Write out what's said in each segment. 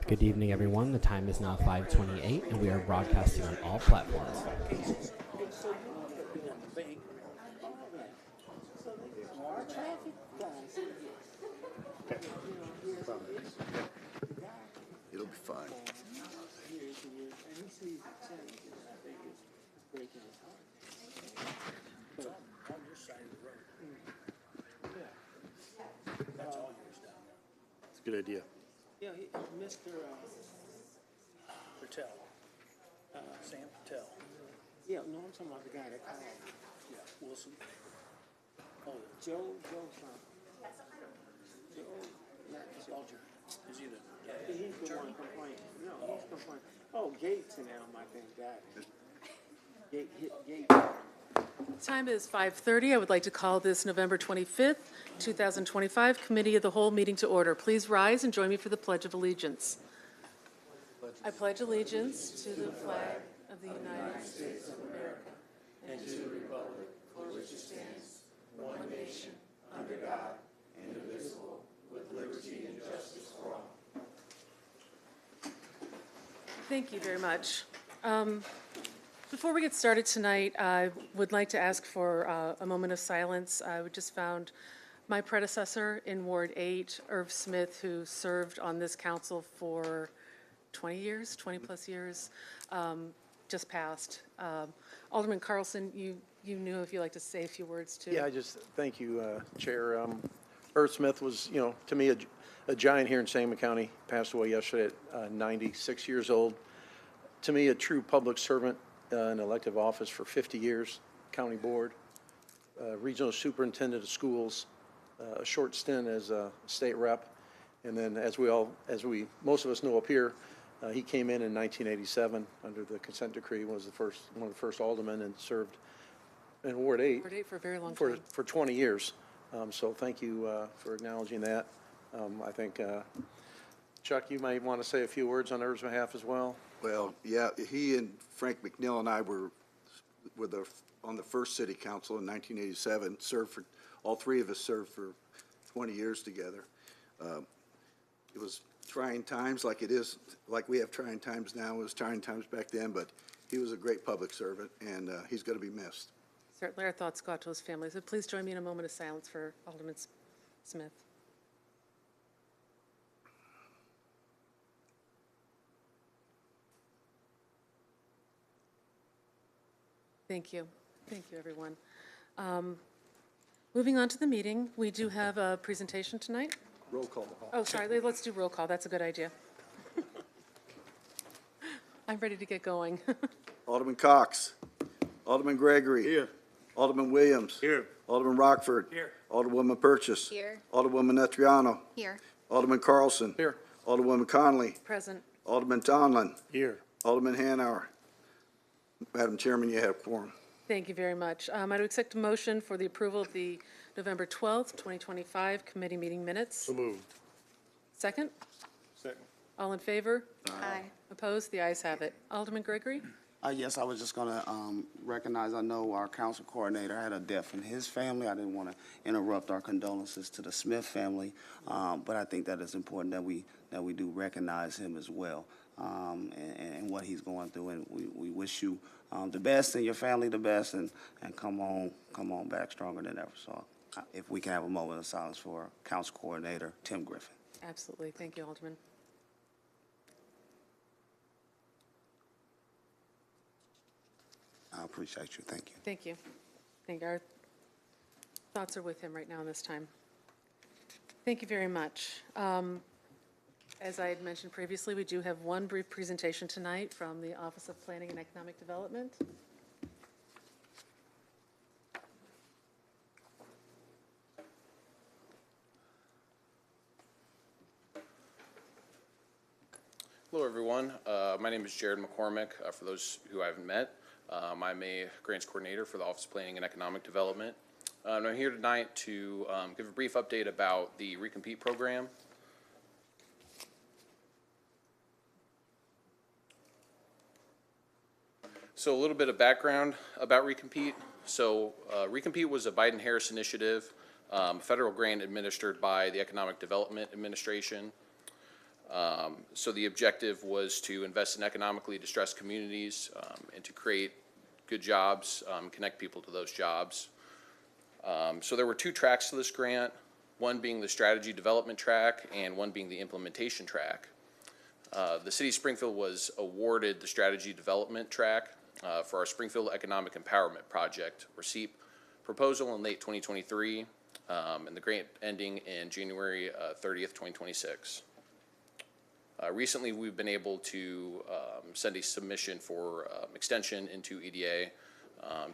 Good evening, everyone. The time is now 5:28, and we are broadcasting on all platforms. It'll be fine. It's a good idea. Yeah, Mr. Patel, Sam Patel. Yeah, no, I'm talking about the guy that called. Yeah, Wilson. Oh, Joe something. Joe, Soldier. Is he the? He's the one complaining. No, he's complaining. Oh, Gates and them, I think, got it. Gates. Time is 5:30. I would like to call this November 25th, 2025 Committee of the Whole meeting to order. Please rise and join me for the Pledge of Allegiance. I pledge allegiance to the flag of the United States of America and to the republic for which it stands, one nation, under God, indivisible, with liberty and justice for all. Thank you very much. Before we get started tonight, I would like to ask for a moment of silence. I just found my predecessor in Ward 8, Irv Smith, who served on this council for 20 plus years, just passed. Alderman Carlson, you knew if you'd like to say a few words too. Yeah, thank you, Chair. Irv Smith was, to me, a giant here in Sangamon County. Passed away yesterday at 96 years old. To me, a true public servant in elective office for 50 years, county board, regional superintendent of schools, a short stint as a state rep, and then as most of us know up here, he came in 1987 under the consent decree, was one of the first aldermen, and served in Ward 8. Ward 8 for a very long time. For 20 years. So thank you for acknowledging that. I think, Chuck, you might want to say a few words on Irv's behalf as well. Well, yeah, he and Frank McNeil and I were on the first city council in 1987, all three of us served for 20 years together. It was trying times like we have trying times now. It was trying times back then, but he was a great public servant, and he's going to be missed. Certainly our thoughts go out to his family. So please join me in a moment of silence for Alderman Smith. Thank you. Thank you, everyone. Moving on to the meeting, we do have a presentation tonight. Roll call. Oh, sorry, let's do roll call. That's a good idea. I'm ready to get going. Alderman Cox. Alderman Gregory. Here. Alderman Williams. Here. Alderman Rockford. Here. Alderwoman Purchase. Here. Alderwoman Netriano. Here. Alderman Carlson. Here. Alderwoman Conley. Present. Alderman Donlin. Here. Alderman Hanauer. Madam Chairman, you have quorum. Thank you very much. I'd accept a motion for the approval of the November 12th, 2025 committee meeting minutes. So moved. Second? Second. All in favor? Aye. Opposed? The ayes have it. Alderman Gregory? Yes, I was just going to recognize, I know our council coordinator had a death in his family. I didn't want to interrupt our condolences to the Smith family, but I think that it's important that we do recognize him as well, and what he's going through. And we wish you the best and your family the best, and come on back stronger than ever. So if we can have a moment of silence for council coordinator Tim Griffin. Absolutely. Thank you, Alderman. I appreciate you. Thank you. Thank you. I think our thoughts are with him right now in this time. Thank you very much. As I had mentioned previously, we do have one brief presentation tonight from the Office of Planning and Economic Development. Hello, everyone. My name is Jared McCormick. For those who I haven't met, I'm a grants coordinator for the Office of Planning and Economic Development. I'm here tonight to give a brief update about the Recompete program. So a little bit of background about Recompete. So Recompete was a Biden-Harris initiative, federal grant administered by the Economic Development Administration. So the objective was to invest in economically distressed communities and to create good jobs, connect people to those jobs. So there were two tracks to this grant, one being the strategy development track and one being the implementation track. The city of Springfield was awarded the strategy development track for our Springfield Economic Empowerment Project, or SEEP, proposal in late 2023, and the grant ending in January 30th, 2026. Recently, we've been able to send a submission for extension into EDA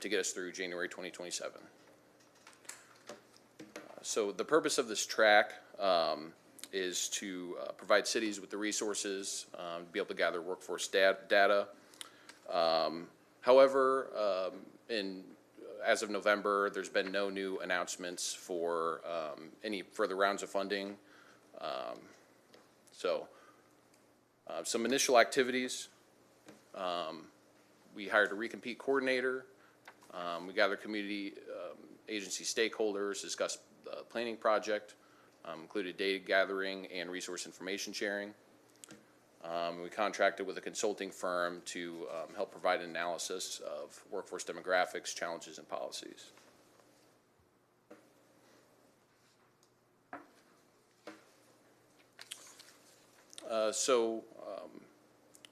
to get us through January 2027. So the purpose of this track is to provide cities with the resources to be able to gather workforce data. However, as of November, there's been no new announcements for any further rounds of funding. Some initial activities. We hired a recompete coordinator. We gathered community agency stakeholders, discussed the planning project, included data gathering and resource information sharing. We contracted with a consulting firm to help provide an analysis of workforce demographics, challenges, and policies.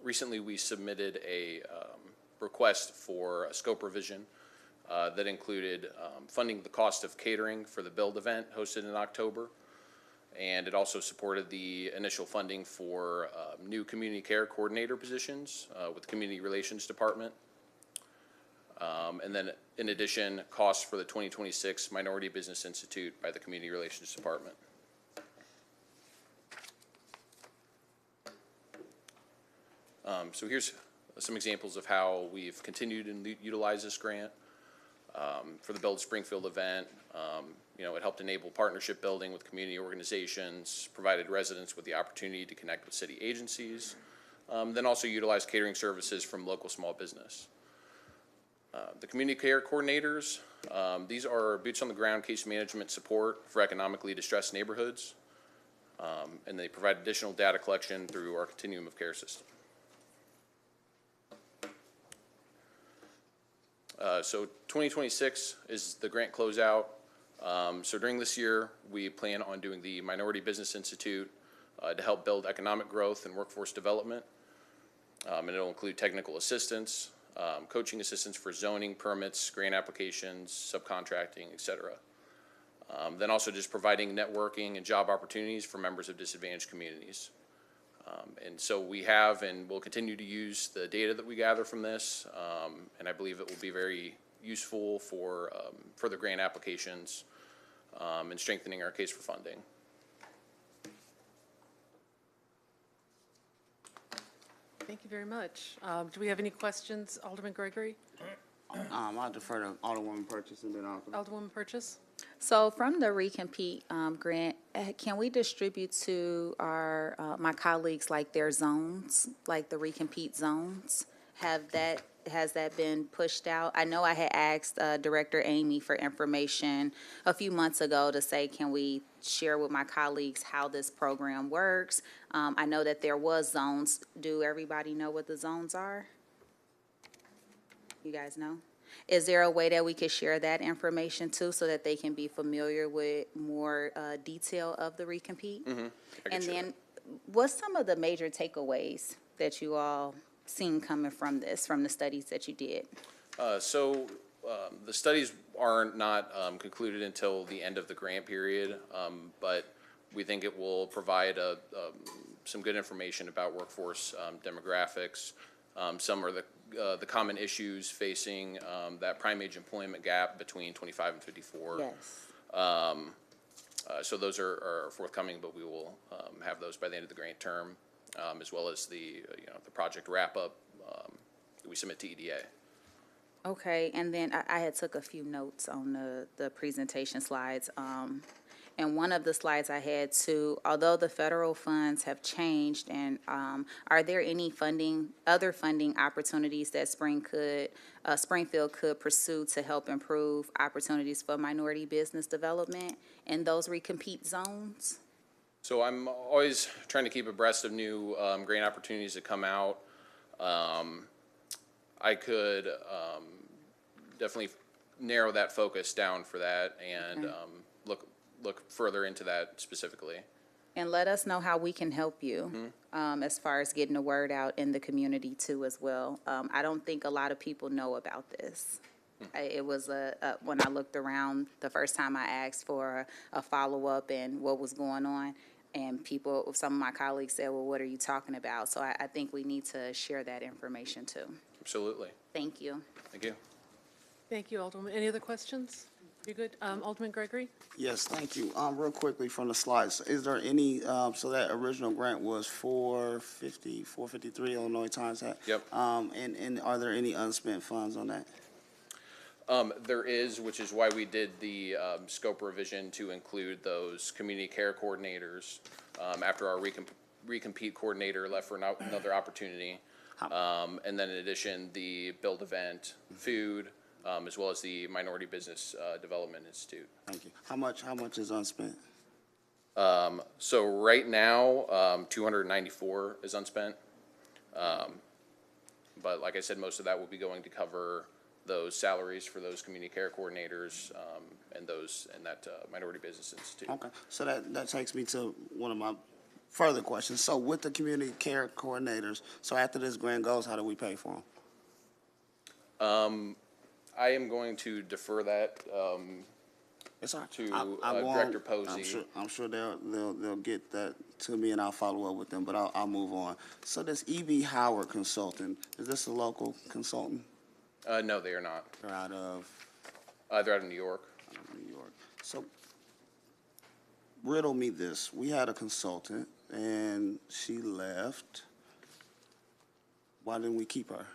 Recently we submitted a request for a scope revision that included funding the cost of catering for the Build event hosted in October. And it also supported the initial funding for new community care coordinator positions with the Community Relations Department. And then in addition, costs for the 2026 Minority Business Institute by the Community Relations Department. So here's some examples of how we've continued to utilize this grant. For the Build Springfield event, it helped enable partnership building with community organizations, provided residents with the opportunity to connect with city agencies, then also utilized catering services from local small business. The community care coordinators, these are boots on the ground case management support for economically distressed neighborhoods, and they provide additional data collection through our continuum of care system. So 2026 is the grant closeout. So during this year, we plan on doing the Minority Business Institute to help build economic growth and workforce development. And it'll include technical assistance, coaching assistance for zoning, permits, grant applications, subcontracting, et cetera. Then also just providing networking and job opportunities for members of disadvantaged communities. And so we have and will continue to use the data that we gather from this, and I believe it will be very useful for further grant applications and strengthening our case for funding. Thank you very much. Do we have any questions, Alderman Gregory? I'll defer to Alderwoman Purchase and then Alderwoman Purchase? So from the recompete grant, can we distribute to our my colleagues like their zones, like the recompete zones? Has that been pushed out? I know I had asked Director Amy for information a few months ago to say, can we share with my colleagues how this program works? I know that there was zones. Do everybody know what the zones are? You guys know? Is there a way that we could share that information too, so that they can be familiar with more detail of the recompete? Mm-hmm. And then, what's some of the major takeaways that you all seen coming from this, from the studies that you did? The studies are not concluded until the end of the grant period, but we think it will provide some good information about workforce demographics. Some are the common issues facing that prime age employment gap between 25 and 54. Yes. So those are forthcoming, but we will have those by the end of the grant term, as well as the project wrap up that we submit to EDA. Okay, and then I had took a few notes on the presentation slides. And one of the slides I had too, although the federal funds have changed, and are there any other funding opportunities that Springfield could pursue to help improve opportunities for minority business development in those recompete zones? So I'm always trying to keep abreast of new grant opportunities that come out. I could definitely narrow that focus down for that and look further into that specifically. And let us know how we can help you as far as getting the word out in the community too as well. I don't think a lot of people know about this. It was when I looked around the first time I asked for a follow-up and what was going on, and some of my colleagues said, well, what are you talking about? So I think we need to share that information too. Absolutely. Thank you. Thank you. Thank you, Alderman. Any other questions? You good? Alderman Gregory? Yes, thank you. Real quickly from the slides, is there any, so that original grant was 453 Illinois Times Hat? Yep. And are there any unspent funds on that? There is, which is why we did the scope revision to include those community care coordinators after our recompete coordinator left for another opportunity. And then in addition, the build event, food, as well as the Minority Business Development Institute. Thank you. How much is unspent? So right now, 294 is unspent. But like I said, most of that will be going to cover those salaries for those community care coordinators and that Minority Business Institute. Okay, so that takes me to one of my further questions. So with the community care coordinators, so after this grant goes, how do we pay for them? I am going to defer that It's all right. to I'll go Director on. Posey. I'm sure they'll get that to me, and I'll follow up with them. But I'll move on. So this E.B. Howard Consulting, is this a local consultant? No, they are not. They're out of They're out of New York. New York. So riddle me this: we had a consultant, and she left. Why didn't we keep her?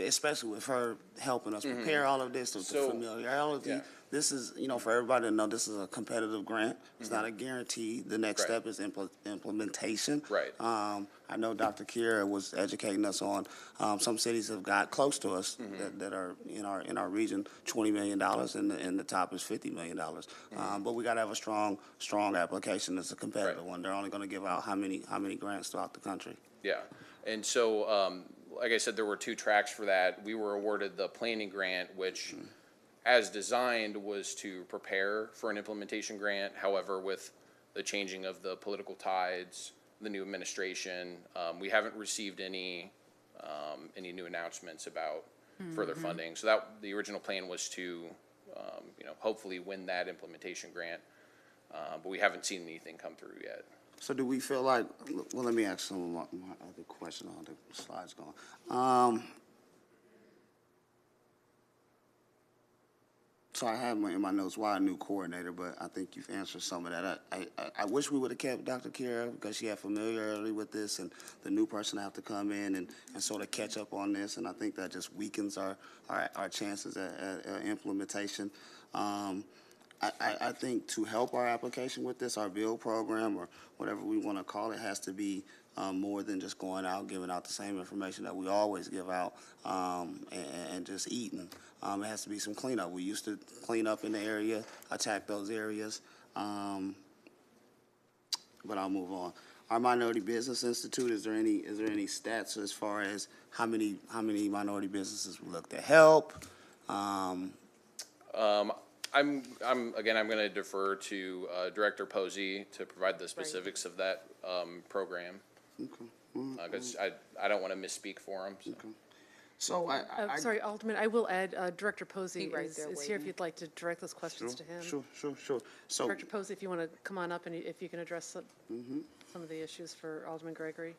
Especially with her helping us prepare all of this, the familiarity. Yeah. This is, for everybody to know, this is a competitive grant. It's not a guarantee. The next Right. step is implementation. Right. I know Dr. Kira was educating us on, some cities have got close to us that are in our region, $20 million, and the top is $50 million. But we got to have a strong application. It's a competitive one. They're only going to give out how many grants throughout the country. Yeah. And so, like I said, there were two tracks for that. We were awarded the planning grant, which, as designed, was to prepare for an implementation grant. However, with the changing of the political tides, the new administration, we haven't received any new announcements about further funding. So the original plan was to, hopefully win that implementation grant, but we haven't seen anything come through yet. So do we feel like, well, let me ask some of my other question on the slides going. So I have in my notes why a new coordinator, but I think you've answered some of that. I wish we would have kept Dr. Kira because she had familiarity with this, and the new person have to come in and sort of catch up on this, and I think that just weakens our chances at implementation. I think to help our application with this, our build program or whatever we want to call it, has to be more than just going out, giving out the same information that we always give out and just eating. It has to be some cleanup. We used to clean up in the area, attack those areas, but I'll move on. Our Minority Business Institute, is there any stats as far as how many minority businesses we look to help? I'm going to defer to Director Posey to provide the specifics of that program. Okay. Because I don't want to misspeak for him. So. Okay. So Sorry, Alderman, I will add, Director Posey He right is there here if waiting. you'd like to direct those questions to him. Sure. So, Director Posey, if you want to come on up and if you can address some of the issues for Alderman Gregory.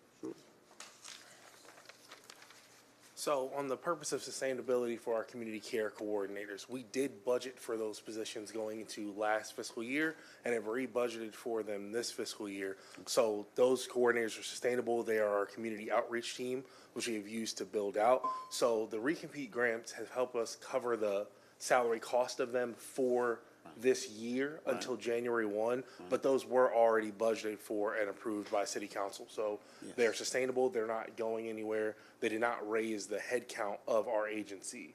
So on the purpose of sustainability for our community care coordinators, we did budget for those positions going into last fiscal year and have re-budgeted for them this fiscal year. So those coordinators are sustainable. They are our community outreach team, which we have used to build out. So the recompete grants have helped us cover the salary cost of them for this year until January 1, but those were already budgeted for and approved by City Council. So they're sustainable, they're not going anywhere. They did not raise the head count of our agency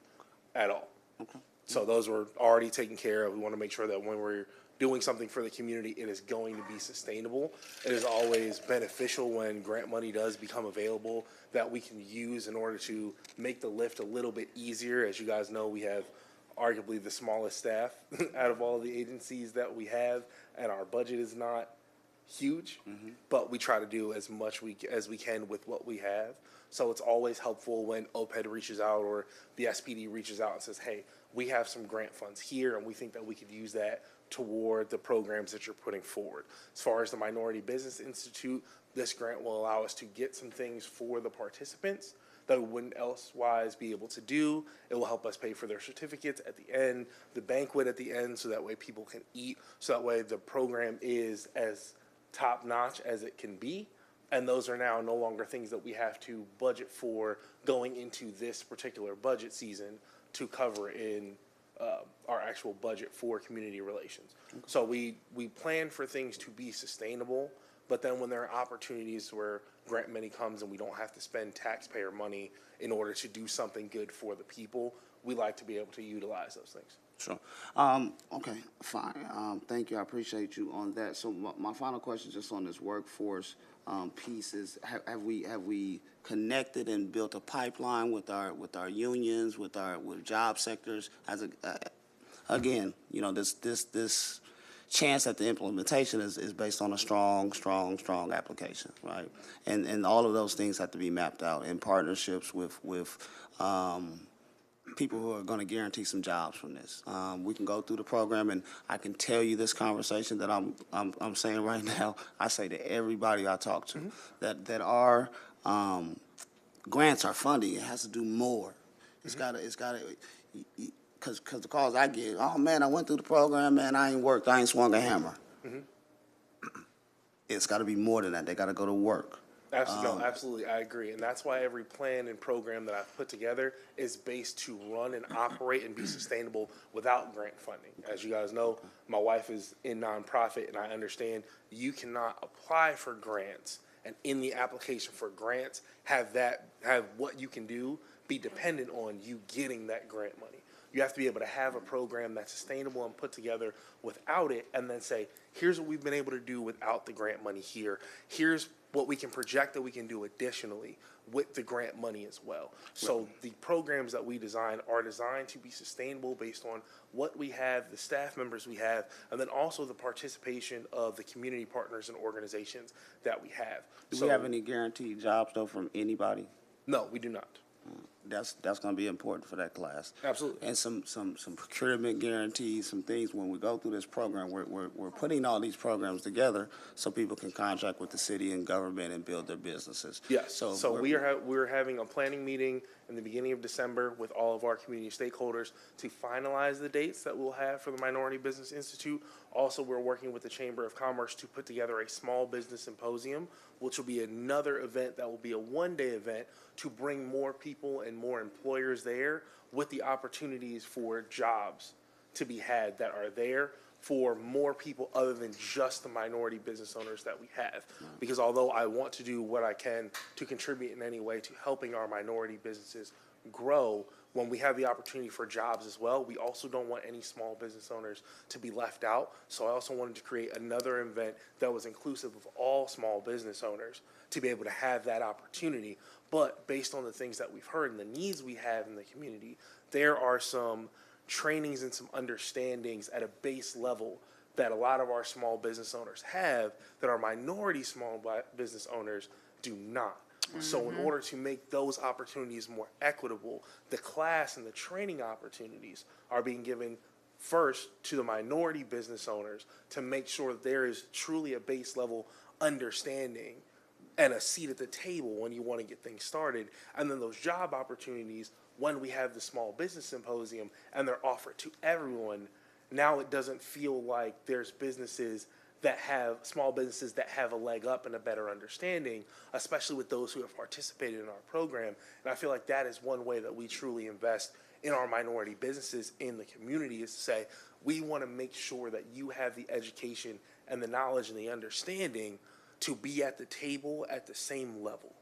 at all. Okay. So those were already taken care of. We want to make sure that when we're doing something for the community, it is going to be sustainable. It is always beneficial when grant money does become available that we can use in order to make the lift a little bit easier. As you guys know, we have arguably the smallest staff out of all the agencies that we have, and our budget is not huge, but we try to do as much as we can with what we have. So it's always helpful when OPED reaches out or the SPD reaches out and says, hey, we have some grant funds here and we think that we could use that toward the programs that you're putting forward. As far as the Minority Business Institute, this grant will allow us to get some things for the participants that we wouldn't elsewise be able to do. It will help us pay for their certificates at the end, the banquet at the end, so that way people can eat, so that way the program is as top-notch as it can be. And those are now no longer things that we have to budget for going into this particular budget season to cover in our actual budget for community relations. So we plan for things to be sustainable, but then when there are opportunities where grant money comes and we don't have to spend taxpayer money in order to do something good for the people, we like to be able to utilize those things. Sure. Okay, fine. Thank you. I appreciate you on that. So my final question just on this workforce piece is, have we connected and built a pipeline with our unions, with job sectors? As again, you know, this chance at the implementation is based on a strong application, right? And all of those things have to be mapped out in partnerships with people who are going to guarantee some jobs from this. We can go through the program, and I can tell you this conversation that I'm saying right now. I say to everybody I talk to that our grants are funding. It has to do more. It's got to. Because the calls I get, oh man, I went through the program, man, I ain't worked, I ain't swung a hammer. It's got to be more than that. They got to go to work. Absolutely, no, absolutely, I agree. And that's why every plan and program that I've put together is based to run and operate and be sustainable without grant funding. As you guys know, my wife is in nonprofit, and I understand you cannot apply for grants and in the application for grants have what you can do be dependent on you getting that grant money. You have to be able to have a program that's sustainable and put together without it, and then say, here's what we've been able to do without the grant money here. Here's what we can project that we can do additionally with the grant money as well. So the programs that we design are designed to be sustainable based on what we have, the staff members we have, and then also the participation of the community partners and organizations that we have. Do we have any guaranteed jobs, though, from anybody? No, we do not. That's going to be important for that class. Absolutely. And some procurement guarantees, some things when we go through this program, we're putting all these programs together so people can contract with the city and government and build their businesses. Yes. So we're having a planning meeting in the beginning of December with all of our community stakeholders to finalize the dates that we'll have for the Minority Business Institute. Also, we're working with the Chamber of Commerce to put together a small business symposium, which will be another event that will be a one-day event to bring more people and more employers there with the opportunities for jobs to be had that are there for more people other than just the minority business owners that we have. Because although I want to do what I can to contribute in any way to helping our minority businesses grow, when we have the opportunity for jobs as well, we also don't want any small business owners to be left out. So I also wanted to create another event that was inclusive of all small business owners to be able to have that opportunity. But based on the things that we've heard and the needs we have in the community, there are some trainings and some understandings at a base level that a lot of our small business owners have that our minority small business owners do not. So in order to make those opportunities more equitable, the class and the training opportunities are being given first to the minority business owners to make sure that there is truly a base level understanding and a seat at the table when you want to get things started. And then those job opportunities, when we have the small business symposium and they're offered to everyone, now it doesn't feel like there's small businesses that have a leg up and a better understanding, especially with those who have participated in our program. And I feel like that is one way that we truly invest in our minority businesses in the community, is to say, we want to make sure that you have the education and the knowledge and the understanding to be at the table at the same level.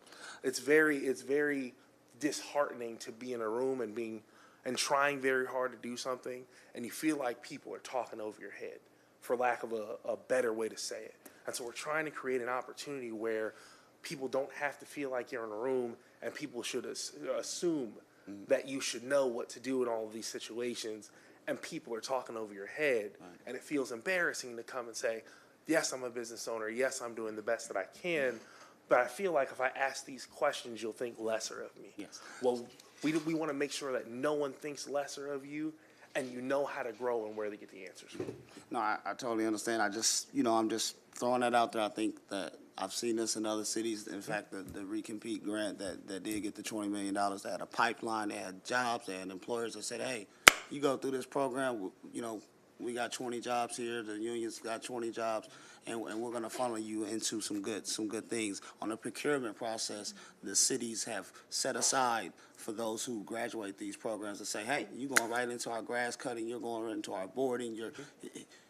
It's very disheartening to be in a room and trying very hard to do something, and you feel like people are talking over your head. for lack of a better way to say it. And so we're trying to create an opportunity where people don't have to feel like you're in a room and people should assume that you should know what to do in all of these situations, and people are talking over your head, and it feels embarrassing to come and say, yes, I'm a business owner, yes, I'm doing the best that I can, but I feel like if I ask these questions, you'll think lesser of me. Yes. Well, we want to make sure that no one thinks lesser of you, and you know how to grow and where to get the answers from. No, I totally understand. I just, I'm just throwing that out there. I think that I've seen this in other cities. In fact, the recompete grant that did get the $20 million, they had a pipeline, they had jobs, they had employers that said, hey, you go through this program, we got 20 jobs here, the union's got 20 jobs, and we're going to funnel you into some good things. On the procurement process, the cities have set aside for those who graduate these programs to say, hey, you're going right into our grass cutting, you're going right into our boarding,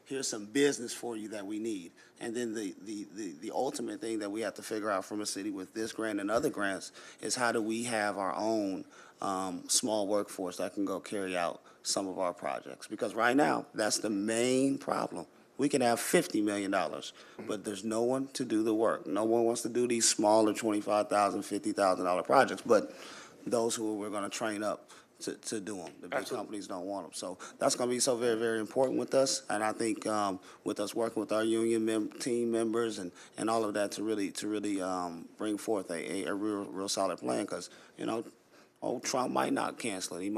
here's some business for you that we need. And then the ultimate thing that we have to figure out from a city with this grant and other grants is how do we have our own small workforce that can go carry out some of our projects. Because right now, that's the main problem. We can have $50 million, but there's no one to do the work. No one wants to do these smaller $25,000, $50,000 projects, but those who we're going to train up to do them. The big companies don't want them. So that's going to be so very, very important with us. And I think with us working with our union team members and all of that to really bring forth a real solid plan, because, Trump might not cancel it. He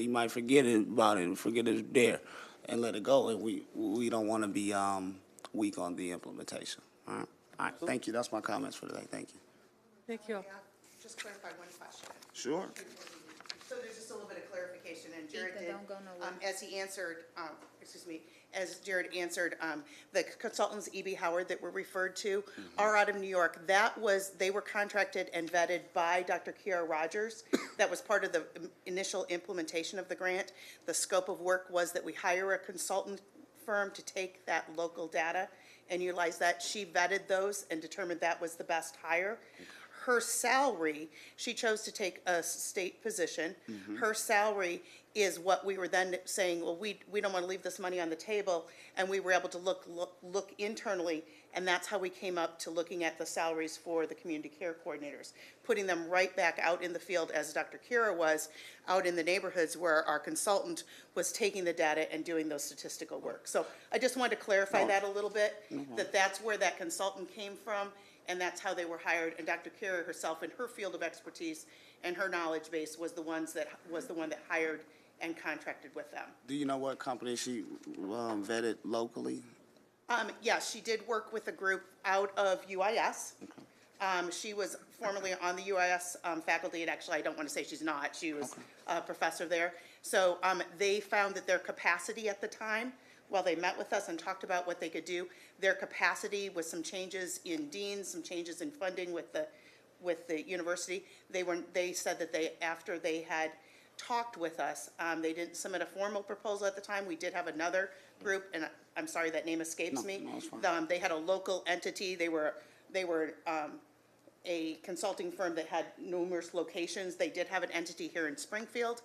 might forget about it and forget it's there and let it go. And we don't want to be weak on the implementation. All right. Thank you. That's my comments for today. Thank you. Thank you. May I just clarify one question? Sure. So there's just a little bit of clarification, and Jared Ethan, did, don't go nowhere. as he answered, as Jared answered, the consultants, E.B. Howard, that were referred to are out of New York. They were contracted and vetted by Dr. Kiara Rogers. That was part of the initial implementation of the grant. The scope of work was that we hire a consultant firm to take that local data and utilize that. She vetted those and determined that was the best hire. Her salary, she chose to take a state position. Her salary is what we were then saying, well, we don't want to leave this money on the table, and we were able to look internally, and that's how we came up to looking at the salaries for the community care coordinators, putting them right back out in the field as Dr. Kira was, out in the neighborhoods where our consultant was taking the data and doing those statistical work. So I just wanted to clarify that a little bit, that's where that consultant came from, and that's how they were hired. And Dr. Kira herself, in her field of expertise and her knowledge base, was the one that hired and contracted with them. Do you know what company she vetted locally? Yes, she did work with a group out of UIS. She was formerly on the UIS faculty, and actually I don't want to say she's not. She was a professor there. So they found that their capacity at the time, while they met with us and talked about what they could do, their capacity with some changes in deans, some changes in funding with the university, they said that after they had talked with us, they didn't submit a formal proposal at the time. We did have another group, and I'm sorry that name escapes me. No, it's fine. They had a local entity. They were a consulting firm that had numerous locations. They did have an entity here in Springfield.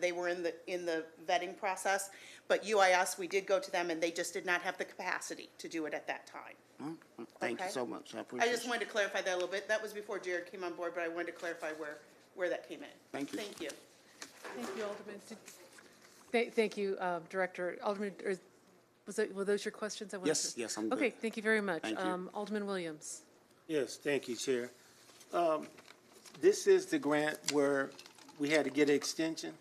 They were in the vetting process, but UIS, we did go to them, and they just did not have the capacity to do it at that time. Thank you Okay. so much. I appreciate I just it. wanted to clarify that a little bit. That was before Jared came on board, but I wanted to clarify where that came in. Thank you. Thank you. Thank you, Alderman. Thank you, Director. Alderman, were those your questions? Yes, I'm good. Okay, thank you very much. Thank you. Alderman Williams. Yes, thank you, Chair. This is the grant where we had to get an extension?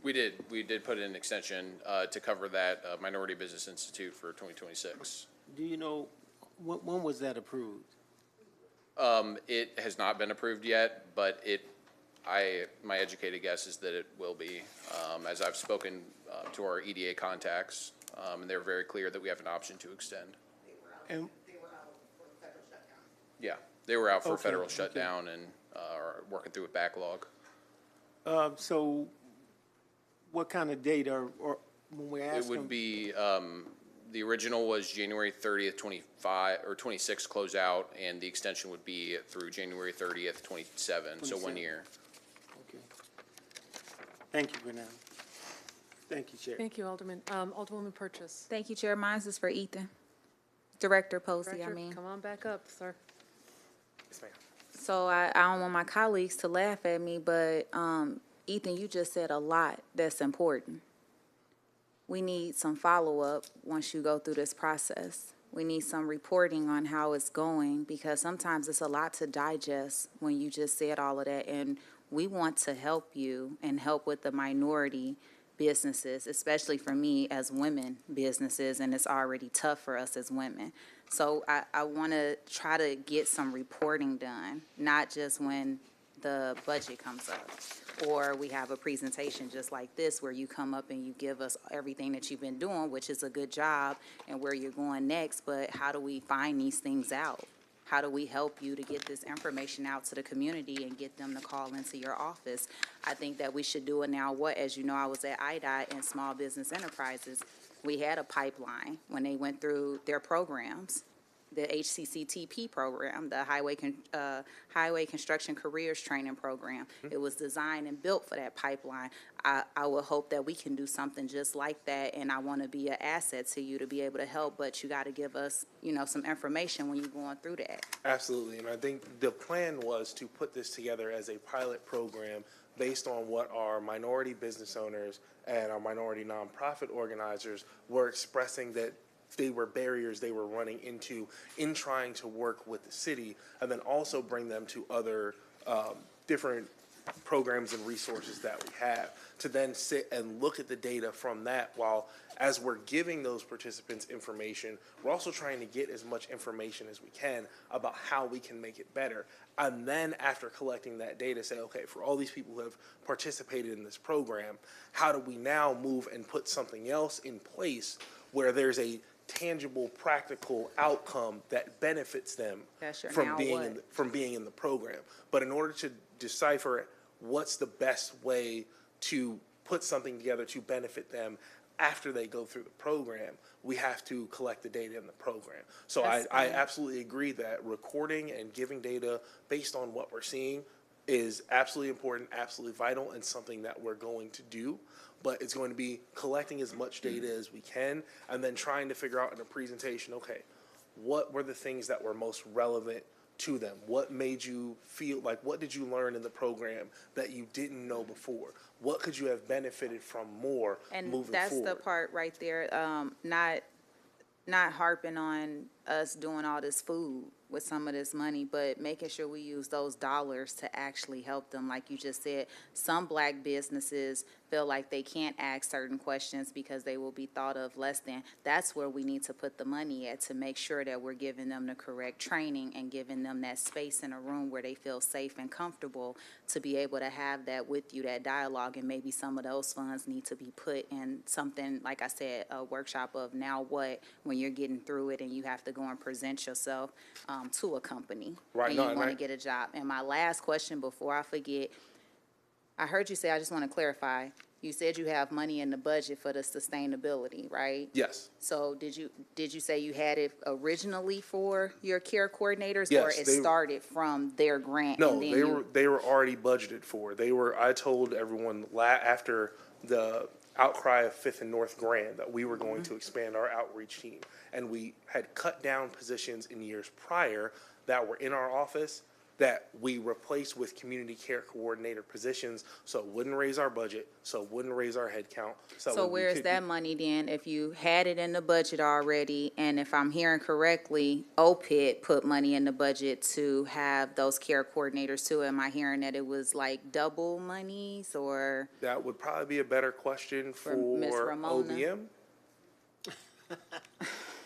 We did put in an extension to cover that Minority Business Institute for 2026. Do you know, when was that approved? It has not been approved yet, but my educated guess is that it will be. As I've spoken to our EDA contacts, and they're very clear that we have an option to extend. And They were out for federal shutdown. Yeah, they were out for Okay, federal okay. shutdown and are working through a backlog. so what kind of date or when we ask It would them? be, the original was January 30th, 25, or 26 closeout, and the extension would be through January 30th, 27, so 1 year. Okay. Thank you for that. Thank you, Chair. Thank you, Alderman. Alderwoman Purchase. Thank you, Chair. Mine is for Ethan. Director Posey, Director, come on back up, sir. Yes, ma'am. So I don't want my colleagues to laugh at me, but Ethan, you just said a lot that's important. We need some follow-up once you go through this process. We need some reporting on how it's going, because sometimes it's a lot to digest when you just said all of that. And we want to help you and help with the minority businesses, especially for me as women businesses, and it's already tough for us as women. So I want to try to get some reporting done, not just when the budget comes up or we have a presentation just like this where you come up and you give us everything that you've been doing, which is a good job, and where you're going next, but how do we find these things out? How do we help you to get this information out to the community and get them to call into your office? I think that we should do it now. As you know, I was at IDOT and Small Business Enterprises. We had a pipeline when they went through their programs, the HCCTP program, the Highway Construction Careers Training Program. It was designed and built for that pipeline. I would hope that we can do something just like that, and I want to be an asset to you to be able to help, but you got to give us, some information when you're going through that. Absolutely, and I think the plan was to put this together as a pilot program based on what our minority business owners and our minority nonprofit organizers were expressing that they were barriers they were running into in trying to work with the city, and then also bring them to other different programs and resources that we have, to then sit and look at the data from that, while as we're giving those participants information, we're also trying to get as much information as we can about how we can make it better. And then after collecting that data, say, okay, for all these people who have participated in this program, how do we now move and put something else in place where there's a tangible, practical outcome that benefits them from being in the program. But in order to decipher what's the best way to put something together to benefit them after they go through the program, we have to collect the data in the program. So I absolutely agree that recording and giving data based on what we're seeing is absolutely important, absolutely vital, and something that we're going to do. But it's going to be collecting as much data as we can, and then trying to figure out in a presentation, okay, what were the things that were most relevant to them? What made you feel like, what did you learn in the program that you didn't know before? What could you have benefited from more moving forward? And that's the part right there, not harping on us doing all this food with some of this money, but making sure we use those dollars to actually help them. Like you just said, some black businesses feel like they can't ask certain questions because they will be thought of less than. That's where we need to put the money at, to make sure that we're giving them the correct training and giving them that space in a room where they feel safe and comfortable to be able to have that with you, that dialogue. And maybe some of those funds need to be put in something, like I said, a workshop of now what, when you're getting through it and you have to go and present yourself to a company. Right, and you want to get a job. And my last question before I forget, I heard you say, I just want to clarify, you said you have money in the budget for the sustainability, right? Yes. So did you say you had it originally for your care coordinators? Yes, or it started from their grant? No, and then they were already budgeted for. I told everyone after the outcry of Fifth and North Grand that we were going to expand our outreach team. And we had cut down positions in years prior that were in our office that we replaced with community care coordinator positions, so it wouldn't raise our budget, so it wouldn't raise our head count. So where's that money then, if you had it in the budget already? And if I'm hearing correctly, OPID put money in the budget to have those care coordinators too. Am I hearing that it was like double monies, or? That would probably be a better question for Ms. Ramona? OBM.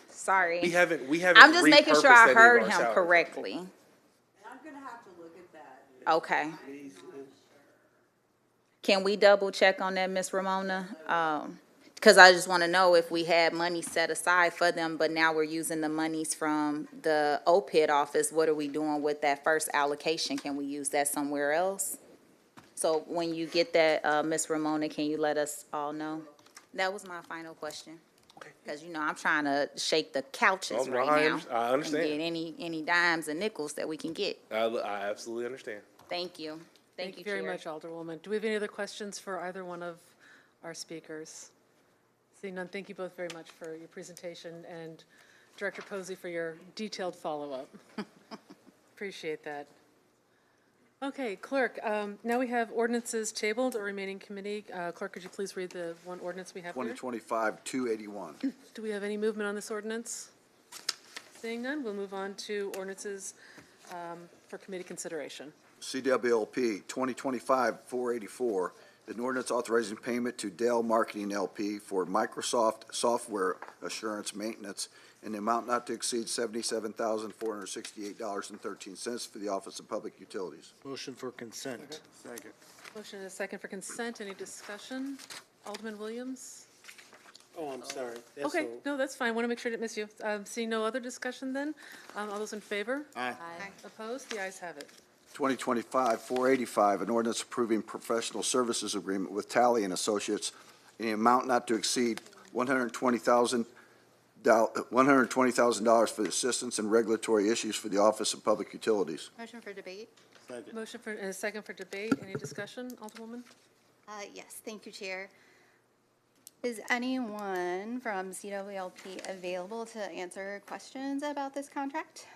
Sorry. We haven't I'm just making sure I repurposed any of heard our him salary. correctly. I'm gonna have to look at that. Okay. Can we double check on that, Ms. Ramona? Because I just want to know if we had money set aside for them, but now we're using the monies from the OPID office. What are we doing with that first allocation? Can we use that somewhere else? So when you get that, Ms. Ramona, can you let us all know? That was my final question. Because, I'm trying to shake the couches right now. I understand. And get any dimes and nickels that we can get. I absolutely understand. Thank you. Thank you very Chair. much, Alderwoman. Do we have any other questions for either one of our speakers? Seeing none, thank you both very much for your presentation, and Director Posey for your detailed follow-up. Appreciate that. Okay, Clerk, now we have ordinances tabled or remaining committee. Clerk, could you please read the one ordinance we have here? 2025-281. Do we have any movement on this ordinance? Seeing none, we'll move on to ordinances for committee consideration. CWLP 2025-484, an ordinance authorizing payment to Dell Marketing LP for Microsoft software assurance maintenance in the amount not to exceed $77,468.13 for the Office of Public Utilities. Motion for consent. Second. Motion and a second for consent. Any discussion? Alderman Williams? Oh, I'm sorry. That's Okay, all. no, that's fine. Want to make sure I didn't miss you. Seeing no other discussion then, all those in favor? Aye. Opposed? The ayes have it. 2025-485, an ordinance approving professional services agreement with Tally and Associates in the amount not to exceed $120,000 for the assistance and regulatory issues for the Office of Public Utilities. Motion for debate? Second. Motion for, and a second for debate. Any discussion, Alderwoman? Yes, thank you, Chair. Is anyone from CWLP available to answer questions about this contract?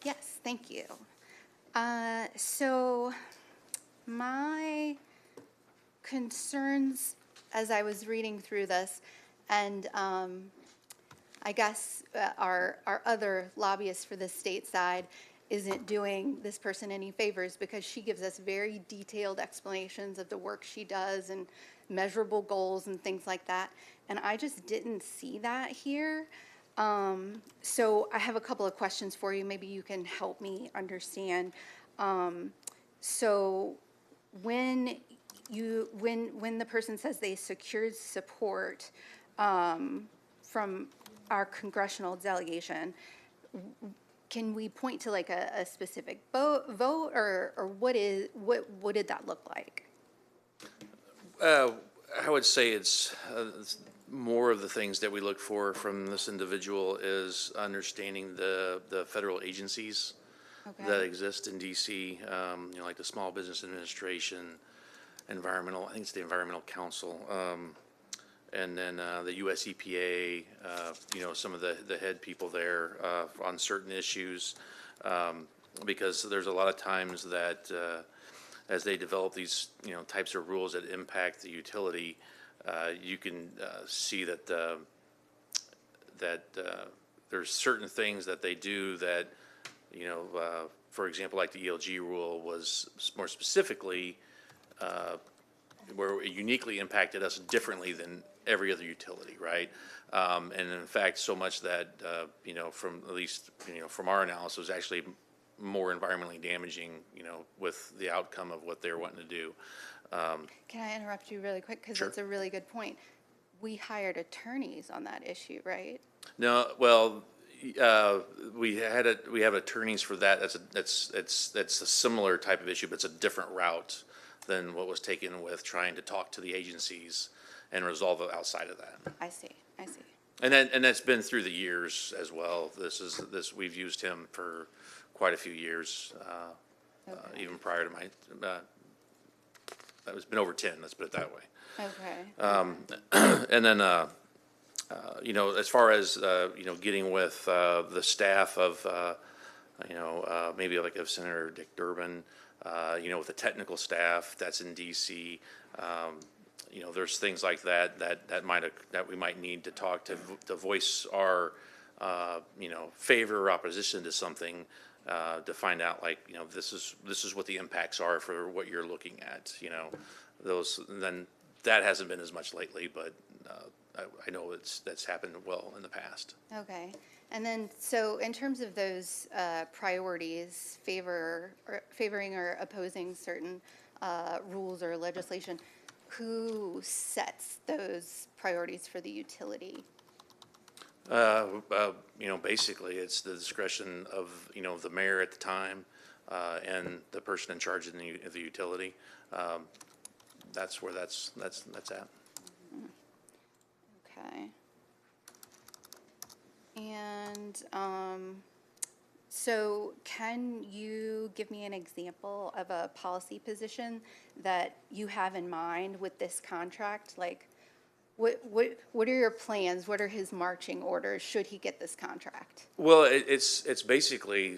Yes, thank you. So my concerns as I was reading through this, and I guess our other lobbyist for the state side isn't doing this person any favors, because she gives us very detailed explanations of the work she does and measurable goals and things like that. And I just didn't see that here. So I have a couple of questions for you. Maybe you can help me understand. So when the person says they secured support from our congressional delegation, can we point to like a specific vote, or what did that look like? I would say it's more of the things that we look for from this individual is understanding the federal agencies that exist in DC, like the Small Business Administration, I think it's the Environmental Council, and then the US EPA, some of the head people there on certain issues, because there's a lot of times that as they develop these, types of rules that impact the utility, you can see that there's certain things that they do that, for example, like the ELG rule was more specifically where it uniquely impacted us differently than every other utility, right? And in fact, so much that, from at least, from our analysis, was actually more environmentally damaging, with the outcome of what they're wanting to do. Can I interrupt you really quick? Because Sure. that's a really good point. We hired attorneys on that issue, right? No, well, we have attorneys for that. That's a similar type of issue, but it's a different route than what was taken with trying to talk to the agencies and resolve it outside of that. I see. And that's been through the years as well. We've used him for quite a few years, even prior to my, it's been over 10, let's put it that way. Okay. And then, as far as, getting with the staff of, maybe like of Senator Dick Durbin, with the technical staff that's in DC, there's things like that we might need to talk to voice our, favor or opposition to something, to find out, like, this is what the impacts are for what you're looking at, then that hasn't been as much lately, but I know that's happened well in the past. Okay. And then, so in terms of those priorities, favoring or opposing certain rules or legislation, who sets those priorities for the utility? Basically, it's the discretion of, the mayor at the time, and the person in charge of the utility. That's where that's at. Okay. And so can you give me an example of a policy position that you have in mind with this contract? Like, what are your plans? What are his marching orders should he get this contract? Well, it's basically,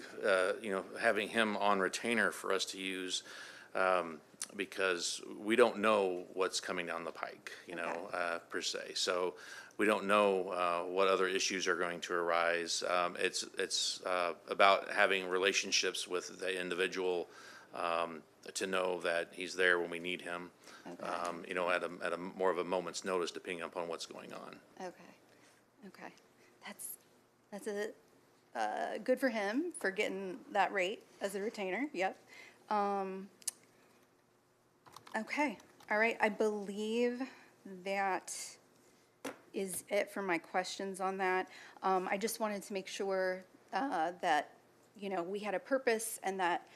having him on retainer for us to use, because we don't know what's coming down the pike, per se. So we don't know what other issues are going to arise. It's about having relationships with the individual, to know that he's there when we need him. At a more of a moment's notice, depending upon what's going on. Okay. That's good for him for getting that rate as a retainer. Yep. Okay. All right. I believe that is it for my questions on that. I just wanted to make sure that, we had a purpose and that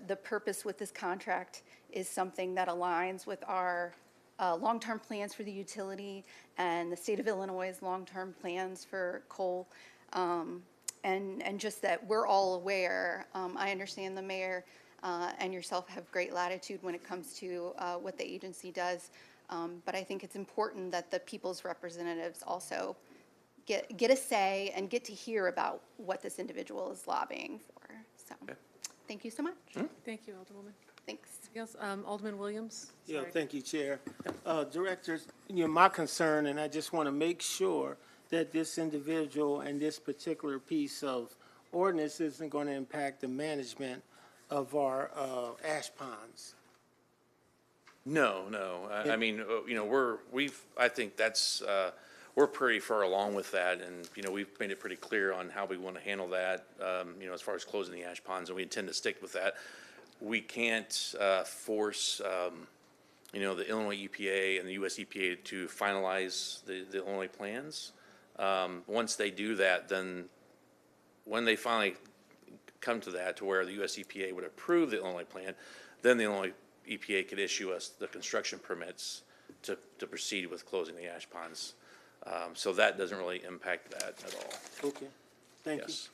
the purpose with this contract is something that aligns with our long-term plans for the utility and the state of Illinois' long-term plans for coal. And just that we're all aware, I understand the mayor and yourself have great latitude when it comes to what the agency does. But I think it's important that the people's representatives also get a say and get to hear about what this individual is lobbying for. So, thank you so much. Thank you, Alderwoman. Thanks. Yes, Alderman Williams? Yeah, Sorry. thank you, Chair. Directors, my concern, and I just want to make sure that this individual and this particular piece of ordinance isn't going to impact the management of our ash ponds. No. I mean, I think that's, we're pretty far along with that, and, we've made it pretty clear on how we want to handle that, as far as closing the ash ponds, and we intend to stick with that. We can't force, the Illinois EPA and the US EPA to finalize the Illinois plans. Once they do that, then when they finally come to that, to where the US EPA would approve the Illinois plan, then the Illinois EPA could issue us the construction permits to proceed with closing the ash ponds. So that doesn't really impact that at all. Okay, thank you. Yes.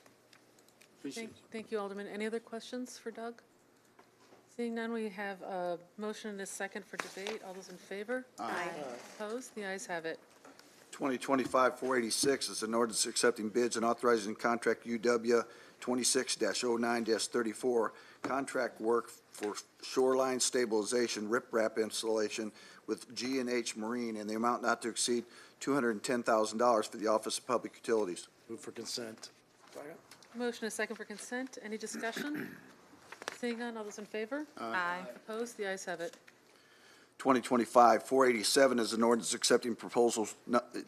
Appreciate it. Thank you, Alderman. Any other questions for Doug? Seeing none, we have a motion and a second for debate. All those in favor? Aye. Opposed? The ayes have it. 2025-486 is an ordinance accepting bids and authorizing contract UW 26-09-34, contract work for shoreline stabilization riprap installation with G&H Marine in the amount not to exceed $210,000 for the Office of Public Utilities. Move for consent. Motion and a second for consent. Any discussion? Seeing none, all those in favor? Aye. Opposed? The ayes have it. 2025-487 is an ordinance accepting proposal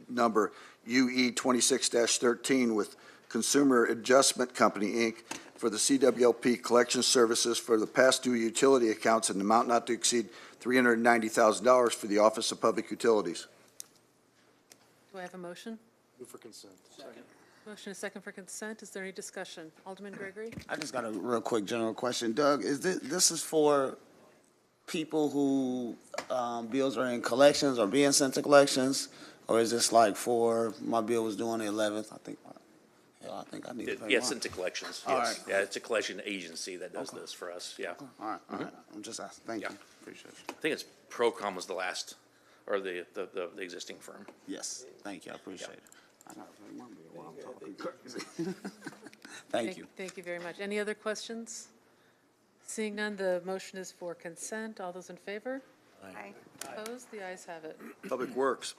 number UE 26-13 with Consumer Adjustment Company, Inc. for the CWLP collection services for the past due utility accounts in the amount not to exceed $390,000 for the Office of Public Utilities. Do I have a motion? Move for consent. Second. Motion and a second for consent. Is there any discussion? Alderman Gregory? I just got a real quick general question. Doug, is this is for people who bills are in collections or being sent to collections? Or is this like for, my bill was due on the 11th, I think I need to pay Yeah, it's mine. into collections, All yes. right. Yeah, it's a collection agency that does this for us, yeah. All right, I'm just asking, thank you, appreciate it. I think it's Procom was the last, or the existing firm. Yes, thank you, I appreciate it. I gotta pay my bill while I'm talking. Thank you. Thank you very much. Any other questions? Seeing none, the motion is for consent. All those in favor? Aye. Opposed? The ayes have it. Public Works,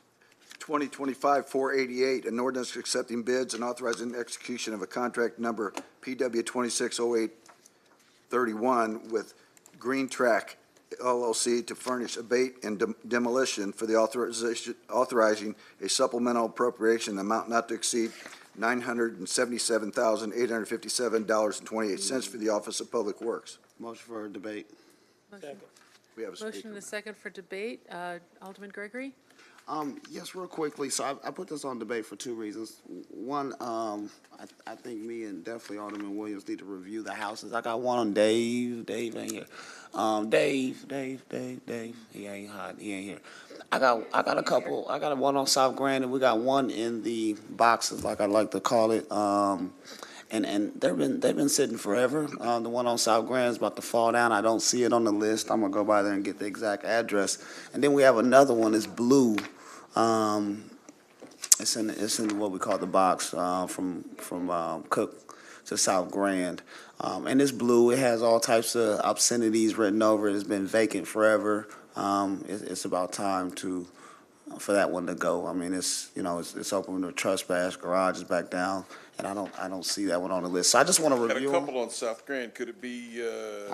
2025-488, an ordinance accepting bids and authorizing execution of a contract number PW 260831 with Green Track LLC to furnish abate and demolition for the authorizing a supplemental appropriation amount not to exceed $977,857.28 for the Office of Public Works. Motion for debate. Motion We have a motion speaker. and a second for debate. Alderman Gregory? Yes, real quickly, so I put this on debate for two reasons. One, I think me and definitely Alderman Williams need to review the houses. I got one on Dave ain't here. Dave, he ain't hot, he ain't here. I got a couple. I got one on South Grand, and we got one in the boxes, like I like to call it. And they've been sitting forever. The one on South Grand is about to fall down. I don't see it on the list. I'm gonna go by there and get the exact address. And then we have another one. It's blue. It's in what we call the box from Cook to South Grand. And it's blue. It has all types of obscenities written over it. It's been vacant forever. It's about time for that one to go. I mean, it's open to trespass. Garage is back down, and I don't see that one on the list. So I just want to Got a review them. couple on South Grand. Could it be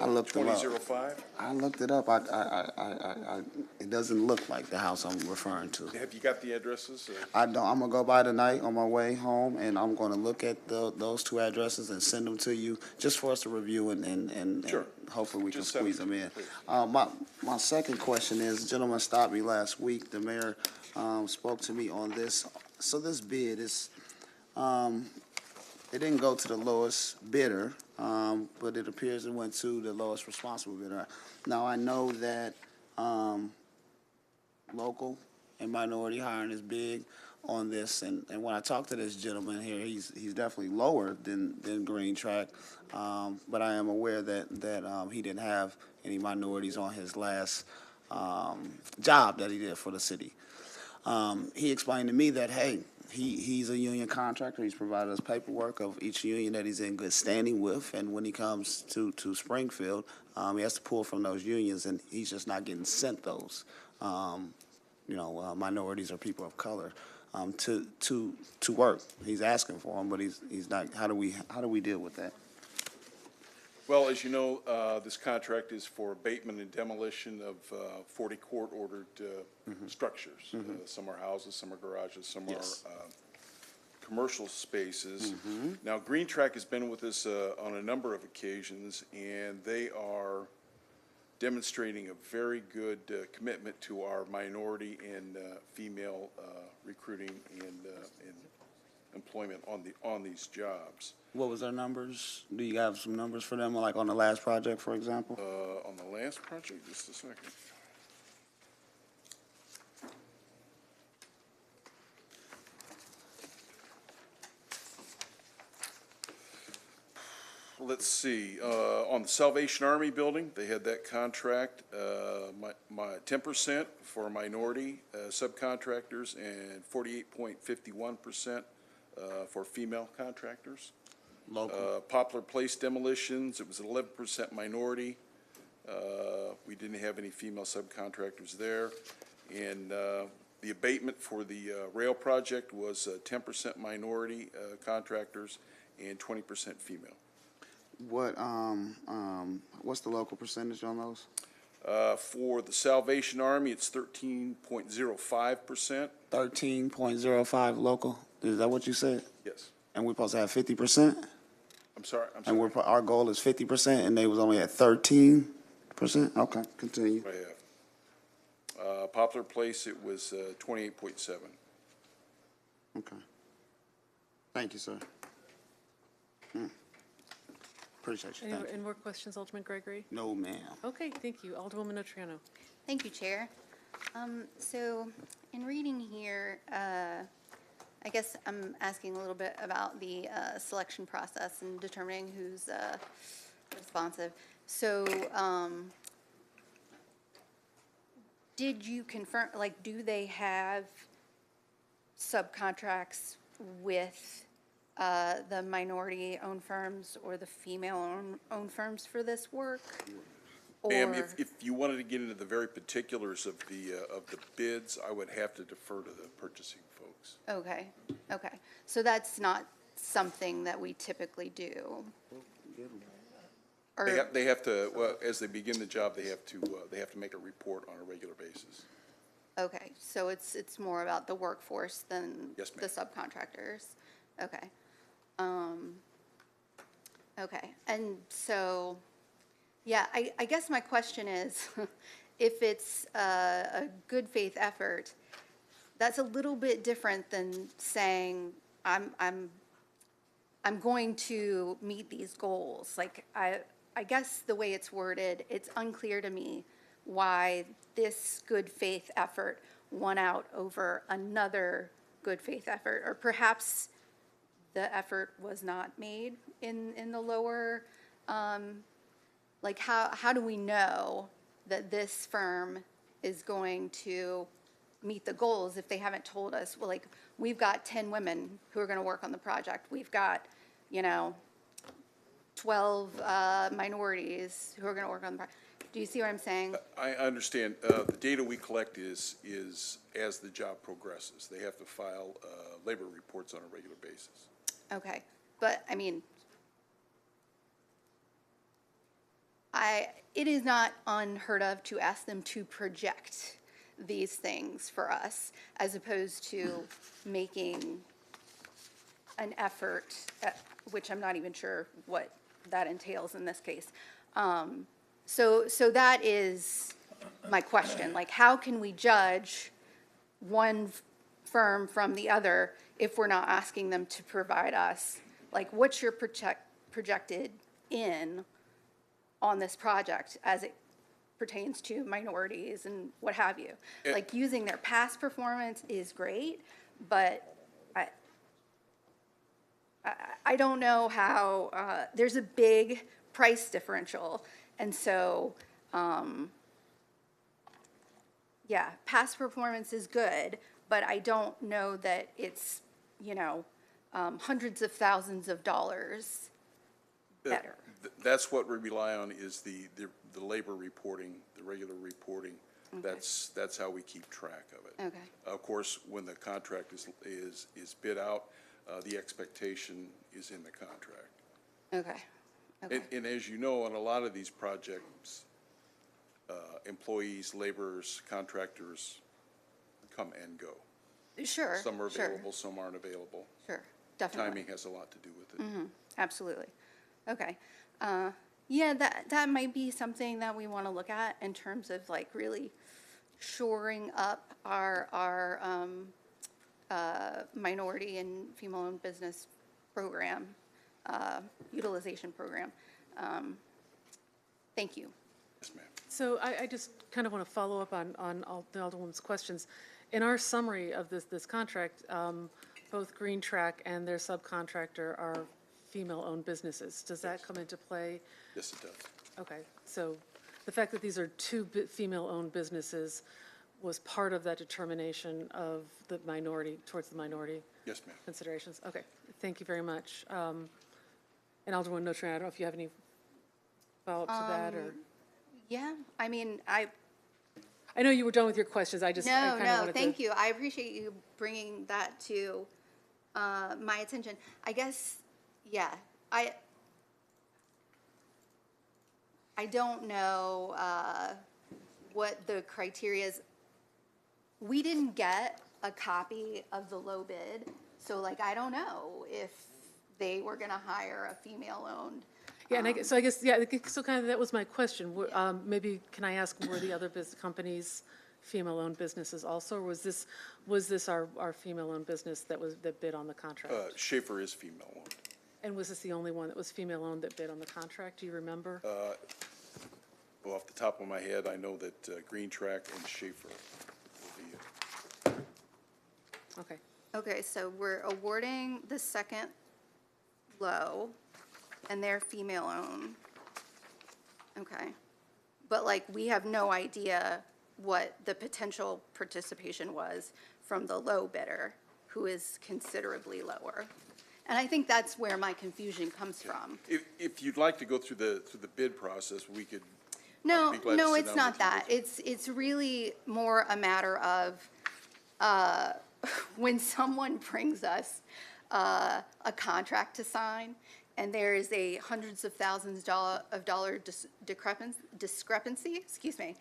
I looked them up. 2005? I looked it up. It doesn't look like the house I'm referring to. Have you got the addresses? I don't. I'm gonna go by tonight on my way home, and I'm gonna look at those two addresses and send them to you just for us to review and Sure. hopefully we can Just send squeeze them them to in. me, please. My second question is, gentleman stopped me last week. The mayor spoke to me on this. So this bid is, it didn't go to the lowest bidder, but it appears it went to the lowest responsible bidder. Now I know that local and minority hiring is big on this, and when I talked to this gentleman here, he's definitely lower than Green Track, but I am aware that he didn't have any minorities on his last job that he did for the city. He explained to me that, hey, he's a union contractor. He's provided us paperwork of each union that he's in good standing with, and when he comes to Springfield, he has to pull from those unions, and he's just not getting sent those. Minorities or people of color to work. He's asking for them, but he's not. How do we deal with that? Well, as you know, this contract is for abatement and demolition of 40 court-ordered structures. Some are houses, some are garages, some Yes. are commercial spaces. Now, Green Track has been with us on a number of occasions, and they are demonstrating a very good commitment to our minority and female recruiting and employment on these jobs. What was their numbers? Do you have some numbers for them, like on the last project, for example? On the last project, just a second. Let's see, on the Salvation Army building, they had that contract, my 10% for minority subcontractors and 48.51% for female contractors. Local. Poplar Place demolitions, it was 11% minority. We didn't have any female subcontractors there. And the abatement for the rail project was 10% minority contractors and 20% female. What's the local percentage on those? For the Salvation Army, it's 13.05%. 13.05 local. Is that what you said? Yes. And we're supposed to have 50%? I'm sorry. And our goal is 50%, and they was only at 13%? Okay, continue. I have. Poplar Place, it was 28.7. Okay. Thank you, sir. Appreciate you. Thank you. Any more questions, Alderman Gregory? No, ma'am. Okay, thank you. Alderwoman Otriano. Thank you, Chair. So in reading here, I guess I'm asking a little bit about the selection process and determining who's responsive. So did you confirm, do they have subcontracts with the minority-owned firms or the female-owned firms for this work? Ma'am, Or- if you wanted to get into the very particulars of the bids, I would have to defer to the purchasing folks. Okay, okay. So that's not something that we typically do? Or, They have to, well, as they begin the job, they have to make a report on a regular basis. okay, so it's more about the workforce than Yes, the ma'am. subcontractors? Okay. Okay, and so, yeah, I guess my question is, if it's a good faith effort, that's a little bit different than saying, I'm going to meet these goals. Like, I guess the way it's worded, it's unclear to me why this good faith effort won out over another good faith effort, or perhaps the effort was not made in the lower, like how do we know that this firm is going to meet the goals if they haven't told us, well, like, we've got 10 women who are going to work on the project. We've got, 12 minorities who are going to work on the project. Do you see what I'm saying? I understand. The data we collect is as the job progresses. They have to file labor reports on a regular basis. Okay, but, I mean, it is not unheard of to ask them to project these things for us, as opposed to making an effort, which I'm not even sure what that entails in this case. So that is my question. Like, how can we judge one firm from the other if we're not asking them to provide us, like, what's your projected in on this project as it pertains to minorities and what have you? Like, using their past performance is great, but I don't know how, there's a big price differential. And so, yeah, past performance is good, but I don't know that it's, hundreds of thousands of dollars better. That's what we rely on, is the labor reporting, the regular reporting. Okay. That's how we keep track of it. Okay. Of course, when the contract is bid out, the expectation is in the contract. Okay. Okay. And as you know, on a lot of these projects, employees, laborers, contractors come and go. Sure. Some are sure, available, some aren't available. Sure, definitely. Timing has a lot to do with it. Absolutely. Okay. Yeah, that might be something that we want to look at in terms of, like, really shoring up our minority and female-owned business program, utilization program. Thank you. Yes, ma'am. So I just kind of want to follow up on all the Alderwoman's questions. In our summary of this contract, both Green Track and their subcontractor are female-owned businesses. Does that come into play? Yes, it does. Okay, so the fact that these are two female-owned businesses was part of that determination of the minority, towards the minority Yes, ma'am. considerations? Okay, thank you very much. And Alderwoman Notre, I don't know if you have any follow-up to that, or? Yeah, I mean, I know you were done with your questions, I kind of wanted to. thank you. I appreciate you bringing that to my attention. I guess, yeah, I don't know what the criteria is. We didn't get a copy of the low bid, so, like, I don't know if they were gonna hire a female-owned. Yeah, and so I guess, yeah, so kind of that was my question. Maybe can I ask, were the other companies female-owned businesses also, or was this our female-owned business that bid on the contract? Schaefer is female-owned. And was this the only one that was female-owned that bid on the contract? Do you remember? Well, off the top of my head, I know that Green Track and Schaefer will be Okay. Okay, so we're awarding the second low, and they're female-owned. Okay. But, like, we have no idea what the potential participation was from the low bidder, who is considerably lower. And I think that's where my confusion comes from. If you'd like to go through the bid process, we could. No, I'd be glad to no, sit it's down not with you. that. It's really more a matter of, when someone brings us a contract to sign, and there is a hundreds of thousands of dollar discrepancy, excuse me,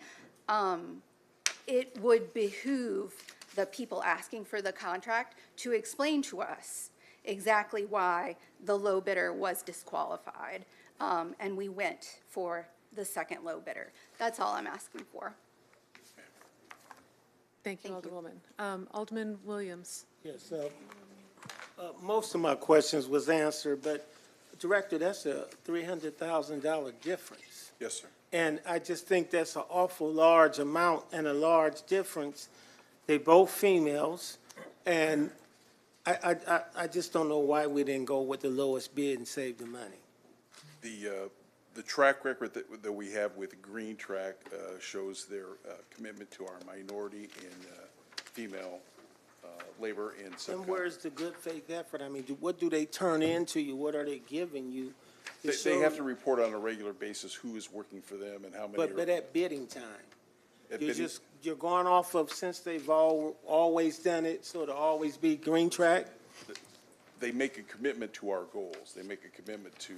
it would behoove the people asking for the contract to explain to us exactly why the low bidder was disqualified, and we went for the second low bidder. That's all I'm asking for. Thank you, Thank you. Alderwoman. Alderman Williams. Yes, most of my questions was answered, but Director, that's a $300,000 difference. Yes, sir. And I just think that's an awful large amount and a large difference They both females, and I just don't know why we didn't go with the lowest bid and save the money. The track record that we have with Green Track shows their commitment to our minority and female labor in And subcontract. where's the good faith effort? I mean, what do they turn into you? What are they giving you? They have to report on a regular basis who is working for them and how many But at bidding time, at you're bidding- just, you're going off of since they've always done it, so to always be Green Track? They make a commitment to our goals. They make a commitment to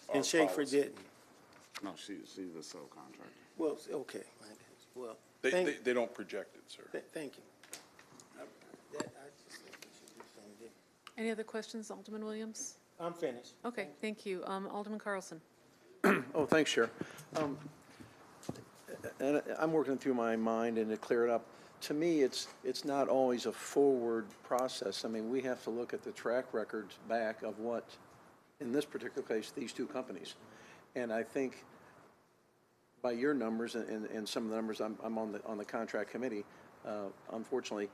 our And Schaefer policy. didn't? No, she's a subcontractor. Well, okay, I guess. Well, thank, They don't project it, sir. thank you. I just think we should do something different. Any other questions, Alderman Williams? I'm finished. Okay, thank you. Alderman Carlson. Oh, thanks, Chair. And I'm working through my mind and to clear it up. To me, it's not always a forward process. I mean, we have to look at the track records back of what, in this particular case, these two companies. And I think by your numbers and some of the numbers, I'm on the contract committee, unfortunately,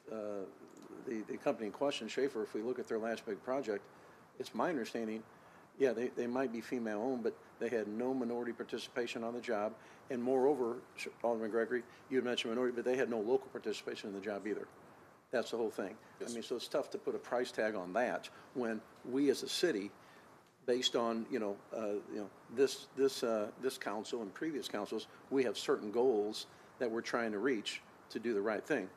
the company in question, Schaefer, if we look at their last big project, it's my understanding, yeah, they might be female-owned, but they had no minority participation on the job. And moreover, Alderman Gregory, you had mentioned minority, but they had no local participation in the job either. That's the whole thing. I mean, so it's tough to put a price tag on that when we as a city, based on, this council and previous councils, we have certain goals that we're trying to reach to do the right thing.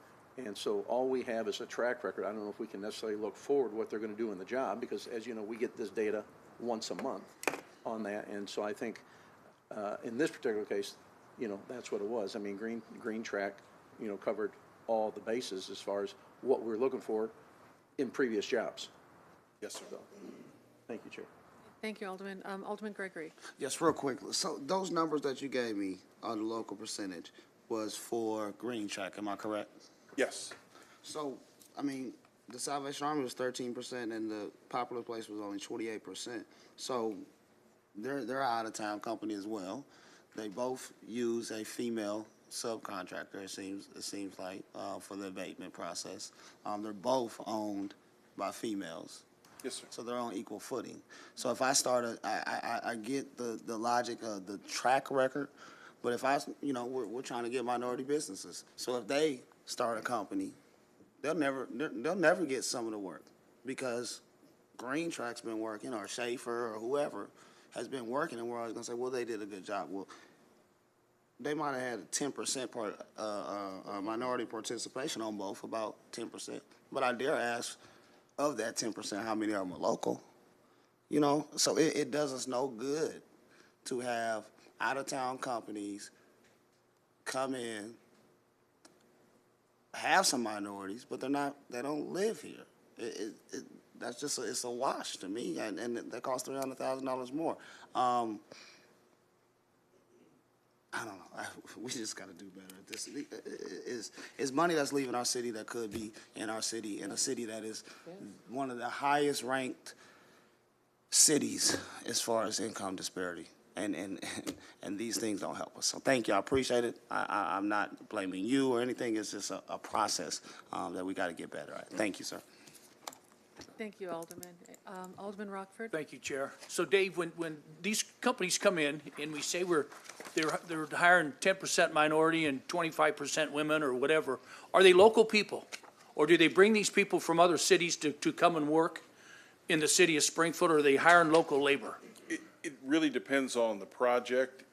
And so all we have is a track record. I don't know if we can necessarily look forward what they're going to do in the job, because as you know, we get this data once a month on that. And so I think in this particular case, that's what it was. I mean, Green Track, covered all the bases as far as what we're looking for in previous jobs. Yes, sir. So, thank you, Chair. Thank you, Alderman. Alderman Gregory. Yes, real quick. So those numbers that you gave me on the local percentage was for Green Track, am I correct? Yes. So, I mean, the Salvation Army was 13% and the Popular Place was only 28%. So they're an out-of-town company as well. They both use a female subcontractor, it seems like, for the abatement process. They're both owned by females. Yes, sir. So they're on equal footing. So if I start, I get the logic of the track record, but if we're trying to get minority businesses. So if they start a company, they'll never get some of the work because Green Track's been working, or Schaefer or whoever has been working, and we're always gonna say, well, they did a good job. Well, they might have had a 10% minority participation on both, about 10%. But I dare ask, of that 10%, how many of them are local? So it does us no good to have out-of-town companies come in, have some minorities, but they don't live here. That's just, it's a wash to me, and that costs $300,000 more. I don't know. We just got to do better at this. Is money that's leaving our city that could be in our city, in a city that is one of the highest ranked cities as far as income disparity. And these things don't help us. So thank you. I appreciate it. I'm not blaming you or anything. It's just a process that we got to get better at. Thank you, sir. Thank you, Alderman. Alderman Rockford. Thank you, Chair. So Dave, when these companies come in and we say they're hiring 10% minority and 25% women or whatever, are they local people? Or do they bring these people from other cities to come and work in the city of Springfield, or are they hiring local labor? It really depends on the project,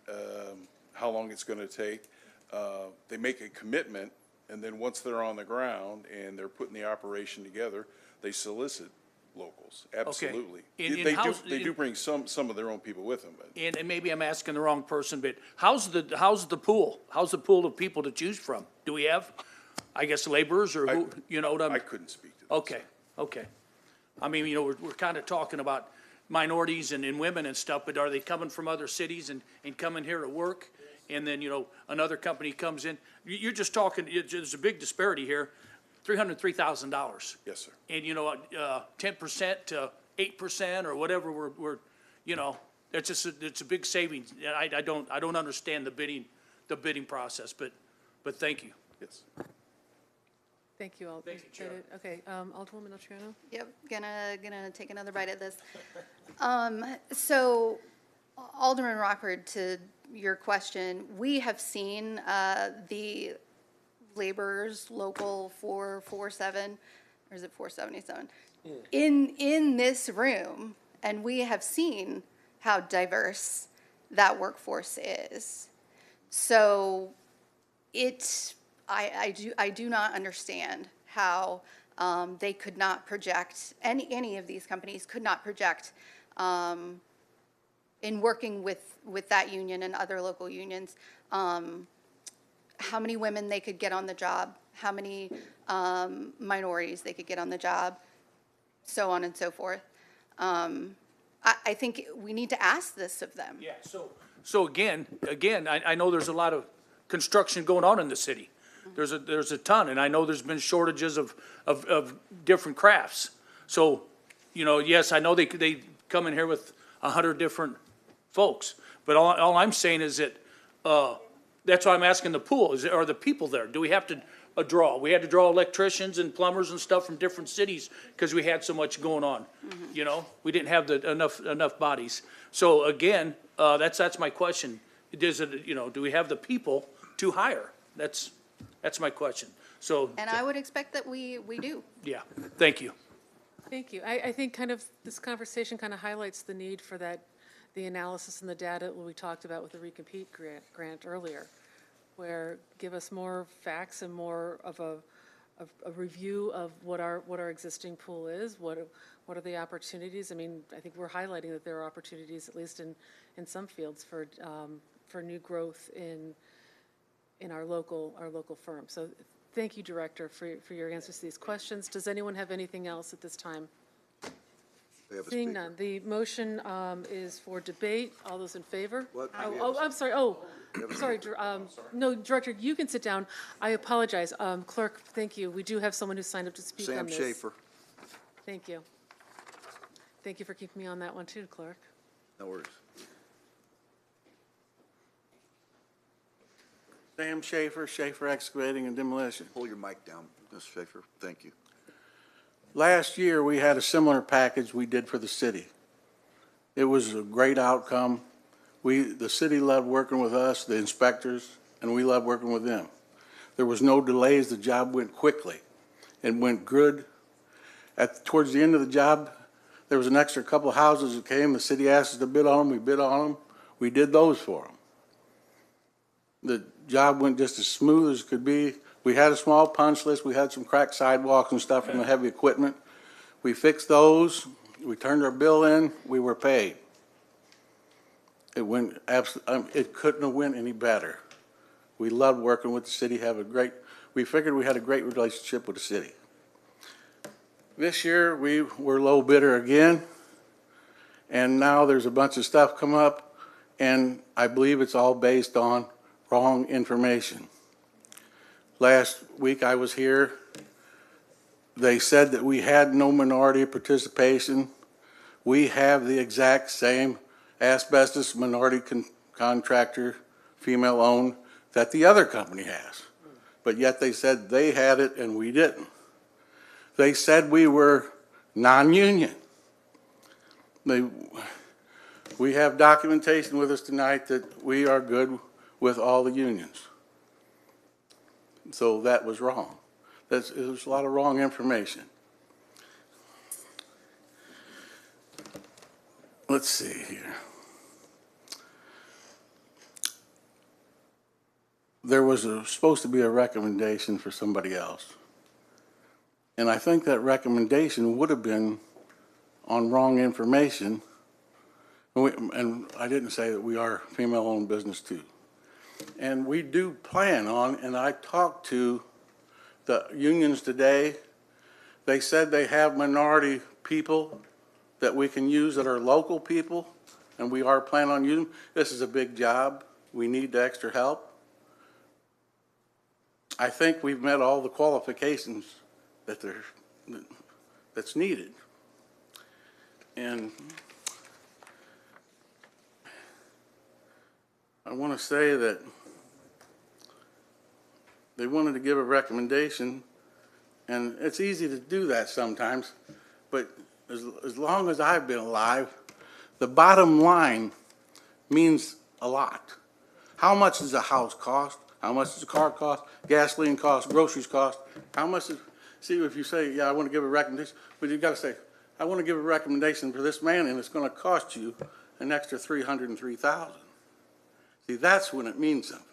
how long it's going to take. They make a commitment, and then once they're on the ground and they're putting the operation together, they solicit locals. Absolutely. They do bring some of their own people with them. But. And maybe I'm asking the wrong person, but how's the pool? How's the pool of people to choose from? Do we have, I guess, laborers or who? I couldn't speak to that. Okay. I mean, we're kind of talking about minorities and women and stuff, but are they coming from other cities and coming here to work? And then, another company comes in. You're just talking, there's a big disparity here, $303,000. Yes, sir. And, 10% to 8% or whatever we're it's a big savings. I don't understand the bidding process, but thank you. Yes. Thank you all. Thank you, Chair. Okay, Alderwoman Altriano? Yep, gonna take another bite at this. So Alderman Rockford, to your question, we have seen the laborers local 447, or is it 477? In this room, and we have seen how diverse that workforce is. So I do not understand how they could not project, any of these companies could not project in working with that union and other local unions, how many women they could get on the job, how many minorities they could get on the job, so on and so forth. I think we need to ask this of them. Yeah, so again, I know there's a lot of construction going on in the city. There's a ton, and I know there's been shortages of different crafts. So, you know, yes, I know they come in here with 100 different folks, but all I'm saying is that, that's why I'm asking the pool, are the people there? Do we have to draw? We had to draw electricians and plumbers and stuff from different cities because we had so much going on. You know, we didn't have enough bodies. So again, that's my question. Do we have the people to hire? That's my question. So. And I would expect that we do. Yeah, thank you. Thank you. I think kind of this conversation kind of highlights the need for the analysis and the data that we talked about with the recompete grant earlier, where give us more facts and more of a review of what our existing pool is, what are the opportunities. I mean, I think we're highlighting that there are opportunities, at least in some fields, for new growth in our local firm. So thank you, Director, for your answers to these questions. Does anyone have anything else at this time? Seeing none, the motion is for debate. All those in favor? What? I'm sorry. Sorry. No, Director, you can sit down. I apologize. Clerk, thank you. We do have someone who signed up to speak on this. Sam Schaefer. Thank you. Thank you for keeping me on that one too, Clerk. No worries. Sam Schaefer, Schaefer Excavating and Demolition. Pull your mic down, Mr. Schaefer. Thank you. Last year, we had a similar package we did for the city. It was a great outcome. The city loved working with us, the inspectors, and we loved working with them. There was no delays. The job went quickly. It went good. Towards the end of the job, there was an extra couple houses that came. The city asked us to bid on them. We bid on them. We did those for them. The job went just as smooth as could be. We had a small punch list. We had some cracked sidewalks and stuff from the heavy equipment. We fixed those. We turned our bill in. We were paid. It went it couldn't have went any better. We loved working with the city. We figured we had a great relationship with the city. This year we were low bidder again, and now there's a bunch of stuff come up, and I believe it's all based on wrong information. Last week I was here. They said that we had no minority participation. We have the exact same asbestos minority contractor, female owned, that the other company has. But yet they said they had it and we didn't. They said we were non-union. We have documentation with us tonight that we are good with all the unions. So that was wrong. There's a lot of wrong information. Let's see here. There was supposed to be a recommendation for somebody else. And I think that recommendation would have been on wrong information. And I didn't say that we are female-owned business too. And we do plan on, and I talked to the unions today. They said they have minority people that we can use that are local people, and we are planning on using. This is a big job. We need the extra help. I think we've met all the qualifications that's needed. And I want to say that they wanted to give a recommendation, And it's easy to do that sometimes, but as long as I've been alive, the bottom line means a lot. How much does a house cost? How much does a car cost? Gasoline cost, groceries cost? How much is, see, if you say, yeah, I want to give a recommendation, but you've got to say, I want to give a recommendation for this man, and it's going to cost you an extra $303,000. See, that's when it means something.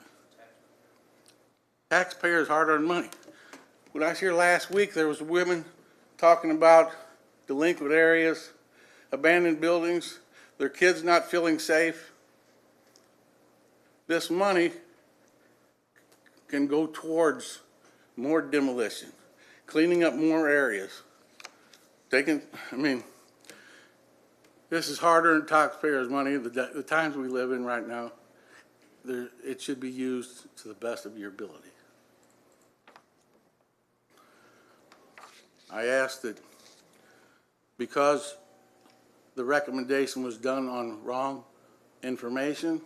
Taxpayers' hard-earned money. When I was here last week, there was women talking about delinquent areas, abandoned buildings, their kids not feeling safe. This money can go towards more demolition, cleaning up more areas. This is hard-earned taxpayers' money. The times we live in right now, it should be used to the best of your ability. I ask that because the recommendation was done on wrong information,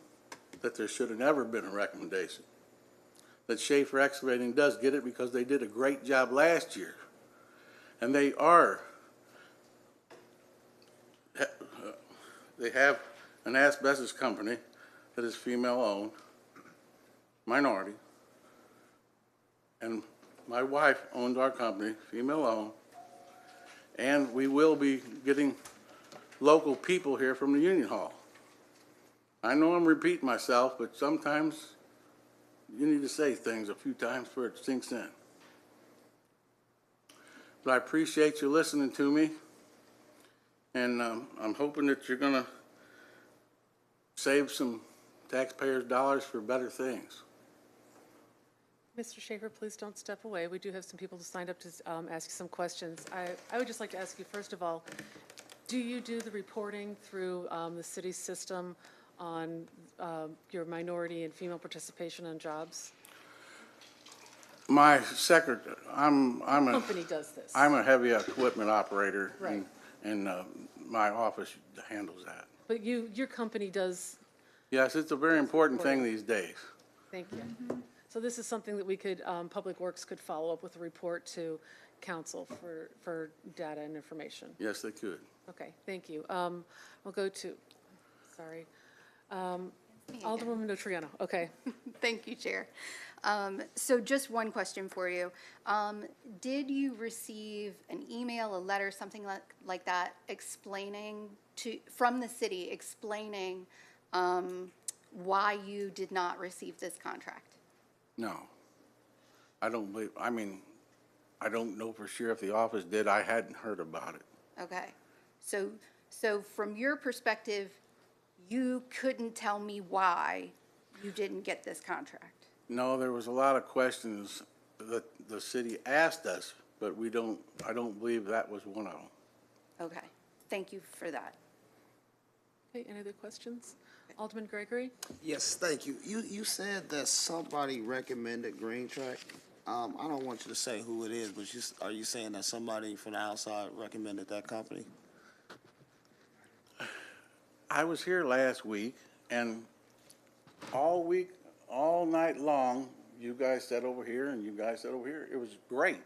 that there should have never been a recommendation. That Schaefer Excavating does get it because they did a great job last year. And they have an asbestos company that is female-owned, minority, and my wife owns our company, female-owned, and we will be getting local people here from the Union Hall. I know I'm repeating myself, but sometimes you need to say things a few times before it sinks in. But I appreciate you listening to me, and I'm hoping that you're going to save some taxpayers' dollars for better things. Mr. Schaefer, please don't step away. We do have some people to sign up to ask you some questions. I would just like to ask you, first of all, do you do the reporting through the city's system on your minority and female participation on jobs? My secretary, Company does this. I'm a heavy equipment operator, Right. and my office handles that. But your company does, Yes, it's a very important thing these days. thank you. So this is something that we could, Public Works could follow up with a report to council for data and information. Yes, they could. Okay, thank you. We'll go to, sorry. Alderwoman Notriano, okay. Thank you, Chair. So just one question for you. Did you receive an email, a letter, something like that, explaining from the city, explaining why you did not receive this contract? No. I don't know for sure if the office did. I hadn't heard about it. Okay. So from your perspective, you couldn't tell me why you didn't get this contract? No, there was a lot of questions that the city asked us, but I don't believe that was one of them. Okay. Thank you for that. Okay, any other questions? Alderman Gregory? Yes, thank you. You said that somebody recommended Green Track. I don't want you to say who it is, but are you saying that somebody from the outside recommended that company? I was here last week, and all week, all night long, you guys sat over here and you guys sat over here. It was great.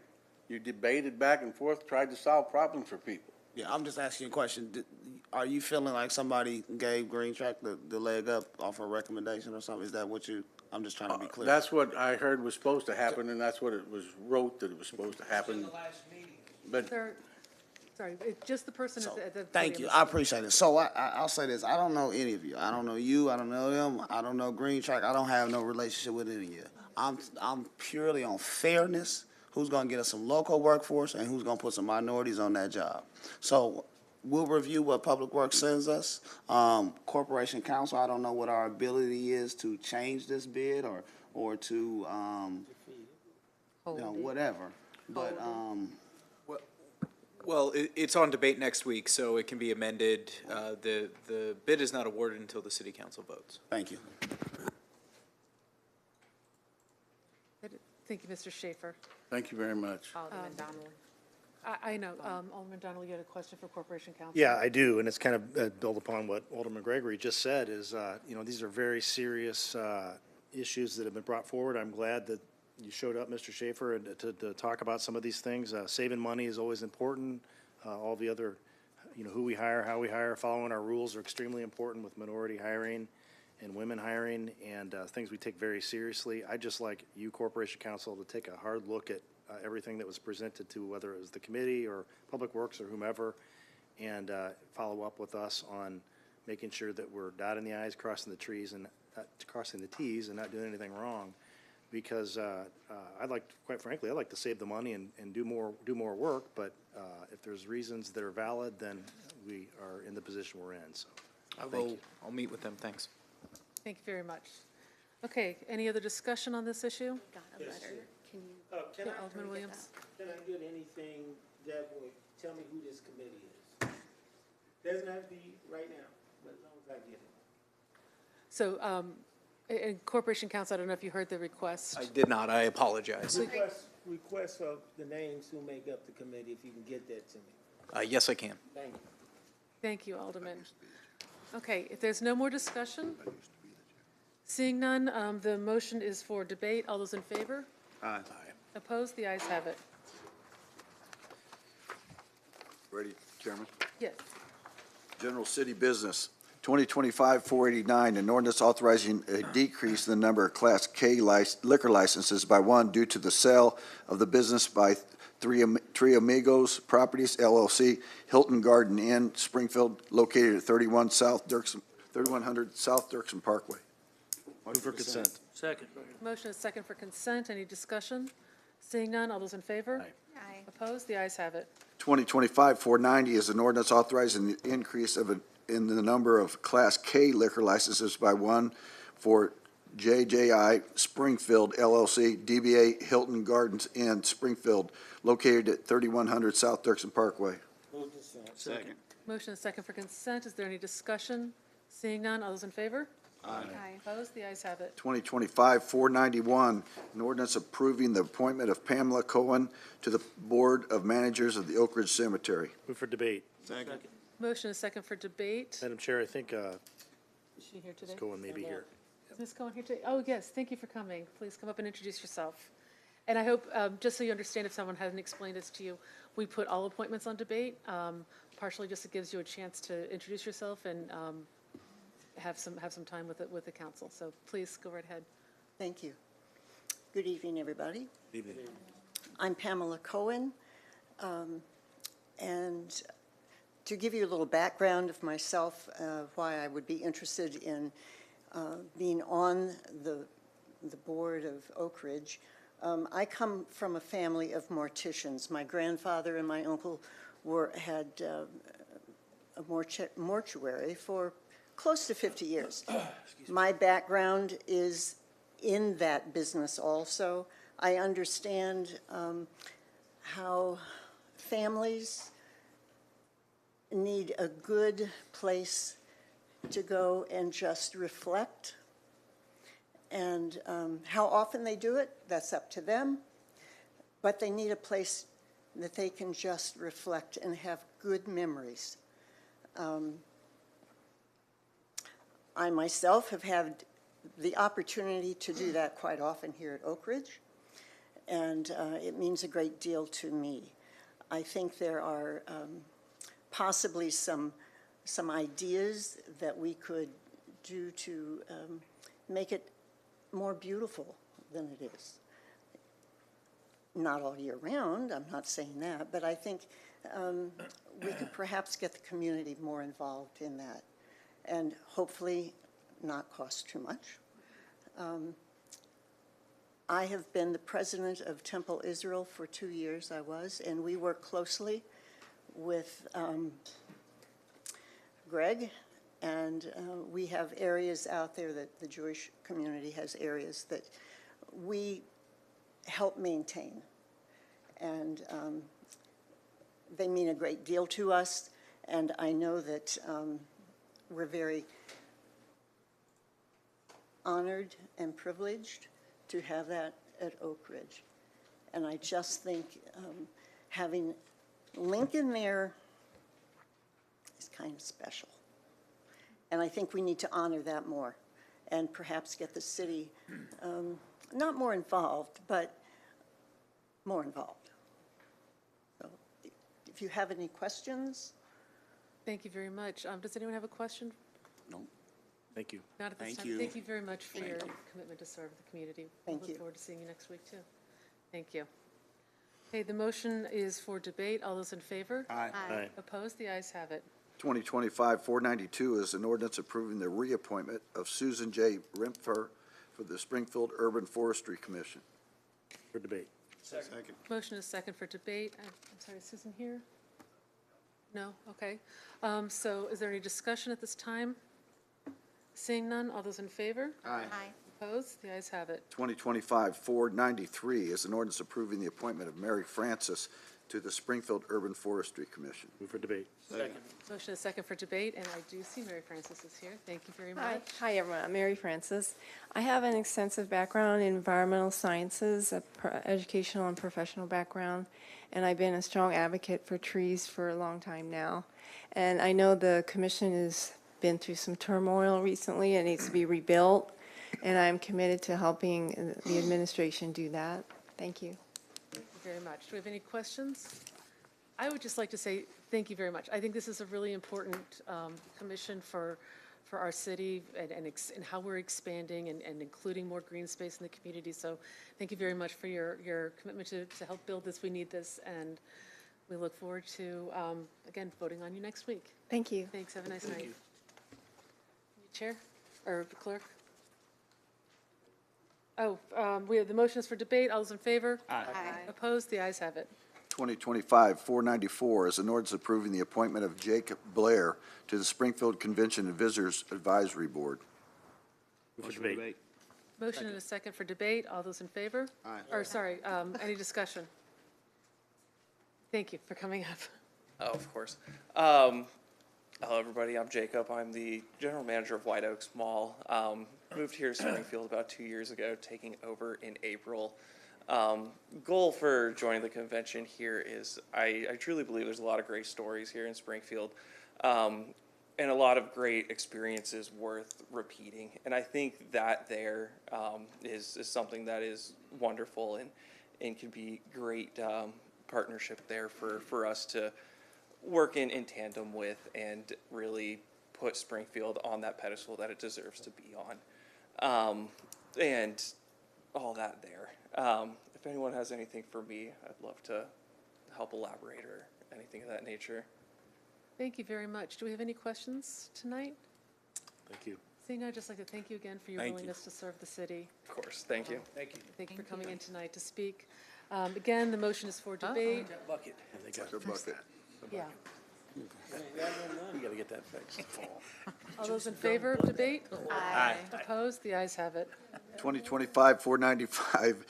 You debated back and forth, tried to solve problems for people. Yeah, I'm just asking you a question. Are you feeling like somebody gave Green Track the leg up off a recommendation or something? Is that what I'm just trying to be clear. That's what I heard was supposed to happen, and that's what it was wrote that it was supposed to happen. But Sir, sorry, just the person at the. Thank you. podium. I appreciate it. So I'll say this. I don't know any of you. I don't know you. I don't know them. I don't know Green Track. I don't have no relationship with any of you. I'm purely on fairness. Who's going to get us some local workforce and who's going to put some minorities on that job. So we'll review what Public Works sends us. Corporation Council, I don't know what our ability is to change this bid or to, whatever. But, Well, it's on debate next week, so it can be amended. The bid is not awarded until the city council votes. Thank you. Thank you, Mr. Schaefer. thank you very much. Alderman Donald. I know, Alderman Donald, you had a question for Corporation Council? Yeah, I do, and it's kind of built upon what Alderman Gregory just said, is, these are very serious issues that have been brought forward. I'm glad that you showed up, Mr. Schaefer, and to talk about some of these things. Saving money is always important. All the other, who we hire, how we hire, following our rules are extremely important with minority hiring and women hiring, and things we take very seriously. I'd just like you, Corporation Counsel, to take a hard look at everything that was presented to, whether it was the committee or Public Works or whomever, and follow up with us on making sure that we're dotting the i's, crossing the t's, and not doing anything wrong. Because quite frankly, I'd like to save the money and do more work. But if there's reasons that are valid, then we are in the position we're in. So, I'll meet with them. Thanks. Thank you very much. Okay, any other discussion on this issue? Got a letter. Can you? Can I, Alderman Williams? can I get anything that would tell me who this committee is? Doesn't have to be right now, but as long as I get it. So, in Corporation Counsel, I don't know if you heard the request. I did not. I apologize. Request of the names who make up the committee, if you can get that to me. Yes, I can. Thank you. Thank you, Alderman. Okay, if there's no more discussion, seeing none, the motion is for debate. All those in favor? Aye. Opposed? The ayes have it. Ready, Chairman? Yes. General City Business, 2025-489, an ordinance authorizing a decrease in the number of Class K liquor licenses by one due to the sale of the business by Three Amigos Properties LLC, Hilton Garden Inn, Springfield, located at 3100 South Dirksen Parkway. move for consent. Second. Motion is second for consent. Any discussion? Seeing none, all those in favor? Aye. Opposed? The ayes have it. 2025-490 is an ordinance authorizing the increase in the number of Class K liquor licenses by one for JJI Springfield LLC, DBA Hilton Gardens Inn, Springfield, located at 3100 South Dirksen Parkway. Move consent. Second. Motion is second for consent. Is there any discussion? Seeing none, all those in favor? Aye. Opposed? The ayes have it. 2025-491, an ordinance approving the appointment of Pamela Cohen to the Board of Managers of the Oak Ridge Cemetery. Move for debate. Second. Motion is second for debate. Madam Chair, I think Is she here today? Ms. Cohen may be here. Is Ms. Cohen here today? Oh, yes, thank you for coming. Please come up and introduce yourself. And I hope, just so you understand, if someone hasn't explained this to you, we put all appointments on debate, partially just it gives you a chance to introduce yourself and have some time with the council. So please go right ahead. Thank you. Good evening, everybody. Evening. I'm Pamela Cohen, and to give you a little background of myself, why I would be interested in being on the board of Oak Ridge, I come from a family of morticians. My grandfather and my uncle had a mortuary for close to 50 years. My background is in that business also. I understand how families need a good place to go and just reflect. And how often they do it, that's up to them. But they need a place that they can just reflect and have good memories. I myself have had the opportunity to do that quite often here at Oak Ridge, and it means a great deal to me. I think there are possibly some ideas that we could do to make it more beautiful than it is. Not all year round, I'm not saying that, but I think we could perhaps get the community more involved in that and hopefully not cost too much. I have been the president of Temple Israel for 2 years, and we work closely with Greg, and we have areas out there that the Jewish community has areas that we help maintain. And they mean a great deal to us, and I know that we're very honored and privileged to have that at Oak Ridge. And I just think having Lincoln there is kind of special. And I think we need to honor that more and perhaps get the city not more involved, but more involved. So if you have any questions? Thank you very much. Does anyone have a question? Thank you. Not at this Thank time. you. Thank you very much for your commitment to serve the community. Thank We you. look forward to seeing you next week, too. Thank you. Okay, the motion is for debate. All those in favor? Aye. Opposed? The ayes have it. 2025-492 is an ordinance approving the reappointment of Susan J. Rimpfer for the Springfield Urban Forestry Commission. For debate. Second. Motion is second for debate. I'm sorry, is Susan here? No? Okay. So is there any discussion at this time? Seeing none, all those in favor? Aye. Opposed? The ayes have it. 2025-493 is an ordinance approving the appointment of Mary Francis to the Springfield Urban Forestry Commission. Move for debate. Motion is second for debate, and I do see Mary Frances is here. Thank you very Hi, much. hi everyone. I'm Mary Francis. I have an extensive background in environmental sciences, educational and professional background, and I've been a strong advocate for trees for a long time now. And I know the commission has been through some turmoil recently. It needs to be rebuilt, and I'm committed to helping the administration do that. Thank you. Thank you very much. Do we have any questions? I would just like to say thank you very much. I think this is a really important commission for our city and how we're expanding and including more green space in the community. So thank you very much for your commitment to help build this. We need this, and we look forward to, again, voting on you next week. Thank you. Thanks. Have a nice night. Chair or clerk? Oh, we have the motion is for debate. All those in favor? Aye. Opposed? The ayes have it. 2025-494 is an ordinance approving the appointment of Jacob Blair to the Springfield Convention and Visitors Advisory Board. Move for debate. Motion and a second for debate. All those in favor? Aye. Or, sorry, any discussion? Thank you for coming up. Oh, of course. Hello, everybody. I'm Jacob. I'm the general manager of White Oaks Mall. Moved here to Springfield about 2 years ago, taking over in April. Goal for joining the convention here is I truly believe there's a lot of great stories here in Springfield, and a lot of great experiences worth repeating. And I think that there is something that is wonderful and can be great partnership there for us to work in tandem with and really put Springfield on that pedestal that it deserves to be on, and all that there. If anyone has anything for me, I'd love to help elaborate or anything of that nature. Thank you very much. Do we have any questions tonight? Thank you. Seeing I'd just like to thank you again for your Thank you. willingness to serve the city. Of course, thank you. Thank you. Thank you for coming in tonight to speak. Again, the motion is for debate. Bucket. They got Dr. Bucket. Yeah. We gotta get that fixed. All those in favor of debate? Aye. Opposed? The ayes have it. 2025-495,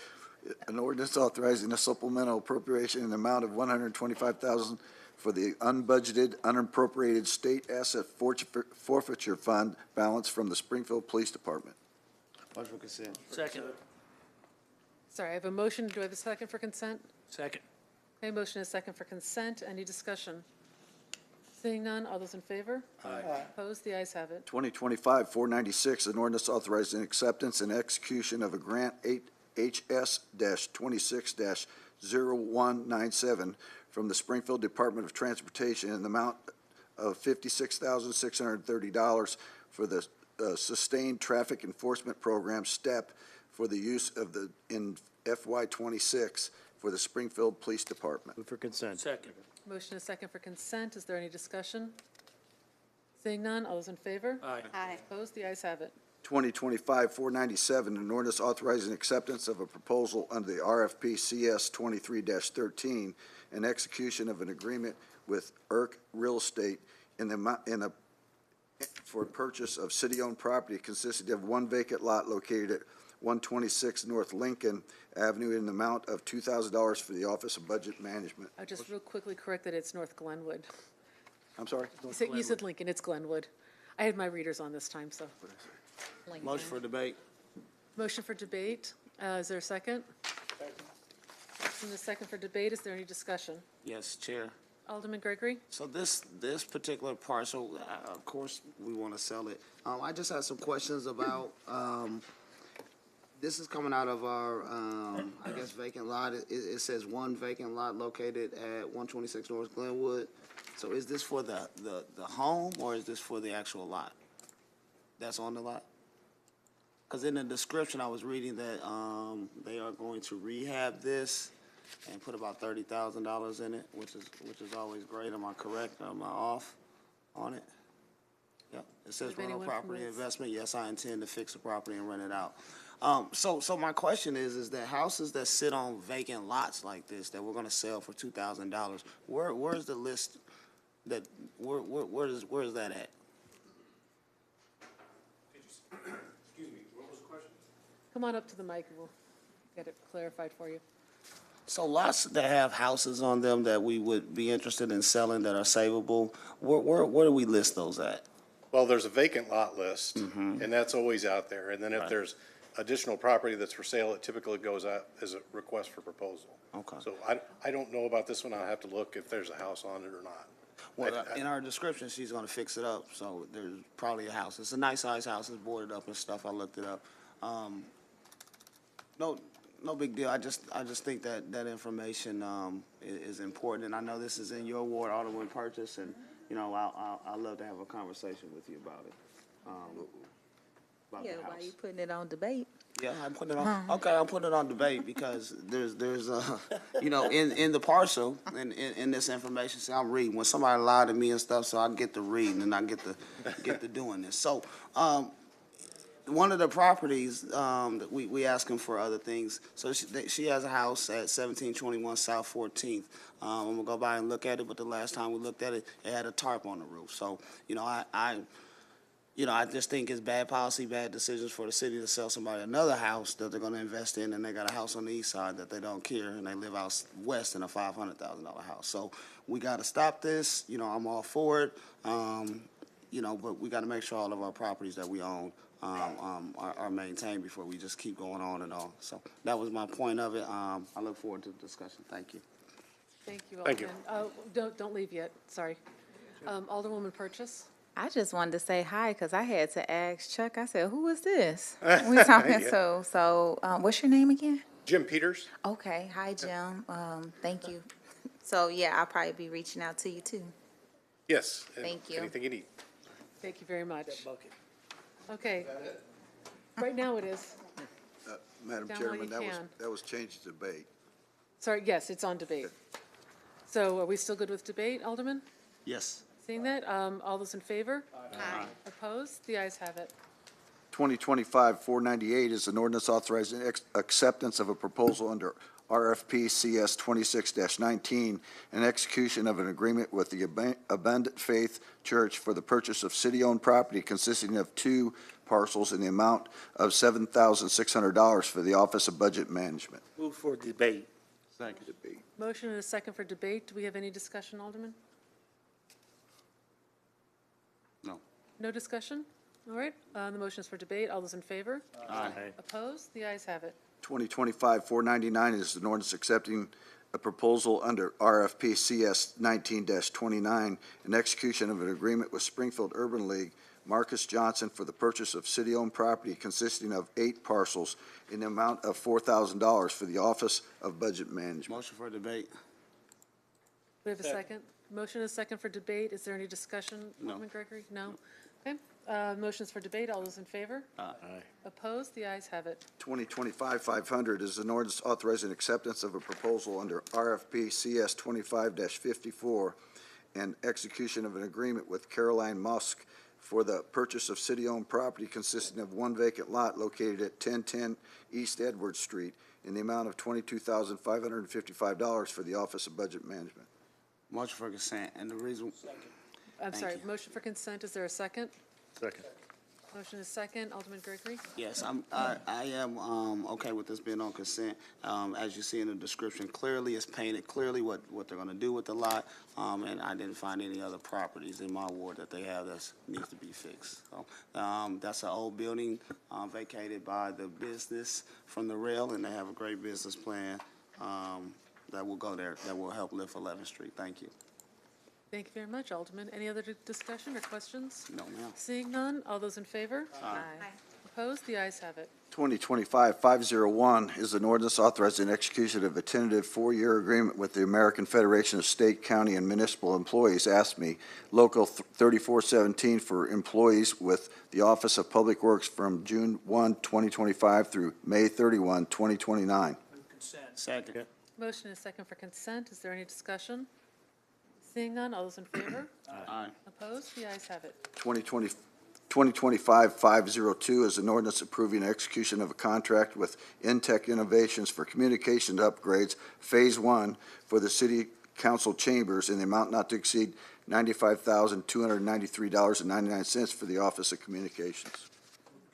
an ordinance authorizing a supplemental appropriation in the amount of $125,000 for the unbudgeted, unappropriated state asset forfeiture fund balance from the Springfield Police Department. Motion for consent. Second. Sorry, I have a motion. Do I have a second for consent? Second. Okay, motion is second for consent. Any discussion? Seeing none, all those in favor? Aye. Opposed? The ayes have it. 2025-496, an ordinance authorizing acceptance and execution of a grant HS-26-0197 from the Springfield Department of Transportation in the amount of $56,630 for the Sustained Traffic Enforcement Program STEP for the use of in FY26 for the Springfield Police Department. Move for consent. Second. Motion is second for consent. Is there any discussion? Seeing none, all those in favor? Aye. Aye. Opposed? The ayes have it. 2025-497, an ordinance authorizing acceptance of a proposal under the RFP CS 23-13 and execution of an agreement with ERC Real Estate for purchase of city-owned property consisting of one vacant lot located at 126 North Lincoln Avenue in the amount of $2,000 for the Office of Budget Management. I'll just real quickly correct that it's North Glenwood. I'm sorry? You said Lincoln, it's Glenwood. I had my readers on this time, so. Motion for debate. Motion for debate. Is there a second? Motion is second for debate. Is there any discussion? Yes, Chair. Alderman Gregory? So this particular parcel, of course, we want to sell it. I just had some questions about, this is coming out of our, I guess vacant lot. It says one vacant lot located at 126 North Glenwood. So is this for the home, or is this for the actual lot that's on the lot? Because in the description, I was reading that they are going to rehab this and put about $30,000 in it, which is always great. Am I correct? Am I off on it? Yep. It says If rental anyone property from this- investment. Yes, I intend to fix the property and rent it out. So my question is that houses that sit on vacant lots like this that we're going to sell for $2,000, where's the list that where is that at? Come on up to the mic and we'll get it clarified for you. So lots that have houses on them that we would be interested in selling that are savable, where do we list those at? Well, there's a vacant lot list, and that's always out there. And then if there's additional property that's for sale, it typically goes out as a request for proposal. Okay. So I don't know about this one. I'll have to look if there's a house on it or not. Well, in our description, she's gonna fix it up, so there's probably a house. It's a nice sized house, it's boarded up and stuff, I looked it up. No big deal, I just think that information, is important, and I know this is in your ward, Alderman Purchase, and, you know, I'd love to have a conversation with you about it. About Yeah, the why house. you putting it on debate? Yeah, I'm putting it on, okay, I'm putting it on debate because there's you know, in the parcel, in this information, see, I'm reading. When somebody lied to me and stuff, so I get to reading and I get to doing this. So, one of the properties, that we asking for other things. So she has a house at 1721 South 14th. I'm gonna go by and look at it, but the last time we looked at it, it had a tarp on the roof. So, you know, I just think it's bad policy, bad decisions for the city to sell somebody another house that they're gonna invest in, and they got a house on the east side that they don't care, and they live out west in a $500,000 house. So we gotta stop this, you know, I'm all for it, you know, but we gotta make sure all of our properties that we own, are maintained before we just keep going on and on. So that was my point of it. I look forward to the discussion. Thank you. Thank you, Thank you. Alderman. Don't leave yet, sorry. Alderwoman Purchase? I just wanted to say hi because I had to ask Chuck. I said, "Who is this?" We talking Yeah. so. What's your name again? Jim Peters? Okay, hi Jim. Thank you. So yeah, I'll probably be reaching out to you too. Yes. Thank you. Anything you need. Thank you very much. Okay. Right now it is. Madam Down while Chairman, you can. that was changed to debate. Sorry, yes, it's on debate. So are we still good with debate, Alderman? Yes. Seeing that, all those in favor? Aye. Opposed? The ayes have it. 2025-498 is an ordinance authorizing acceptance of a proposal under RFP CS 26-19 and execution of an agreement with the Abundant Faith Church for the purchase of city-owned property consisting of 2 parcels in the amount of $7,600 for the Office of Budget Management. Move for debate. Second. Debate. Motion and a second for debate. Do we have any discussion, Alderman? No. No discussion? All right, the motion is for debate. All those in favor? Aye. Opposed? The ayes have it. 2025-499 is an ordinance accepting a proposal under RFP CS 19-29 and execution of an agreement with Springfield Urban League, Marcus Johnson, for the purchase of city-owned property consisting of 8 parcels in the amount of $4,000 for the Office of Budget Management. Motion for debate. We have a second. Motion is second for debate. Is there any discussion, Alderman Gregory? No? Okay, motion is for debate. All those in favor? Aye. Opposed? The ayes have it. 2025-500 is an ordinance authorizing acceptance of a proposal under RFP CS 25-54 and execution of an agreement with Caroline Musk for the purchase of city-owned property consisting of 1 vacant lot located at 1010 East Edward Street in the amount of $22,555 for the Office of Budget Management. Motion for consent, and the reason. I'm Thank sorry, you. motion for consent. Is there a second? Second. Motion is second. Alderman Gregory? Yes, I am, okay with this being on consent. As you see in the description, clearly it's painted clearly what they're gonna do with the lot. And I didn't find any other properties in my ward that they have that needs to be fixed. So, that's an old building, vacated by the business from the rail, and they have a great business plan, that will go there, that will help lift 11th Street. Thank you. Thank you very much, Alderman. Any other discussion or questions? No, ma'am. Seeing none, all those in favor? Aye. Opposed? The ayes have it. 2025-501 is an ordinance authorizing execution of a tentative four-year agreement with the American Federation of State, County, and Municipal Employees, AFSCME, Local 3417, for employees with the Office of Public Works from June 1, 2025 through May 31, 2029. Move consent. Second. Motion is second for consent. Is there any discussion? Seeing none, all those in favor? Aye. Opposed? The ayes have it. 2025-502 is an ordinance approving execution of a contract with Intech Innovations for communications upgrades, Phase 1, for the City Council chambers in the amount not to exceed $95,293.99 for the Office of Communications.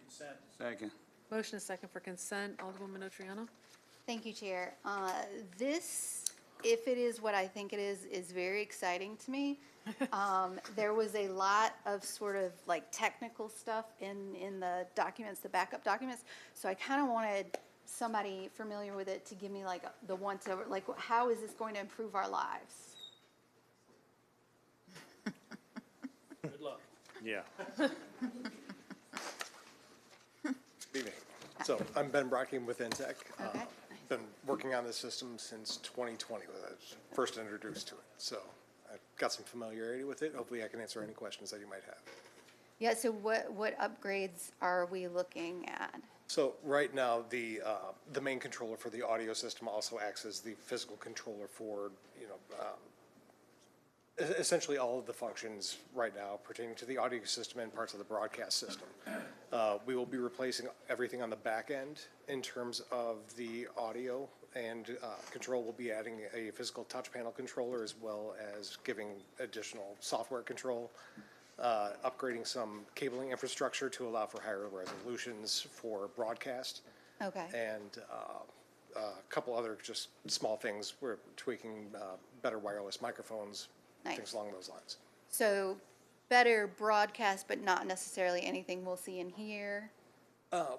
Consent. Second. Motion is second for consent. Alderwoman Otriano? Thank you, Chair. This, if it is what I think it is very exciting to me. There was a lot of sort of like technical stuff in the documents, the backup documents. So I kind of wanted somebody familiar with it to give me like the once over, like how is this going to improve our lives? Good luck. Yeah. Good evening. So I'm Ben Brocking with Intech. Okay. Been working on this system since 2020 when I was first introduced to it. So I've got some familiarity with it. Hopefully I can answer any questions that you might have. Yeah, so what upgrades are we looking at? So right now, the main controller for the audio system also acts as the physical controller for, essentially all of the functions right now pertaining to the audio system and parts of the broadcast system. We will be replacing everything on the back end in terms of the audio, and control will be adding a physical touch panel controller as well as giving additional software control, upgrading some cabling infrastructure to allow for higher resolutions for broadcast. Okay. And a couple other just small things. We're tweaking better wireless microphones, Nice. things along those lines. So better broadcast, but not necessarily anything we'll see in here.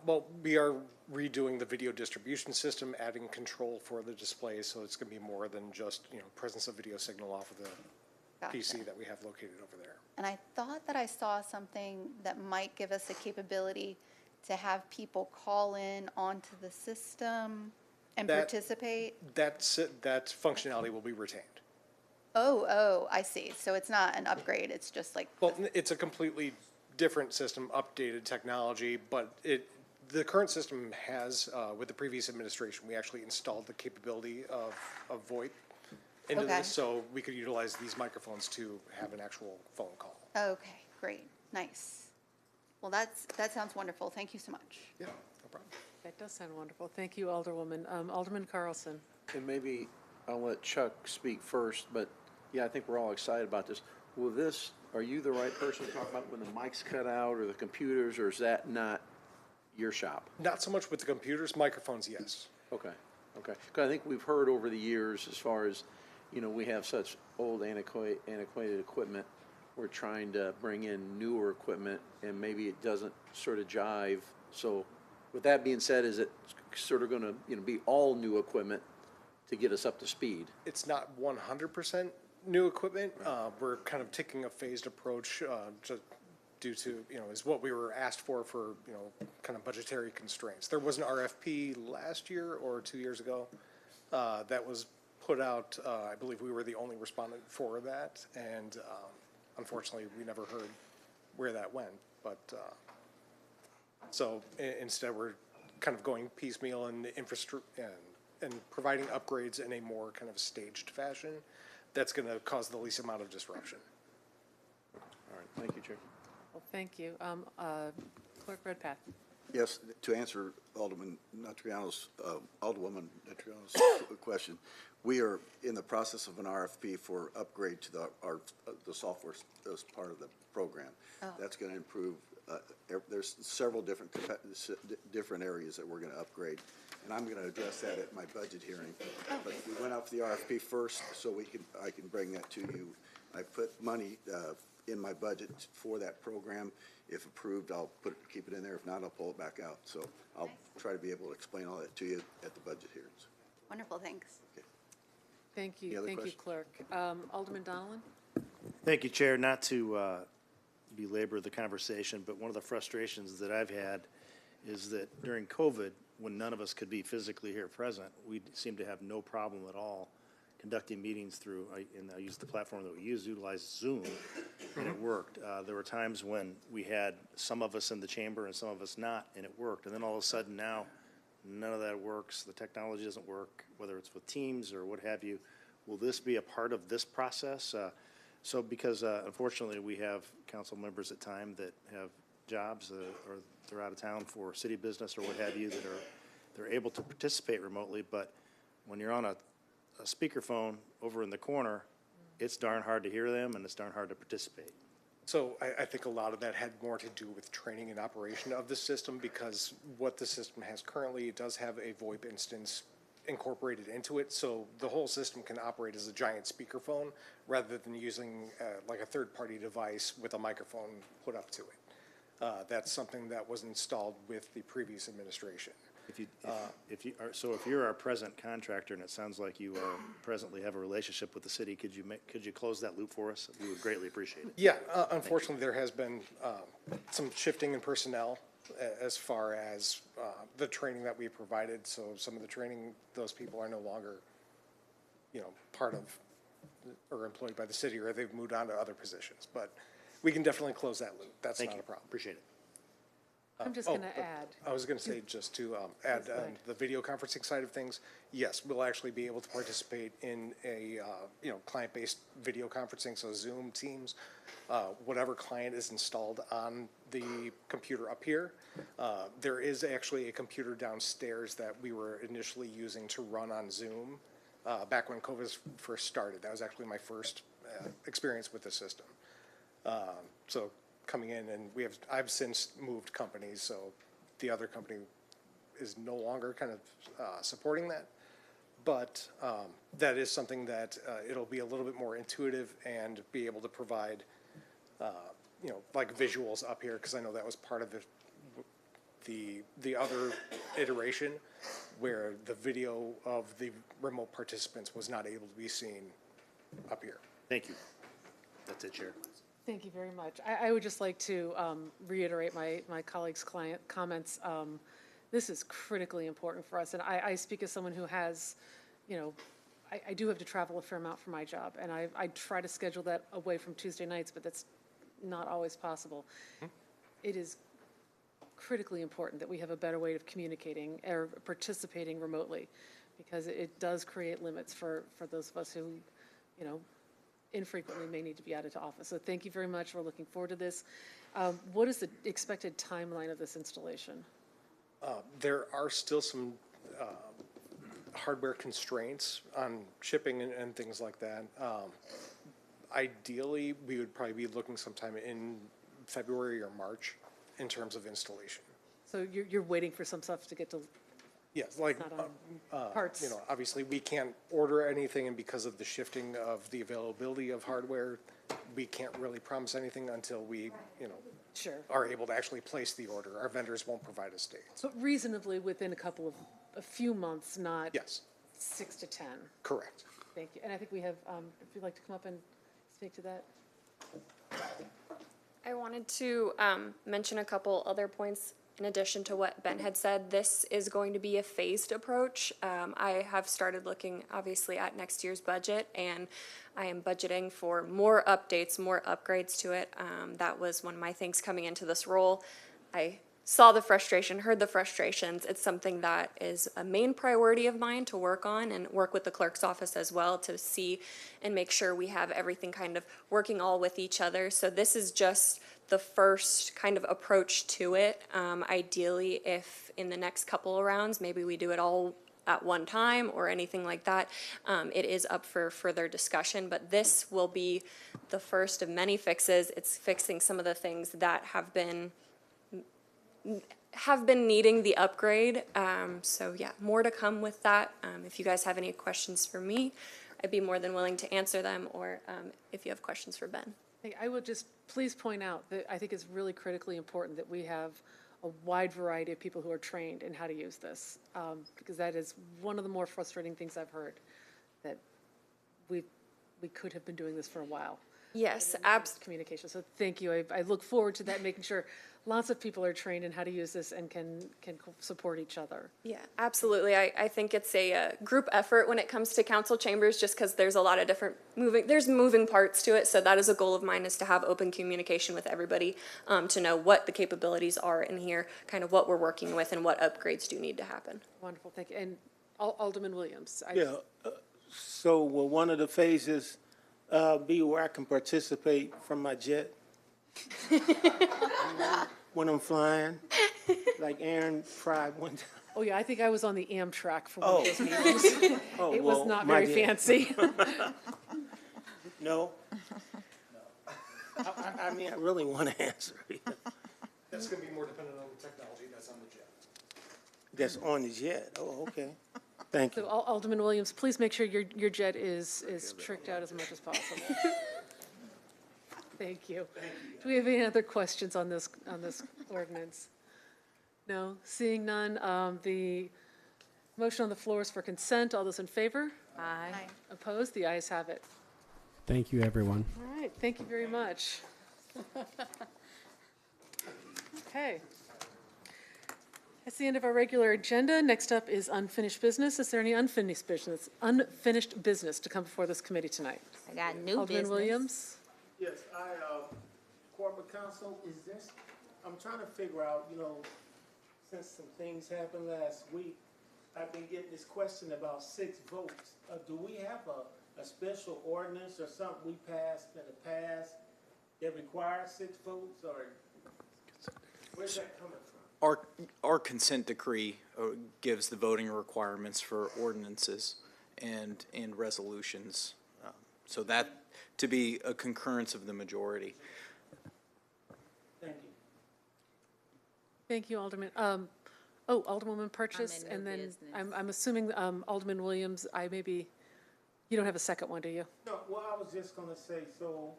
Well, we are redoing the video distribution system, adding control for the display, so it's going to be more than just, presence of video signal off of the Gotcha. PC that we have located over there. And I thought that I saw something that might give us a capability to have people call in onto the system and That- participate. That functionality will be retained. Oh, I see. So it's not an upgrade, it's just like, Well, it's a completely different system, updated technology, but the current system has, with the previous administration, we actually installed the capability of VoIP into Okay. this, so we could utilize these microphones to have an actual phone call. okay, great, nice. Well, that sounds wonderful. Thank you so much. Yeah, no problem. That does sound wonderful. Thank you, Alderwoman. Alderman Carlson? And maybe I'll let Chuck speak first, but yeah, I think we're all excited about this. Are you the right person to talk about when the mics cut out or the computers, or is that not your shop? Not so much with the computers, microphones, yes. Okay. Because I think we've heard over the years, as far as, we have such old antiquated equipment, we're trying to bring in newer equipment, and maybe it doesn't sort of jive. So with that being said, is it sort of going to, be all new equipment to get us up to speed? It's not 100% new equipment. We're kind of taking a phased approach, just due to, is what we were asked for, kind of budgetary constraints. There was an RFP last year or 2 years ago that was put out. I believe we were the only respondent for that, and unfortunately, we never heard where that went. But so instead, we're kind of going piecemeal and and providing upgrades in a more kind of staged fashion. That's going to cause the least amount of disruption. All right, thank you, Chair. Well, thank you. Clerk Redpath? Yes, to answer Alderwoman Natriano's question, we are in the process of an RFP for upgrade to the software as part of the program. Oh. That's going to improve. There's several different areas that we're going to upgrade, and I'm going to address that at my budget hearing. But we went out for the RFP first, so I can bring that to you. I put money in my budget for that program. If approved, I'll keep it in there. If not, I'll pull it back out. So I'll try to be able to explain all that to you at the budget hearings. Wonderful, thanks. Thank Any you. other Thank you, questions? Clerk. Alderman Donelan? Thank you, Chair. Not to belabor the conversation, but one of the frustrations that I've had is that during COVID, when none of us could be physically here present, we seemed to have no problem at all conducting meetings through, and I used the platform that we use, utilized Zoom, and it worked. There were times when we had some of us in the chamber and some of us not, and it worked. And then all of a sudden now, none of that works. The technology doesn't work, whether it's with Teams or what have you. Will this be a part of this process? Because unfortunately, we have council members at time that have jobs or they're out of town for city business or what have you that they're able to participate remotely, but when you're on a speakerphone over in the corner, it's darn hard to hear them and it's darn hard to participate. So I think a lot of that had more to do with training and operation of the system, because what the system has currently, it does have a VoIP instance incorporated into it, so the whole system can operate as a giant speakerphone rather than using like a third-party device with a microphone put up to it. That's something that was installed with the previous administration. If you're our present contractor, and it sounds like you presently have a relationship with the city, could you close that loop for us? We would greatly appreciate it. Yeah, unfortunately, there has been some shifting in personnel as far as the training that we provided. So some of the training, those people are no longer, part of or employed by the city, or they've moved on to other positions. But we can definitely close that loop. That's not a problem. Appreciate it. I'm just going to add. I was going to say, just to add the video conferencing side of things, yes, we'll actually be able to participate in a, client-based video conferencing, so Zoom, Teams, whatever client is installed on the computer up here. There is actually a computer downstairs that we were initially using to run on Zoom back when COVID first started. That was actually my first experience with the system. So coming in, and I've since moved companies, so the other company is no longer kind of supporting that. But that is something that it'll be a little bit more intuitive and be able to provide, like visuals up here, because I know that was part of the other iteration where the video of the remote participants was not able to be seen up here. Thank you. That's it, Chair. Thank you very much. I would just like to reiterate my colleagues' comments. This is critically important for us, and I speak as someone who has, I do have to travel a fair amount for my job, and I try to schedule that away from Tuesday nights, but that's not always possible. It is critically important that we have a better way of communicating or participating remotely, because it does create limits for those of us who, infrequently may need to be added to office. So thank you very much. We're looking forward to this. What is the expected timeline of this installation? There are still some hardware constraints on shipping and things like that. Ideally, we would probably be looking sometime in February or March in terms of installation. So you're waiting for some stuff to get to. Yes, like, parts. Obviously we can't order anything, and because of the shifting of the availability of hardware, we can't really promise anything until we, Sure. are able to actually place the order. Our vendors won't provide us dates. But reasonably within a few months, not Yes, 6 to 10. correct. Thank you. And I think we have, if you'd like to come up and speak to that. I wanted to mention a couple other points in addition to what Ben had said. This is going to be a phased approach. I have started looking, obviously, at next year's budget, and I am budgeting for more updates, more upgrades to it. That was one of my things coming into this role. I saw the frustration, heard the frustrations. It's something that is a main priority of mine to work on, and work with the clerk's office as well to see and make sure we have everything kind of working all with each other. So this is just the first kind of approach to it. Ideally, if in the next couple of rounds, maybe we do it all at one time or anything like that, it is up for further discussion, but this will be the first of many fixes. It's fixing some of the things that have been needing the upgrade. So yeah, more to come with that. If you guys have any questions for me, I'd be more than willing to answer them, or if you have questions for Ben. I will just please point out that I think it's really critically important that we have a wide variety of people who are trained in how to use this, because that is one of the more frustrating things I've heard, that we could have been doing this for a while. Yes, communication. So thank you. I look forward to that, making sure lots of people are trained in how to use this and can support each other. Yeah, absolutely. I think it's a group effort when it comes to council chambers, just because there's a lot of different moving parts to it. So that is a goal of mine, is to have open communication with everybody, to know what the capabilities are in here, kind of what we're working with, and what upgrades do need to happen. Wonderful, thank you. And Alderman Williams. Yeah, so will one of the phases be where I can participate from my jet? When I'm flying, like Aaron tried one time. Oh, yeah, I think I was on the Amtrak for one of those meetings. It was well, not my very jet. fancy. No? I mean, I really want to answer. That's gonna be more dependent on the technology that's on the jet. That's on the jet. Oh, okay. Thank you. So Alderman Williams, please make sure your jet is tricked out as much as possible. Thank you. Do we have any other questions on this ordinance? No, seeing none, the motion on the floor is for consent. All those in favor? Aye. Opposed? The ayes have it. Thank you, everyone. All right, thank you very much. Okay. That's the end of our regular agenda. Next up is unfinished business. Is there any unfinished business to come before this committee tonight? I got new Alderman business. Williams? Yes, corporate counsel, is this, I'm trying to figure out, since some things happened last week, I've been getting this question about 6 votes. Do we have a special ordinance or something we passed in the past that requires 6 votes, or where's that coming from? Our consent decree gives the voting requirements for ordinances and resolutions. So that, to be a concurrence of the majority. Thank you. Thank you, Alderman. Alderwoman Purchase, and then I'm assuming Alderman Williams, you don't have a second one, do you? No, well, I was just gonna say, so,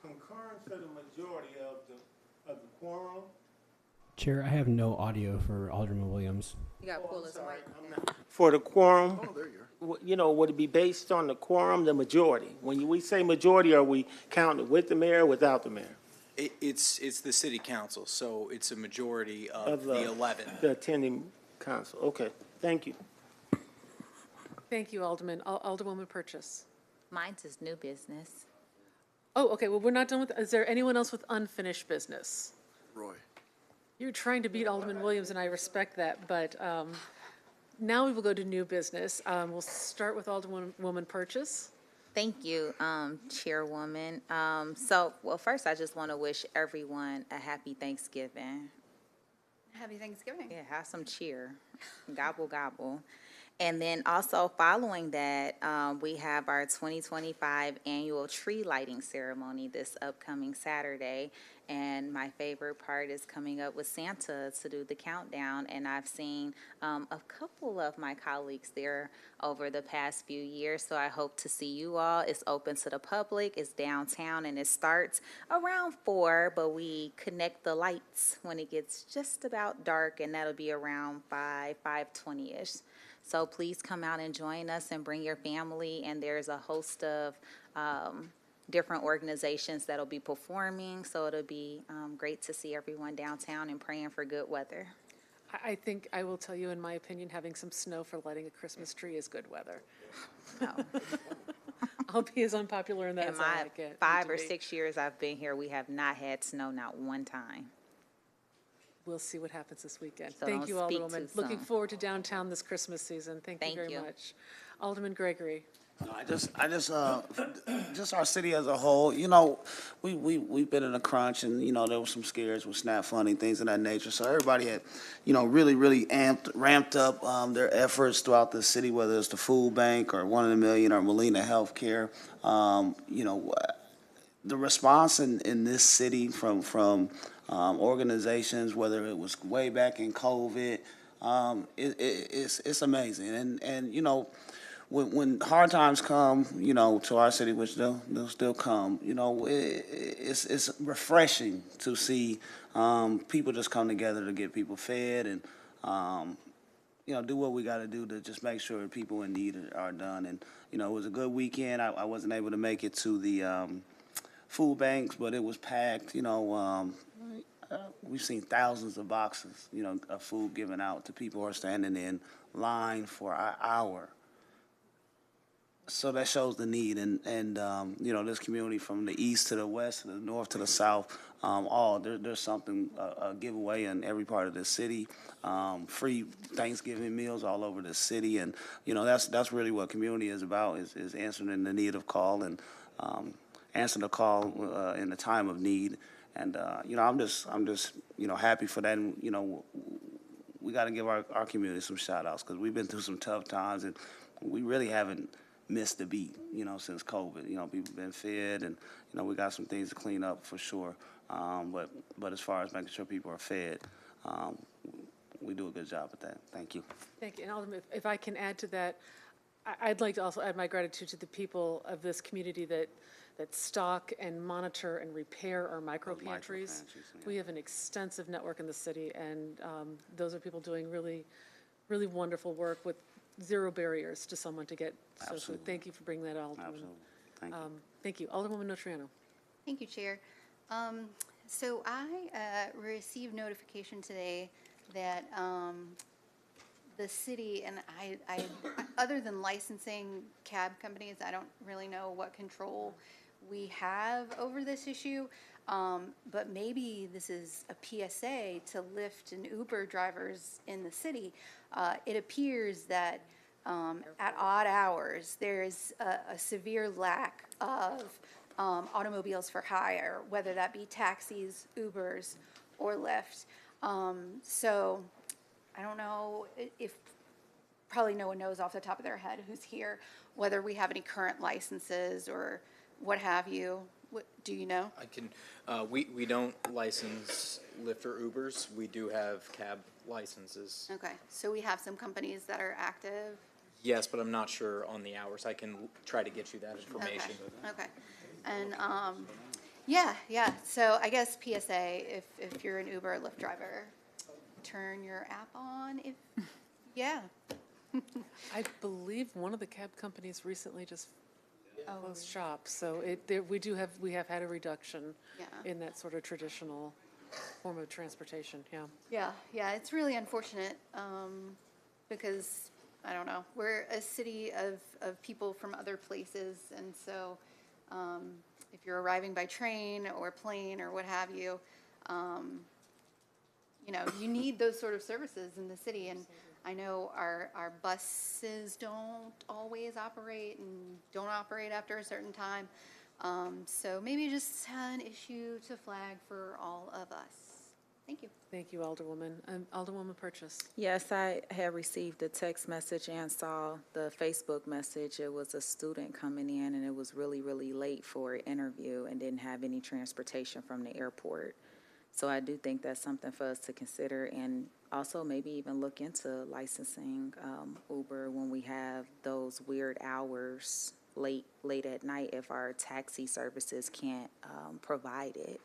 concurrence of the majority of the quorum. Chair, I have no audio for Alderman Williams. You got to pull his mic. For the quorum. Oh, there you are. Would it be based on the quorum, the majority? When we say majority, are we counting with the mayor or without the mayor? It's the city council, so it's a majority of the 11. The attending council, okay, thank you. Thank you, Alderman. Alderwoman Purchase. Mine's is new business. Oh, okay, well, we're not done with, is there anyone else with unfinished business? Roy. You're trying to beat Alderman Williams, and I respect that, but now we will go to new business. We'll start with Alderwoman Purchase. Thank you, Chairwoman. Well, first, I just want to wish everyone a happy Thanksgiving. Happy Thanksgiving. Yeah, have some cheer. Gobble, gobble. And then also following that, we have our 2025 annual tree lighting ceremony this upcoming Saturday. And my favorite part is coming up with Santa to do the countdown. And I've seen a couple of my colleagues there over the past few years. So I hope to see you all. It's open to the public. It's downtown, and it starts around 4, but we connect the lights when it gets just about dark, and that'll be around 5:20-ish. So please come out and join us and bring your family. And there's a host of different organizations that'll be performing. So it'll be great to see everyone downtown and praying for good weather. I think I will tell you, in my opinion, having some snow for lighting a Christmas tree is good weather. No. I'll be as unpopular in that In as I my like it. 5 or 6 years I've been here, we have not had snow, not one time. We'll see what happens this weekend. So Thank you, don't speak Alderwoman. too Looking soon. forward to downtown this Christmas season. Thank you very much. Alderman Gregory. No, just our city as a whole, we've been in a crunch, and, there were some scares with SNAP funding, things of that nature. So everybody had, really ramped up their efforts throughout the city, whether it's the food bank or 1 in a Million or Molina Healthcare. The response in this city from organizations, whether it was way back in COVID, it's amazing. And when hard times come, to our city, which they'll still come, it's refreshing to see people just come together to get people fed, and do what we got to do to just make sure that people in need are done. And, it was a good weekend. I wasn't able to make it to the food banks, but it was packed. We've seen thousands of boxes, of food given out to people who are standing in line for an hour. So that shows the need, and this community from the east to the west, to the north to the south, there's something, a giveaway in every part of the city, free Thanksgiving meals all over the city, and that's really what community is about, is answering the need of call and answering the call in the time of need. And I'm just happy for that. And, we got to give our community some shout outs, because we've been through some tough times, and we really haven't missed a beat, since COVID. People been fed, and we got some things to clean up for sure. But as far as making sure people are fed, we do a good job at that. Thank you. Thank you. And Alderman, if I can add to that, I'd like to also add my gratitude to the people of this community that stock and monitor and repair our micro pantries. We have an extensive network in the city, and those are people doing really, really wonderful work with zero barriers to someone to get. So thank you for bringing that, Alderman. Absolutely. Thank you. Thank you. Alderwoman Notriano. Thank you, Chair. So I received notification today that the city, and I other than licensing cab companies, I don't really know what control we have over this issue, but maybe this is a PSA to Lyft and Uber drivers in the city. It appears that at odd hours, there's a severe lack of automobiles for hire, whether that be taxis, Ubers, or Lyft. So I don't know if, probably no one knows off the top of their head who's here, whether we have any current licenses or what have you. Do you know? I can, we don't license Lyft or Ubers. We do have cab licenses. Okay, so we have some companies that are active. Yes, but I'm not sure on the hours. I can try to get you that information. Okay. And yeah. So I guess PSA, if you're an Uber or Lyft driver, turn your app on. I believe one of the cab companies recently just closed shop, so we have had a reduction in that sort of traditional form of transportation. Yeah. It's really unfortunate because I don't know. We're a city of people from other places, and so if you're arriving by train or plane or what have you, you need those sort of services in the city. And I know our buses don't always operate and don't operate after a certain time. So maybe just an issue to flag for all of us. Thank you. Thank you, Alderwoman. Alderwoman Purchase. Yes, I have received a text message and saw the Facebook message. It was a student coming in, and it was really, really late for an interview and didn't have any transportation from the airport. So I do think that's something for us to consider, and also maybe even look into licensing Uber when we have those weird hours late at night if our taxi services can't provide it.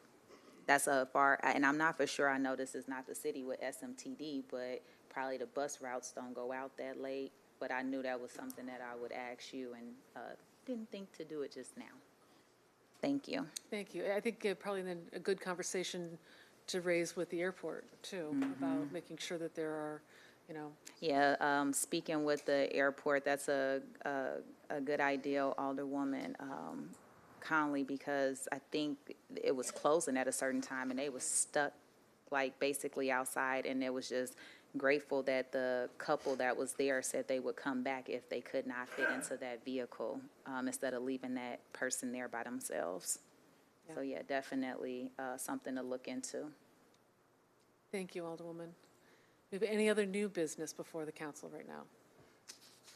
That's and I'm not for sure. I know this is not the city with SMTD, but probably the bus routes don't go out that late. But I knew that was something that I would ask you, and didn't think to do it just now. Thank you. Thank you. I think probably then a good conversation to raise with the airport too, about making sure that there are, Yeah, speaking with the airport, that's a good idea, Alderwoman Conley, because I think it was closing at a certain time and they was stuck like basically outside, and it was just grateful that the couple that was there said they would come back if they could not fit into that vehicle instead of leaving that person there by themselves. So yeah, definitely something to look into. Thank you, Alderwoman. Do we have any other new business before the council right now?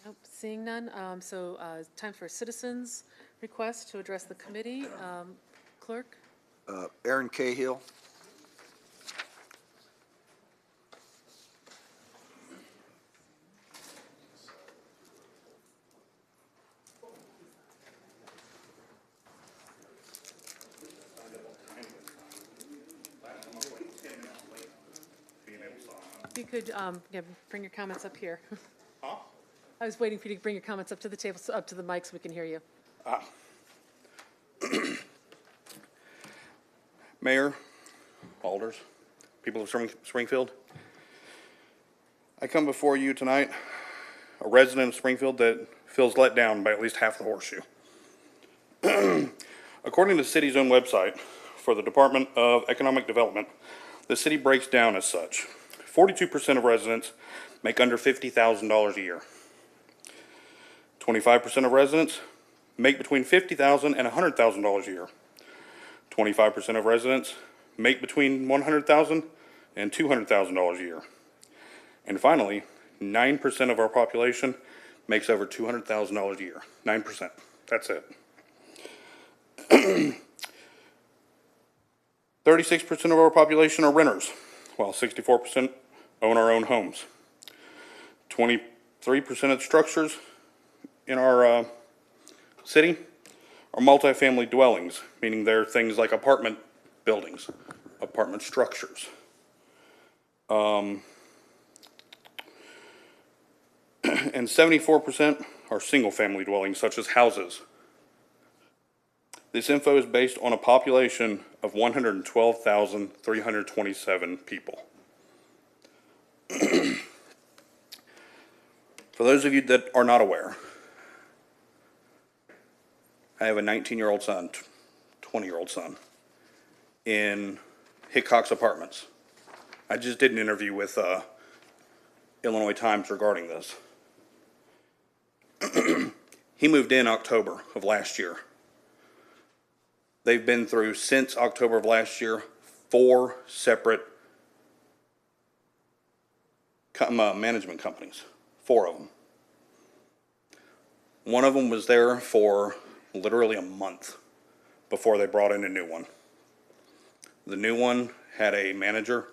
Nope, seeing none. So time for citizens' request to address the committee. Clerk? Aaron Cahill. If you could, yeah, bring your comments up here. I was waiting for you to bring your comments up to the table, so up to the mic so we can hear you. Mayor, alders, people of Springfield, I come before you tonight, a resident of Springfield that feels let down by at least half the horseshoe. According to the city's own website for the Department of Economic Development, the city breaks down as such. 42% of residents make under $50,000 a year. 25% of residents make between $50,000 and $100,000 a year. 25% of residents make between $100,000 and $200,000 a year. And finally, 9% of our population makes over $200,000 a year. 9%. That's it. 36% of our population are renters, while 64% own our own homes. 23% of the structures in our city are multifamily dwellings, meaning they're things like apartment buildings, apartment structures. And 74% are single-family dwellings, such as houses. This info is based on a population of 112,327 people. For those of you that are not aware, I have a 19-year-old son, 20-year-old son, in Hickox Apartments. I just did an interview with Illinois Times regarding this. He moved in October of last year. They've been through, since October of last year, 4 separate management companies. 4 of them. One of them was there for literally a month before they brought in a new one. The new one had a manager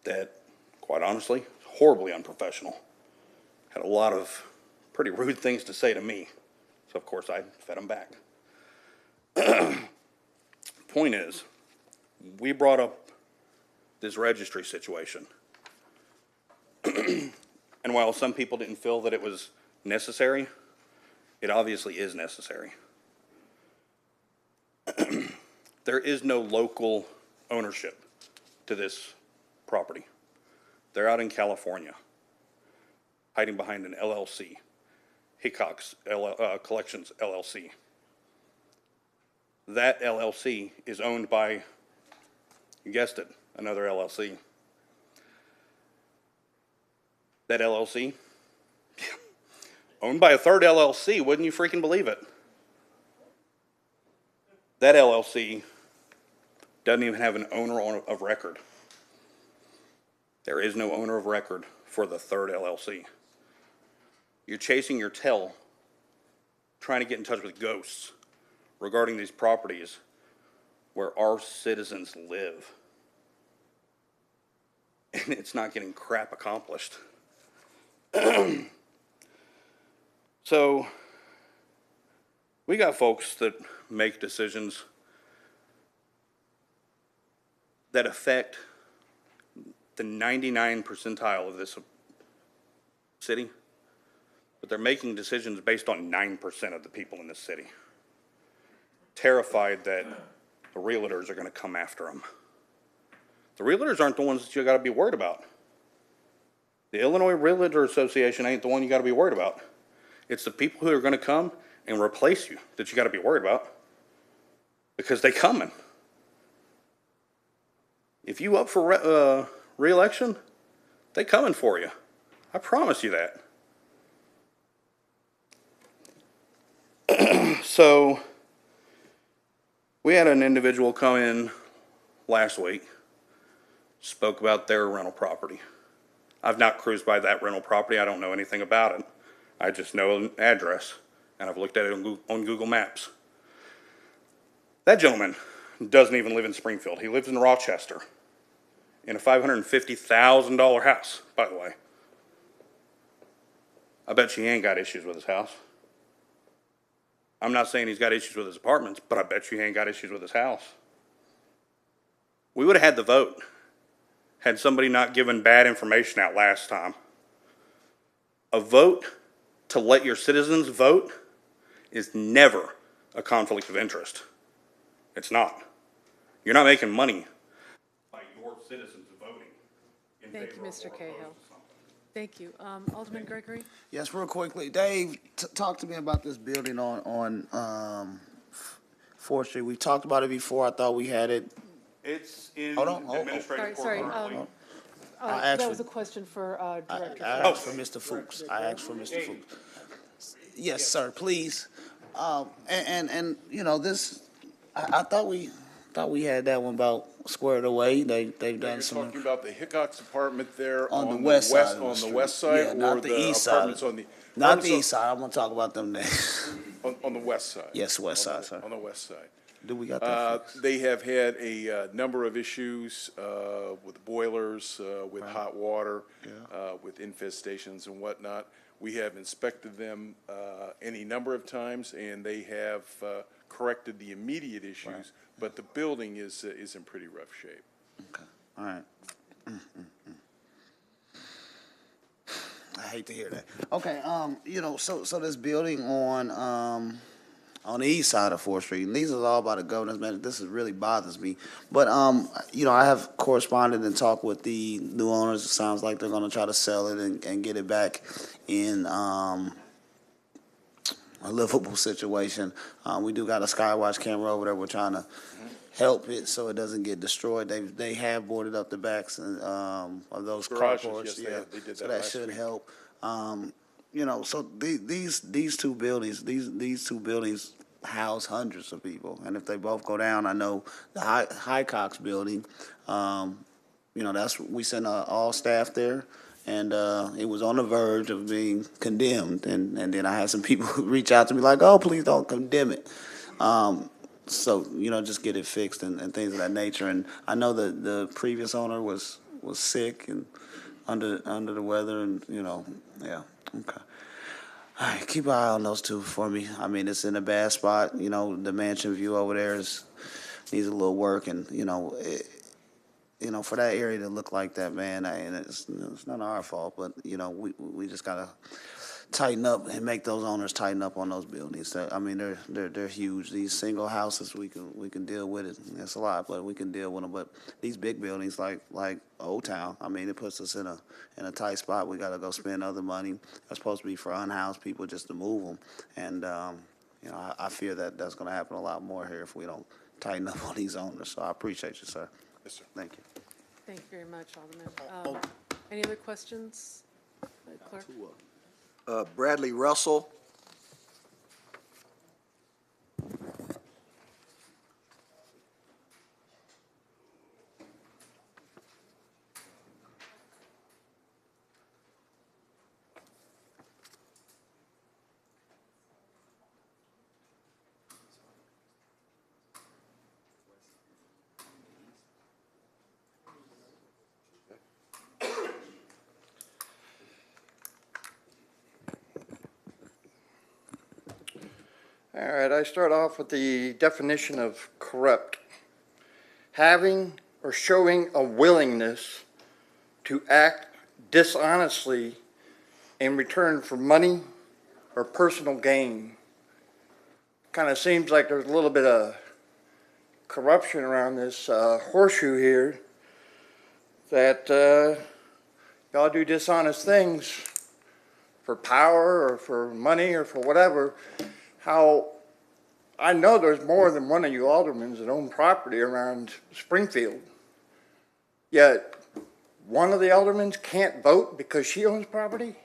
that, quite honestly, horribly unprofessional. Had a lot of pretty rude things to say to me. So, of course, I fed him back. Point is, we brought up this registry situation. And while some people didn't feel that it was necessary, it obviously is necessary. There is no local ownership to this property. They're out in California, hiding behind an LLC, Hickox Collections LLC. That LLC is owned by, you guessed it, another LLC. That LLC, owned by a third LLC, wouldn't you freaking believe it? That LLC doesn't even have an owner of record. There is no owner of record for the third LLC. You're chasing your tail, trying to get in touch with ghosts regarding these properties where our citizens live. And it's not getting crap accomplished. So, we got folks that make decisions that affect the 99 percentile of this city, but they're making decisions based on 9% of the people in this city. Terrified that the realtors are going to come after them. The realtors aren't the ones that you got to be worried about. The Illinois Realtor Association ain't the one you got to be worried about. It's the people who are going to come and replace you that you got to be worried about, because they coming. If you up for re-election, they coming for you. I promise you that. So, we had an individual come in last week, spoke about their rental property. I've not cruised by that rental property. I don't know anything about it. I just know an address, and I've looked at it on Google Maps. That gentleman doesn't even live in Springfield. He lives in Rochester in a $550,000 house, by the way. I bet you he ain't got issues with his house. I'm not saying he's got issues with his apartments, but I bet you he ain't got issues with his house. We would have had the vote had somebody not given bad information out last time. A vote to let your citizens vote is never a conflict of interest. It's not. You're not making money by your citizens voting in Thank you, favor of Mr. or opposed Cahill. to something. Thank you. Alderman Gregory? Yes, real quickly, Dave, talk to me about this building on 4th Street. We've talked about it before. I thought we had it. It's in Hold on, hold- administrative court Sorry, currently. I asked that for- was a question for Director I Fuchs. asked for Mr. Fuchs. I asked for Mr. Fuchs. Yes, sir, please. And, you know, this, I thought we had that one about squared away. They've You're done some. talking about the Hickox apartment there On the west side of the on the street. west side, Yeah, or not the the east side. apartments on the? Not the apartments east side, I'm gonna talk about them next. On the west side? Yes, west On side, the- sir. On the west side. Do we got that fixed? They have had a number of issues with boilers, with hot water, with infestations and whatnot. We have inspected them any number of times, and they have corrected the immediate issues, but the building is in pretty rough shape. Okay, all right. I hate to hear that. Okay, you know, so this building on the east side of 4th Street, and these are all by the governance man, this is really bothers me. But, you know, I have corresponded and talked with the new owners. It sounds like they're gonna try to sell it and get it back in, a livable situation. We do got a Skywatch camera over there. We're trying to help it so it doesn't get destroyed. They have boarded up the backs and, of those Garages, carports. yes, they Yeah, have. They did so that that last should week. help. You know, so these two buildings, these two buildings house hundreds of people, and if they both go down, I know the Highcox building, you know, we sent all staff there, and it was on the verge of being condemned, and then I had some people reach out to me like, oh, please don't condemn it. So, you know, just get it fixed and things of that nature. And I know that the previous owner was sick and under the weather, and, you know, yeah, okay. All right, keep an eye on those two for me. I mean, it's in a bad spot. You know, the mansion view over there needs a little work, and, you know, for that area to look like that, man, and it's not our fault, but, you know, we just gotta tighten up and make those owners tighten up on those buildings. I mean, they're huge. These single houses, we can deal with it. It's a lot, but we can deal with them. But these big buildings like Old Town, I mean, it puts us in a tight spot. We got to go spend other money. It's supposed to be for unhoused people just to move them, and you know, I fear that that's going to happen a lot more here if we don't tighten up on these owners. So I appreciate you, sir. Yes, sir. Thank you. Thank you very much, Alderman. Any other questions, Clerk? Bradley Russell. All right, I start off with the definition of corrupt. Having or showing a willingness to act dishonestly in return for money or personal gain. Kind of seems like there's a little bit of corruption around this horseshoe here, that y'all do dishonest things for power or for money or for whatever. How I know there's more than one of you aldermen that own property around Springfield, yet one of the aldermen can't vote because she owns property?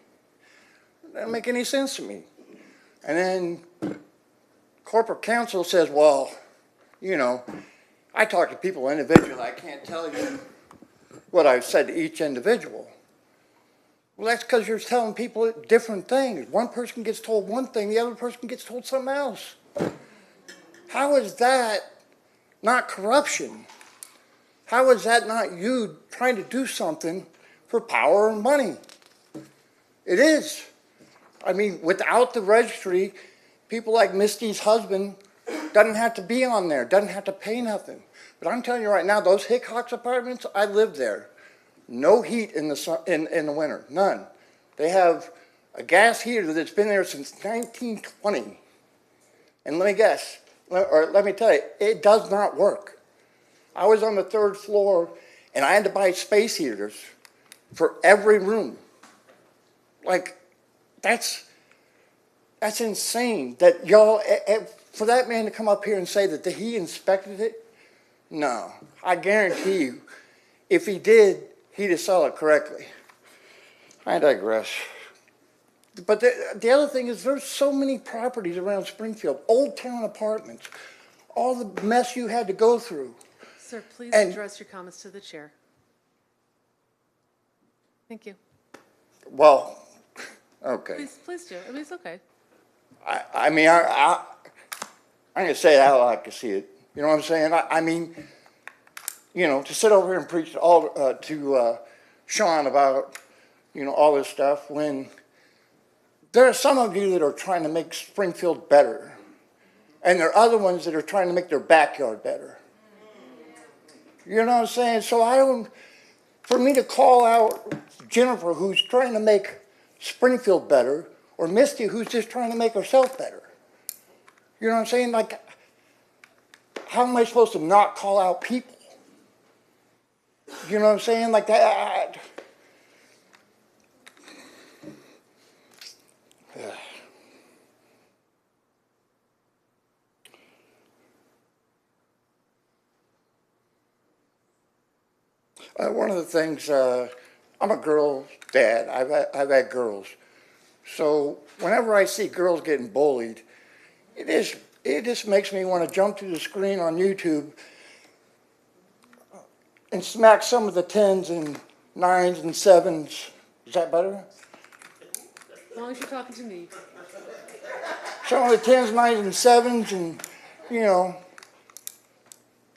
That doesn't make any sense to me. And then corporate counsel says, well, you know, I talk to people individually. I can't tell you what I've said to each individual. Well, that's because you're telling people different things. One person gets told one thing, the other person gets told something else. How is that not corruption? How is that not you trying to do something for power and money? It is. I mean, without the registry, people like Misty's husband doesn't have to be on there, doesn't have to pay nothing. But I'm telling you right now, those Hickox apartments, I lived there. no heat in in the winter, none. They have a gas heater that's been there since 1920. And let me guess, or let me tell you, it does not work. I was on the 3rd floor and I had to buy space heaters for every room. Like, that's insane that y'all, for that man to come up here and say that he inspected it, no. I guarantee you, if he did, he'd have saw it correctly. I digress. But the other thing is there's so many properties around Springfield, old town apartments, all the mess you had to go through. Sir, please And- address your comments to the chair. Thank you. Well, okay. Please do. I mean, it's okay. I mean, I'm going to say it how I like to see it. You know what I'm saying? I mean, you know, to sit over here and preach to Sean about, you know, all this stuff when there are some of you that are trying to make Springfield better, and there are other ones that are trying to make their backyard better. You know what I'm saying? So for me to call out Jennifer, who's trying to make Springfield better, or Misty, who's just trying to make herself better. You know what I'm saying? Like, how am I supposed to not call out people? You know what I'm saying? Like that. One of the things, I'm a girl's dad. I've had girls. So whenever I see girls getting bullied, it just makes me want to jump to the screen on YouTube and smack some of the 10s and 9s and 7s. Is that better? As long as you're talking to me. Some of the 10s, 9s, and 7s, and, you know,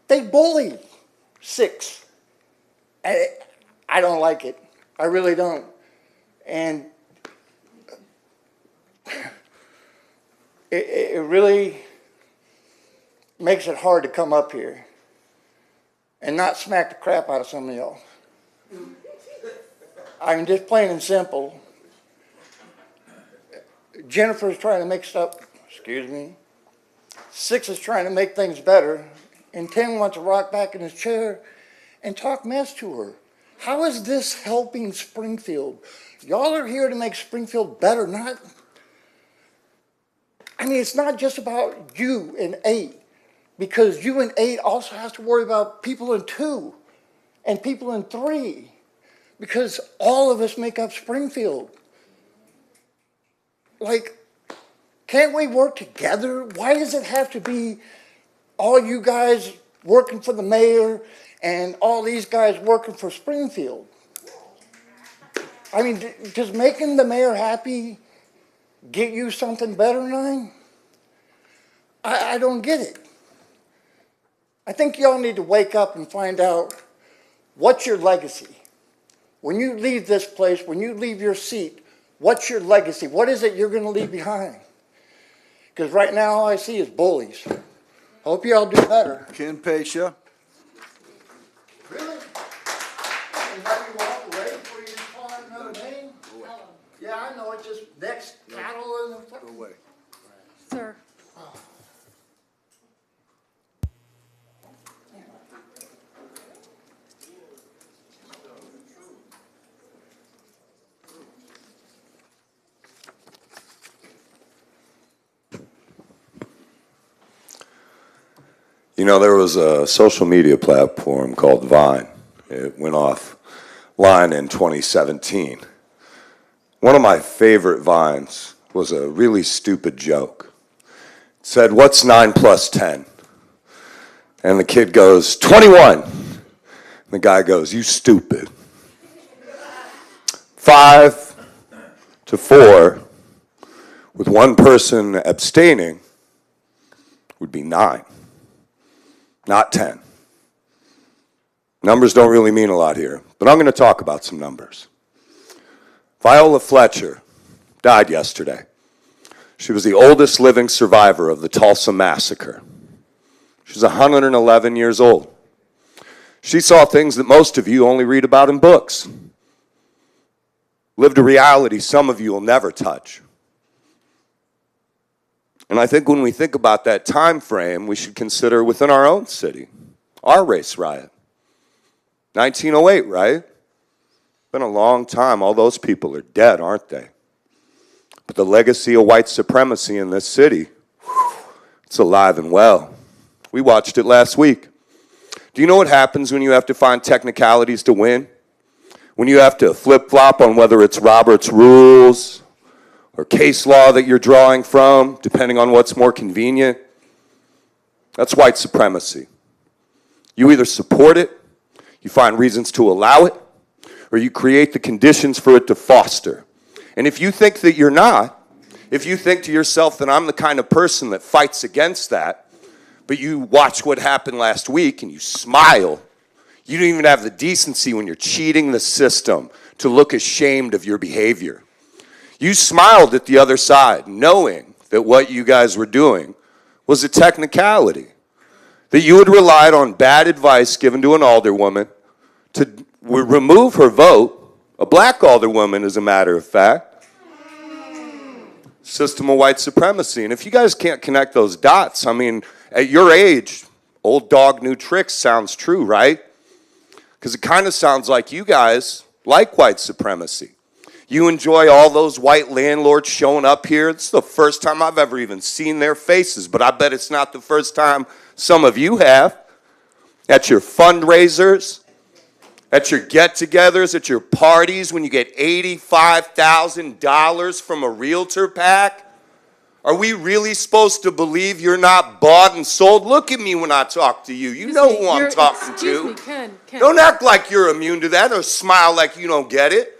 they bully 6. I don't like it. I really don't. And it really makes it hard to come up here and not smack the crap out of some of y'all. I mean, just plain and simple. Jennifer's trying to make stuff, excuse me. 6 is trying to make things better, and 10 wants to rock back in his chair and talk mess to her. How is this helping Springfield? Y'all are here to make Springfield better, not... I mean, it's not just about you and 8, because you and 8 also has to worry about people in 2 and people in 3, because all of us make up Springfield. Like, can't we work together? Why does it have to be all you guys working for the mayor and all these guys working for Springfield? I mean, does making the mayor happy get you something better, 9? I don't get it. I think y'all need to wake up and find out what's your legacy. When you leave this place, when you leave your seat, what's your legacy? What is it you're going to leave behind? Because right now all I see is bullies. Hope y'all do better. Ken Pasha. Really? Is that you walk away before you call out another name? Yeah, I know, it's just next cattle and... Go away. Sir. You know, there was a social media platform called Vine. It went offline in 2017. One of my favorite Vines was a really stupid joke. It said, "What's 9 plus 10?" And the kid goes, 21. And the guy goes, "You stupid." 5 to 4, with one person abstaining, would be 9. Not 10. Numbers don't really mean a lot here, but I'm going to talk about some numbers. Viola Fletcher died yesterday. She was the oldest living survivor of the Tulsa massacre. She's 111 years old. She saw things that most of you only read about in books. Lived a reality some of you will never touch. And I think when we think about that time frame, we should consider within our own city, our race riot. 1908, right? Been a long time. All those people are dead, aren't they? But the legacy of white supremacy in this city, it's alive and well. We watched it last week. Do you know what happens when you have to find technicalities to win? When you have to flip-flop on whether it's Robert's rules or case law that you're drawing from, depending on what's more convenient? That's white supremacy. You either support it, you find reasons to allow it, or you create the conditions for it to foster. And if you think that you're not, if you think to yourself that I'm the kind of person that fights against that, but you watch what happened last week and you smile, you don't even have the decency when you're cheating the system to look ashamed of your behavior. You smiled at the other side, knowing that what you guys were doing was a technicality, that you had relied on bad advice given to an alderwoman to remove her vote, a black alderwoman, as a matter of fact. System of white supremacy. And if you guys can't connect those dots, I mean, at your age, old dog, new tricks sounds true, right? Because it kind of sounds like you guys like white supremacy. You enjoy all those white landlords showing up here. It's the first time I've ever even seen their faces, but I bet it's not the first time some of you have. At your fundraisers, at your get-togethers, at your parties, when you get $85,000 from a realtor pack. Are we really supposed to believe you're not bought and sold? Look at me when I talk to you. You know who I'm talking to. Excuse me, Ken. Don't act like you're immune to that or smile like you don't get it.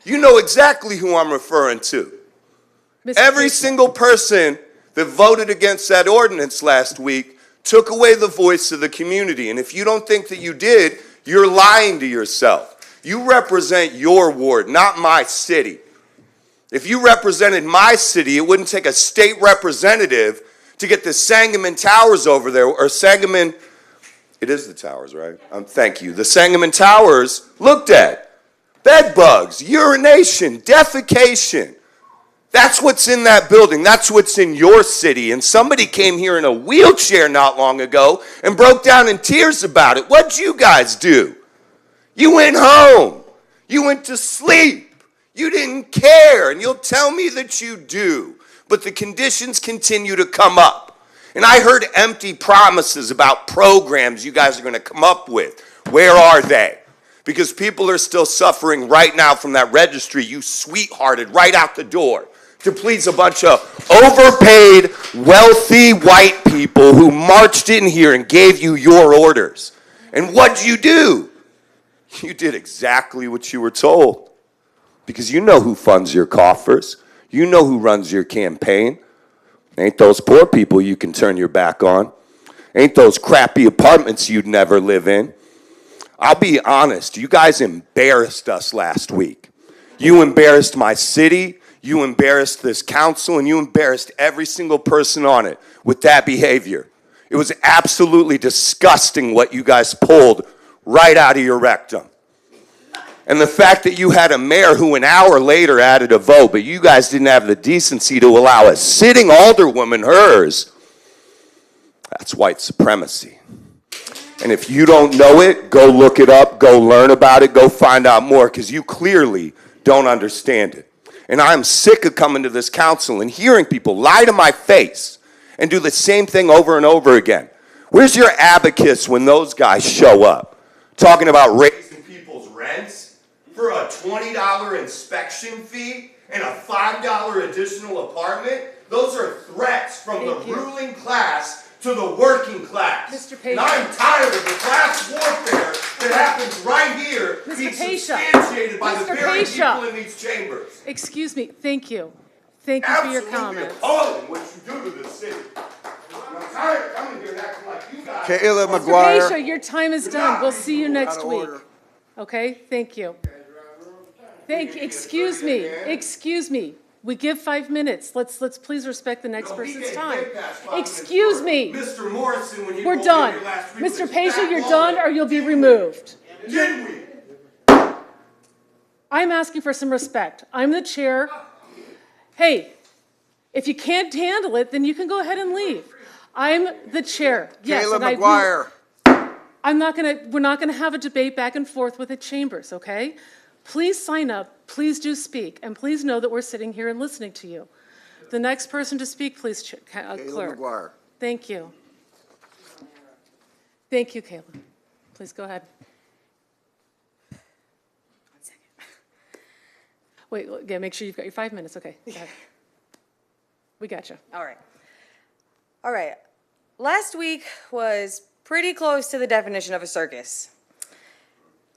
You know exactly who I'm referring to. Every single person that voted against that ordinance last week took away the voice of the community. And if you don't think that you did, you're lying to yourself. You represent your ward, not my city. If you represented my city, it wouldn't take a state representative to get the Sangamon Towers over there, or Sangamon, it is the Towers, right? Thank you. The Sangamon Towers looked at. Bed bugs, urination, defecation. That's what's in that building. That's what's in your city. And somebody came here in a wheelchair not long ago and broke down in tears about it. What'd you guys do? You went home. You went to sleep. You didn't care, and you'll tell me that you do. But the conditions continue to come up. And I heard empty promises about programs you guys are going to come up with. Where are they? Because people are still suffering right now from that registry you sweethearted right out the door to please a bunch of overpaid, wealthy white people who marched in here and gave you your orders. And what'd you do? You did exactly what you were told. Because you know who funds your coffers. You know who runs your campaign. Ain't those poor people you can turn your back on. Ain't those crappy apartments you'd never live in. I'll be honest, you guys embarrassed us last week. You embarrassed my city, you embarrassed this council, and you embarrassed every single person on it with that behavior. It was absolutely disgusting what you guys pulled right out of your rectum. And the fact that you had a mayor who an hour later added a vote, but you guys didn't have the decency to allow a sitting alderwoman hers, that's white supremacy. And if you don't know it, go look it up, go learn about it, go find out more, because you clearly don't understand it. And I'm sick of coming to this council and hearing people lie to my face and do the same thing over and over again. Where's your abacus when those guys show up? Talking about raising people's rents for a $20 inspection fee and a $5 additional apartment? Those are threats from the ruling class to the working class. Mr. Pasha. And I'm tired of the class warfare that happens right here being substantiated by the very people in these chambers. Excuse me. Thank you. Thank you for your comments. Appalling what you do to this city. I'm tired of coming here and acting like you guys. Kayla Mr. McGuire. Pasha, your time is done. We'll see you next week. Okay? Thank you. Excuse me. We give 5 minutes. Let's please respect the next person's time. Excuse me. Mr. Morrison, when he We're rolled done. in here last week Mr. with his Pasha, fat you're wallet. done or you'll be removed. Did we? I'm asking for some respect. I'm the chair. Hey, if you can't handle it, then you can go ahead and leave. I'm the chair. Yes, Caleb and McGuire. we're not gonna have a debate back and forth with the chambers, okay? Please sign up, please do speak, and please know that we're sitting here and listening to you. The next person to speak, please, Caleb clerk. McGuire. Thank you. Thank you, Caleb. Please go ahead. Wait, yeah, make sure you've got your 5 minutes, okay. Go ahead. We got you. All right. All right. Last week was pretty close to the definition of a circus.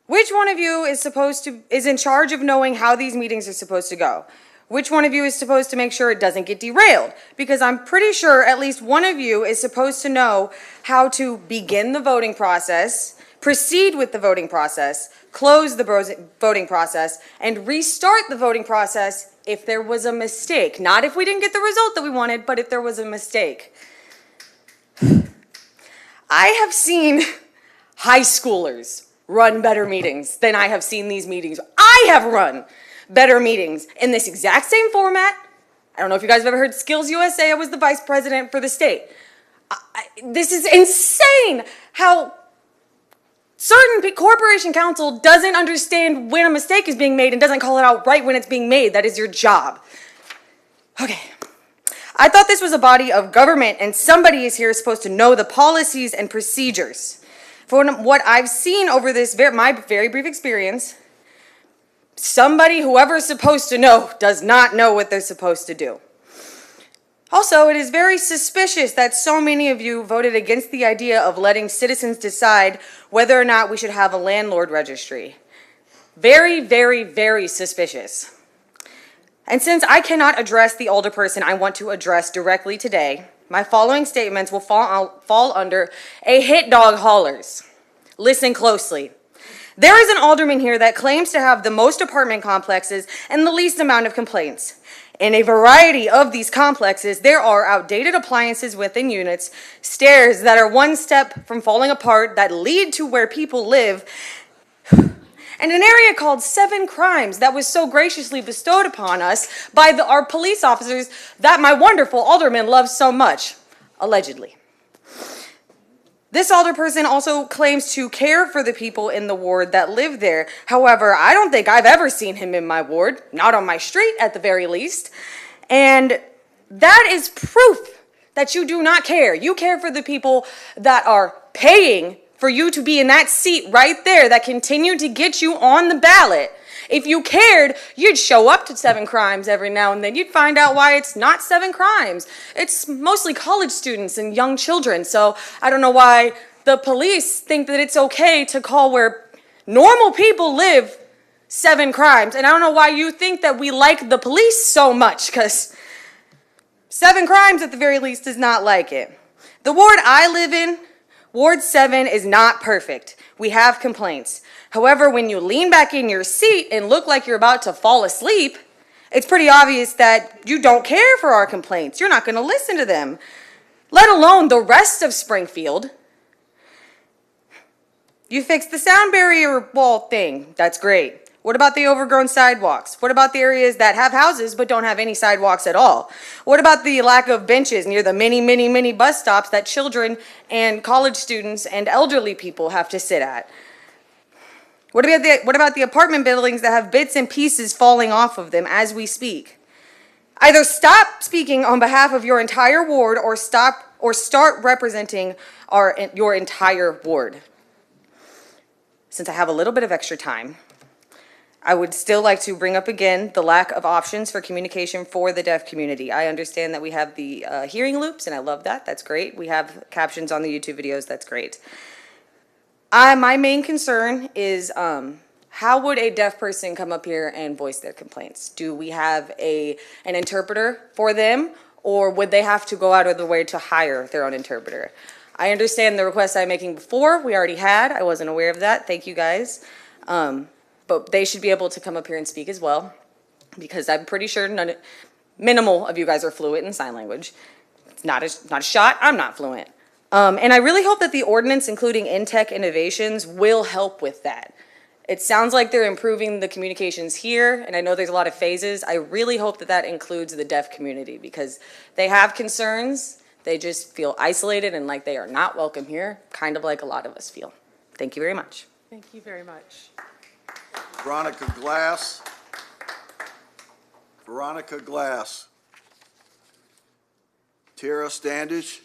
Which one of you is in charge of knowing how these meetings are supposed to go? Which one of you is supposed to make sure it doesn't get derailed? Because I'm pretty sure at least one of you is supposed to know how to begin the voting process, proceed with the voting process, close the voting process, and restart the voting process if there was a mistake. Not if we didn't get the result that we wanted, but if there was a mistake. I have seen high schoolers run better meetings than I have seen these meetings. I have run better meetings in this exact same format. I don't know if you guys have ever heard Skills USA. I was the vice president for the state. This is insane how certain corporation counsel doesn't understand when a mistake is being made and doesn't call it out right when it's being made. That is your job. Okay. I thought this was a body of government and somebody is here supposed to know the policies and procedures. From what I've seen over my very brief experience, whoever's supposed to know, does not know what they're supposed to do. Also, it is very suspicious that so many of you voted against the idea of letting citizens decide whether or not we should have a landlord registry. Very, very, very suspicious. And since I cannot address the alderperson I want to address directly today, my following statements will fall under a hit dog hollers. Listen closely. There is an alderman here that claims to have the most apartment complexes and the least amount of complaints. In a variety of these complexes, there are outdated appliances within units, stairs that are one step from falling apart that lead to where people live, and an area called 7 Crimes that was so graciously bestowed upon us by our police officers that my wonderful alderman loves so much, allegedly. This alderperson also claims to care for the people in the ward that live there. However, I don't think I've ever seen him in my ward, not on my street at the very least. And that is proof that you do not care. You care for the people that are paying for you to be in that seat right there that continue to get you on the ballot. If you cared, you'd show up to 7 Crimes every now and then. You'd find out why it's not 7 Crimes. It's mostly college students and young children. So I don't know why the police think that it's okay to call where normal people live 7 Crimes. And I don't know why you think that we like the police so much, because 7 Crimes at the very least is not like it. The ward I live in, Ward 7, is not perfect. We have complaints. However, when you lean back in your seat and look like you're about to fall asleep, it's pretty obvious that you don't care for our complaints. You're not going to listen to them, let alone the rest of Springfield. You fixed the sound barrier wall thing. That's great. What about the overgrown sidewalks? What about the areas that have houses but don't have any sidewalks at all? What about the lack of benches near the many bus stops that children and college students and elderly people have to sit at? What about the apartment buildings that have bits and pieces falling off of them as we speak? Either stop speaking on behalf of your entire ward or start representing your entire ward. Since I have a little bit of extra time, I would still like to bring up again the lack of options for communication for the deaf community. I understand that we have the hearing loops, and I love that. That's great. We have captions on the YouTube videos. That's great. My main concern is how would a deaf person come up here and voice their complaints? Do we have an interpreter for them, or would they have to go out of the way to hire their own interpreter? I understand the request I'm making before. We already had. I wasn't aware of that. Thank you, guys. But they should be able to come up here and speak as well, because I'm pretty sure Minimal of you guys are fluent in sign language. It's not a shot, I'm not fluent. And I really hope that the ordinance, including in-tech innovations, will help with that. It sounds like they're improving the communications here, and I know there's a lot of phases. I really hope that that includes the deaf community because they have concerns. They just feel isolated and like they are not welcome here, kind of like a lot of us feel. Thank you very much. Thank you very much. Veronica Glass. Veronica Glass. Tara Standish.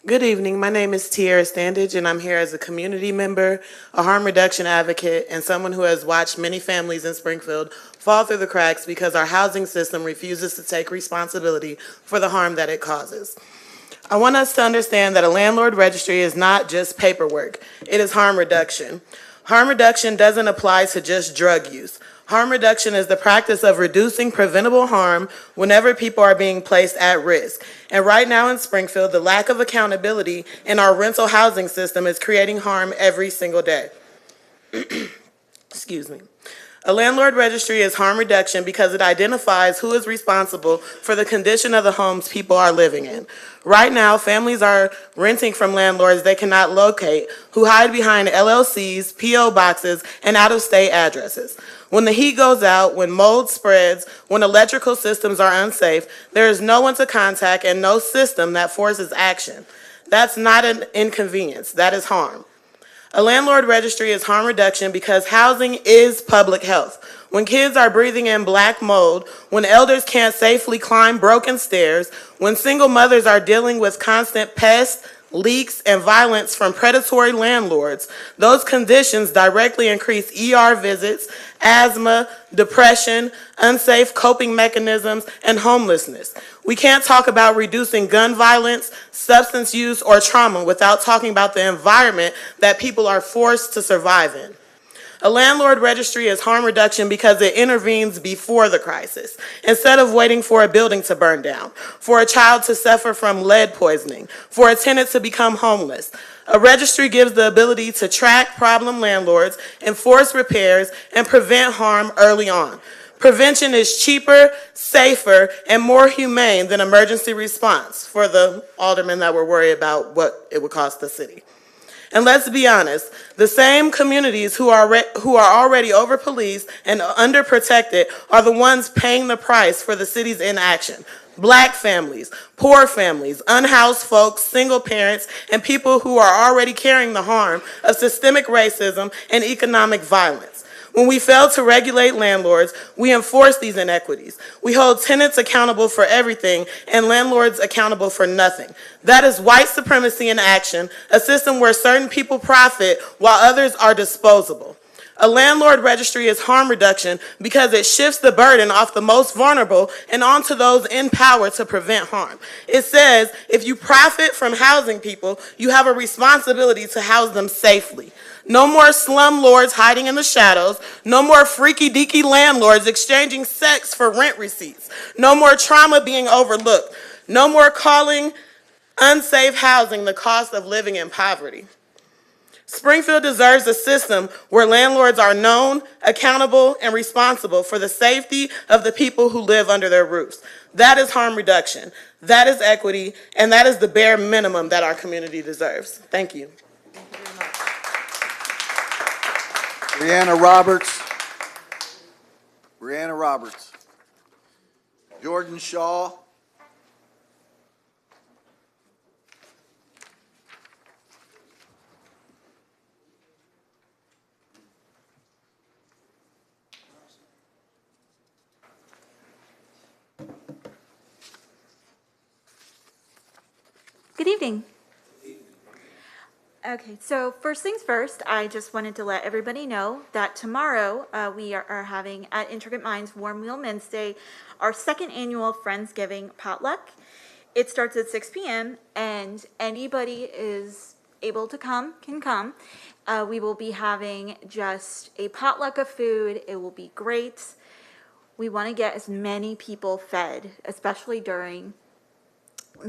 Good evening. My name is Tiara Standage, and I'm here as a community member, a harm reduction advocate, and someone who has watched many families in Springfield fall through the cracks because our housing system refuses to take responsibility for the harm that it causes. I want us to understand that a landlord registry is not just paperwork. It is harm reduction. Harm reduction doesn't apply to just drug use. Harm reduction is the practice of reducing preventable harm whenever people are being placed at risk. And right now in Springfield, the lack of accountability in our rental housing system is creating harm every single day. Excuse me. A landlord registry is harm reduction because it identifies who is responsible for the condition of the homes people are living in. Right now, families are renting from landlords they cannot locate who hide behind LLCs, P.O. boxes, and out-of-state addresses. When the heat goes out, when mold spreads, when electrical systems are unsafe, there is no one to contact and no system that forces action. That's not an inconvenience, that is harm. A landlord registry is harm reduction because housing is public health. When kids are breathing in black mold, when elders can't safely climb broken stairs, when single mothers are dealing with constant pests, leaks, and violence from predatory landlords, those conditions directly increase ER visits, asthma, depression, unsafe coping mechanisms, and homelessness. We can't talk about reducing gun violence, substance use, or trauma without talking about the environment that people are forced to survive in. A landlord registry is harm reduction because it intervenes before the crisis. Instead of waiting for a building to burn down, for a child to suffer from lead poisoning, for a tenant to become homeless, a registry gives the ability to track problem landlords, enforce repairs, and prevent harm early on. Prevention is cheaper, safer, and more humane than emergency response for the aldermen that were worried about what it would cost the city. And let's be honest, the same communities who are already over-policed and underprotected are the ones paying the price for the city's inaction. Black families, poor families, unhoused folks, single parents, and people who are already carrying the harm of systemic racism and economic violence. When we fail to regulate landlords, we enforce these inequities. We hold tenants accountable for everything and landlords accountable for nothing. That is white supremacy in action, a system where certain people profit while others are disposable. A landlord registry is harm reduction because it shifts the burden off the most vulnerable and onto those in power to prevent harm. It says if you profit from housing people, you have a responsibility to house them safely. No more slumlords hiding in the shadows. No more freaky-deaky landlords exchanging sex for rent receipts. No more trauma being overlooked. No more calling unsafe housing the cost of living in poverty. Springfield deserves a system where landlords are known, accountable, and responsible for the safety of the people who live under their roofs. That is harm reduction. That is equity, and that is the bare minimum that our community deserves. Thank you. Brianna Roberts. Brianna Roberts. Jordan Shaw. Good evening. Okay, so first things first, I just wanted to let everybody know that tomorrow we are having at Intricate Minds Warm Wheel Men's Day our second annual Friendsgiving potluck. It starts at 6 p.m. and anybody is able to come, can come. We will be having just a potluck of food. It will be great. We want to get as many people fed, especially during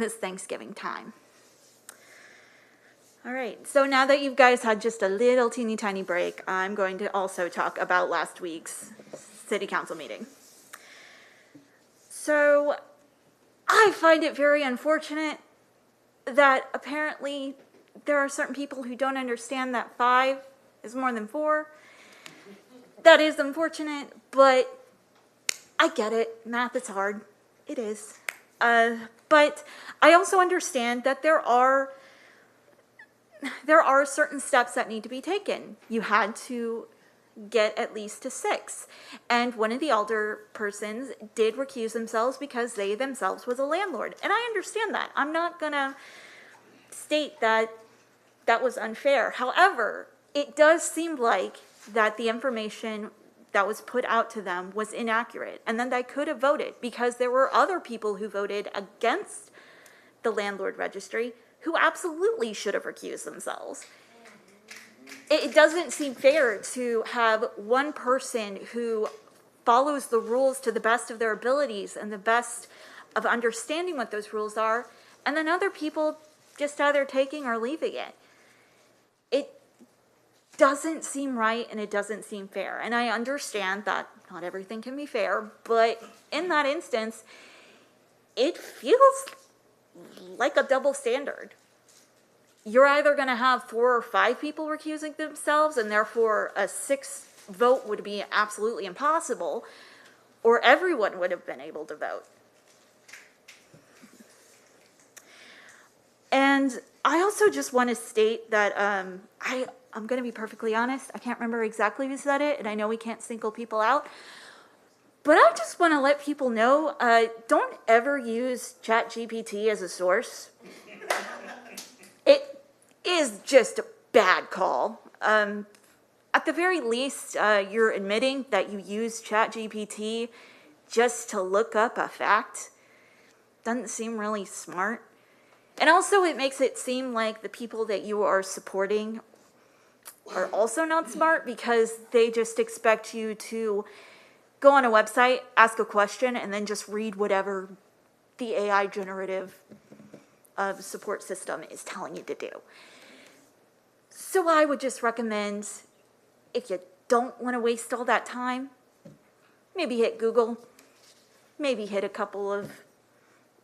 this Thanksgiving time. All right, so now that you guys had just a little teeny tiny break, I'm going to also talk about last week's city council meeting. So I find it very unfortunate that apparently there are certain people who don't understand that 5 is more than 4. That is unfortunate, but I get it. Math is hard. It is. But I also understand that there are certain steps that need to be taken. You had to get at least to 6. And one of the alder persons did recuse themselves because they themselves was a landlord. And I understand that. I'm not going to state that that was unfair. However, it does seem like that the information that was put out to them was inaccurate, and then they could have voted, because there were other people who voted against the landlord registry who absolutely should have recused themselves. It doesn't seem fair to have one person who follows the rules to the best of their abilities and the best of understanding what those rules are, and then other people just either taking or leaving it. It doesn't seem right, and it doesn't seem fair. And I understand that not everything can be fair, but in that instance, it feels like a double standard. You're either going to have 4 or 5 people recusing themselves, and therefore a 6th vote would be absolutely impossible, or everyone would have been able to vote. And I also just want to state that I'm going to be perfectly honest. I can't remember exactly who said it, and I know we can't single people out. But I just want to let people know, don't ever use ChatGPT as a source. It is just a bad call. At the very least, you're admitting that you use ChatGPT just to look up a fact. Doesn't seem really smart. And also, it makes it seem like the people that you are supporting are also not smart, because they just expect you to go on a website, ask a question, and then just read whatever the AI generative support system is telling you to do. So I would just recommend, if you don't want to waste all that time, maybe hit Google, maybe hit a couple of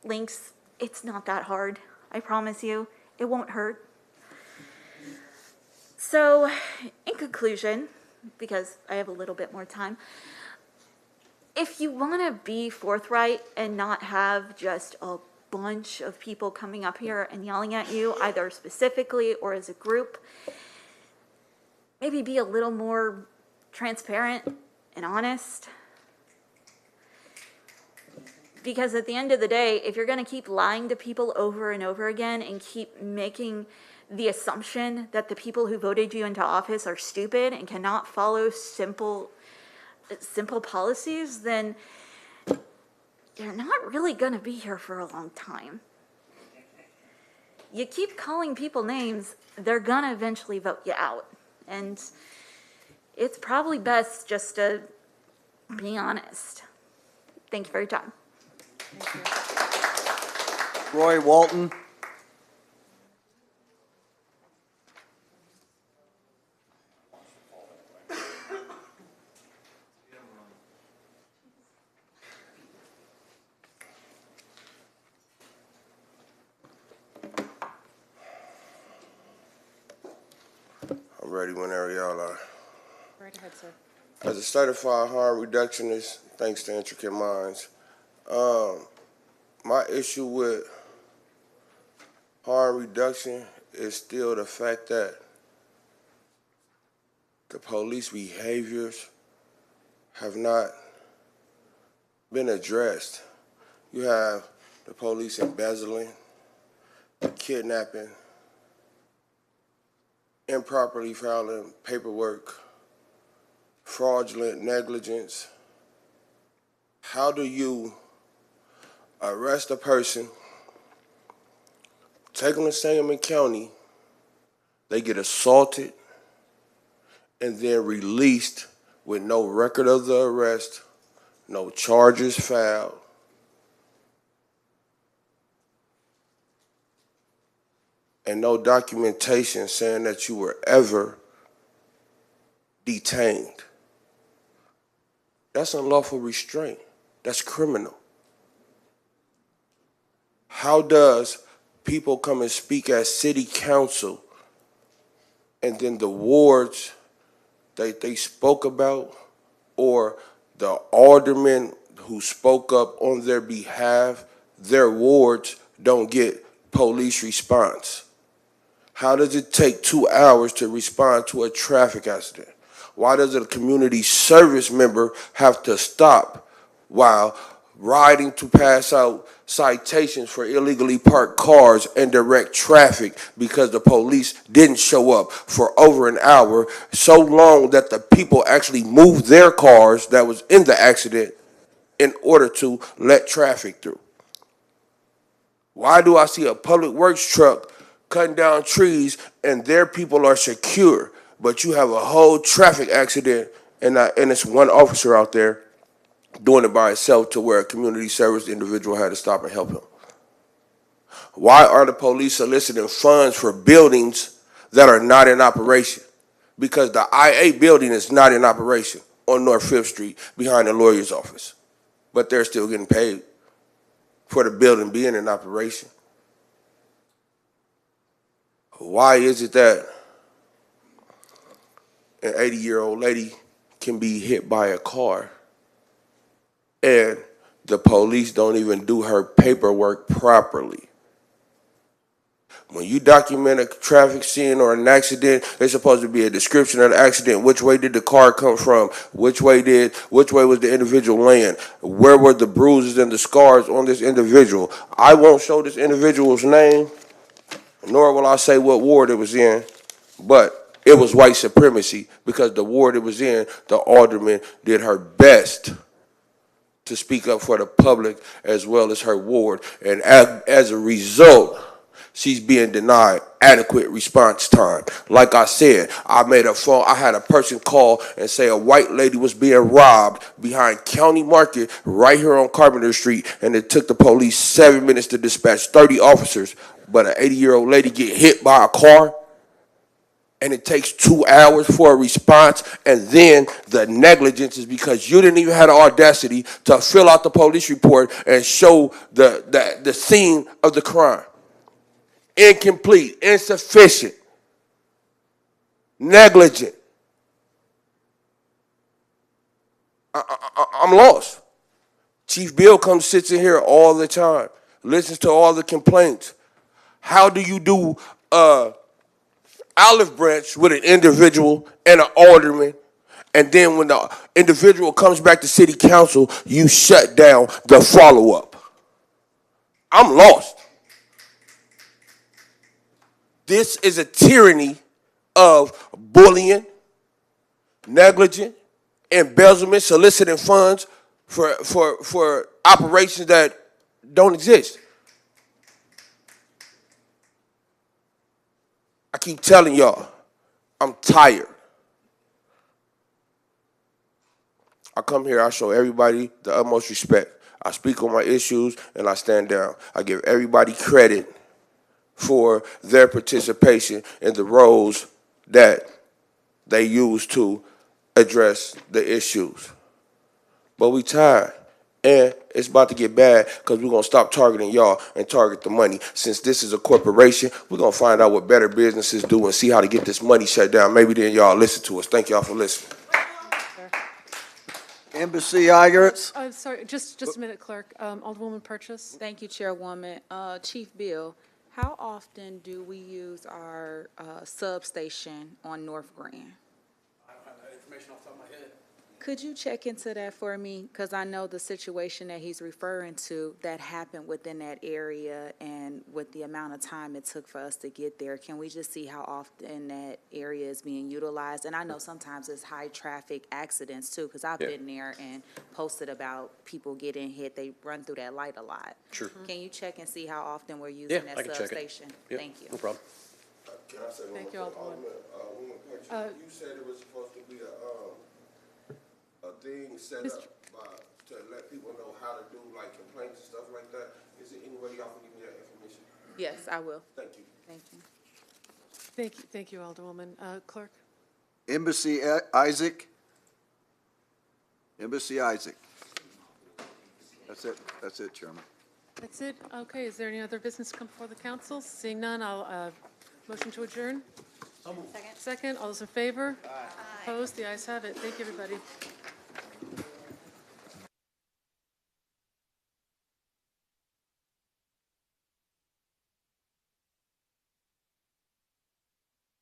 links. It's not that hard. I promise you, it won't hurt. So, in conclusion, because I have a little bit more time, if you want to be forthright and not have just a bunch of people coming up here and yelling at you, either specifically or as a group, maybe be a little more transparent and honest. Because at the end of the day, if you're going to keep lying to people over and over again and keep making the assumption that the people who voted you into office are stupid and cannot follow simple policies, then you're not really going to be here for a long time. You keep calling people names, they're going to eventually vote you out. And it's probably best just to be honest. Thank you for your time. Roy Walton. I'm ready whenever y'all are. Right ahead, sir. As a certified harm reductionist, thanks to Intricate Minds, my issue with harm reduction is still the fact that the police behaviors have not been addressed. You have the police embezzling, kidnapping, improperly filing paperwork, fraudulent negligence. How do you arrest a person, take them to Sangamon County, they get assaulted, and then released with no record of the arrest, no charges filed? and no documentation saying that you were ever detained. That's unlawful restraint. That's criminal. How does people come and speak at city council and then the wards that they spoke about or the aldermen who spoke up on their behalf, their wards don't get police response? How does it take 2 hours to respond to a traffic accident? Why does a community service member have to stop while riding to pass out citations for illegally parked cars and direct traffic because the police didn't show up for over an hour, so long that the people actually moved their cars that was in the accident in order to let traffic through? Why do I see a public works truck cutting down trees and their people are secure, but you have a whole traffic accident and it's one officer out there doing it by itself to where a community service individual had to stop and help him? Why are the police soliciting funds for buildings that are not in operation? Because the IA building is not in operation on North 5th Street behind the lawyer's office, but they're still getting paid for the building being in operation. Why is it that an 80-year-old lady can be hit by a car and the police don't even do her paperwork properly? When you document a traffic scene or an accident, there's supposed to be a description of the accident. Which way did the car come from? Which way was the individual laying? Where were the bruises and the scars on this individual? I won't show this individual's name, nor will I say what ward it was in, but it was white supremacy because the ward it was in, the alderman did her best to speak up for the public as well as her ward. And as a result, she's being denied adequate response time. Like I said, I had a person call and say a white lady was being robbed behind County Market right here on Carpenter Street, and it took the police 7 minutes to dispatch 30 officers, but an 80-year-old lady get hit by a car, and it takes 2 hours for a response, and then the negligence is because you didn't even have the audacity to fill out the police report and show the scene of the crime. Incomplete, insufficient, negligent. I'm lost. Chief Bill comes, sits in here all the time, listens to all the complaints. How do you do olive branch with an individual and an alderman, and then when the individual comes back to city council, you shut down the follow-up? I'm lost. This is a tyranny of bullying, negligence, embezzlement, soliciting funds for operations that don't exist. I keep telling y'all, I'm tired. I come here, I show everybody the utmost respect. I speak on my issues and I stand down. I give everybody credit for their participation in the roles that they use to address the issues. But we tired. And it's about to get bad because we're going to stop targeting y'all and target the money. Since this is a corporation, we're going to find out what better businesses do and see how to get this money shut down. Maybe then y'all listen to us. Thank y'all for listening. Embassy Igers. Sorry, just a minute, Clerk. Alderwoman Purchase. Thank you, Chairwoman. Chief Bill, how often do we use our substation on North Grand? I don't have that information off the top of my head. Could you check into that for me? Because I know the situation that he's referring to that happened within that area, and with the amount of time it took for us to get there, can we just see how often that area is being utilized? And I know sometimes it's high traffic accidents too, because I've been there and posted about people getting hit. They run through that light a lot. Sure. Can you check and see how often we're using that I can check it. substation? Yep, Thank you. no problem. Can I say Thank you, Alderman. You said it was supposed to be a thing set up to let people know how to do like complaints and stuff like that. Is there any way y'all can give me that information? Yes, I will. Thank you. Thank you. Thank you, Alderwoman. Clerk? Embassy Isaac. Embassy Isaac. That's it, Chairman. That's it? Okay, is there any other business to come before the council? Seeing none, I'll, motion to adjourn? Second. Second, all those in favor? Opposed? The ayes have it. Thank you, everybody.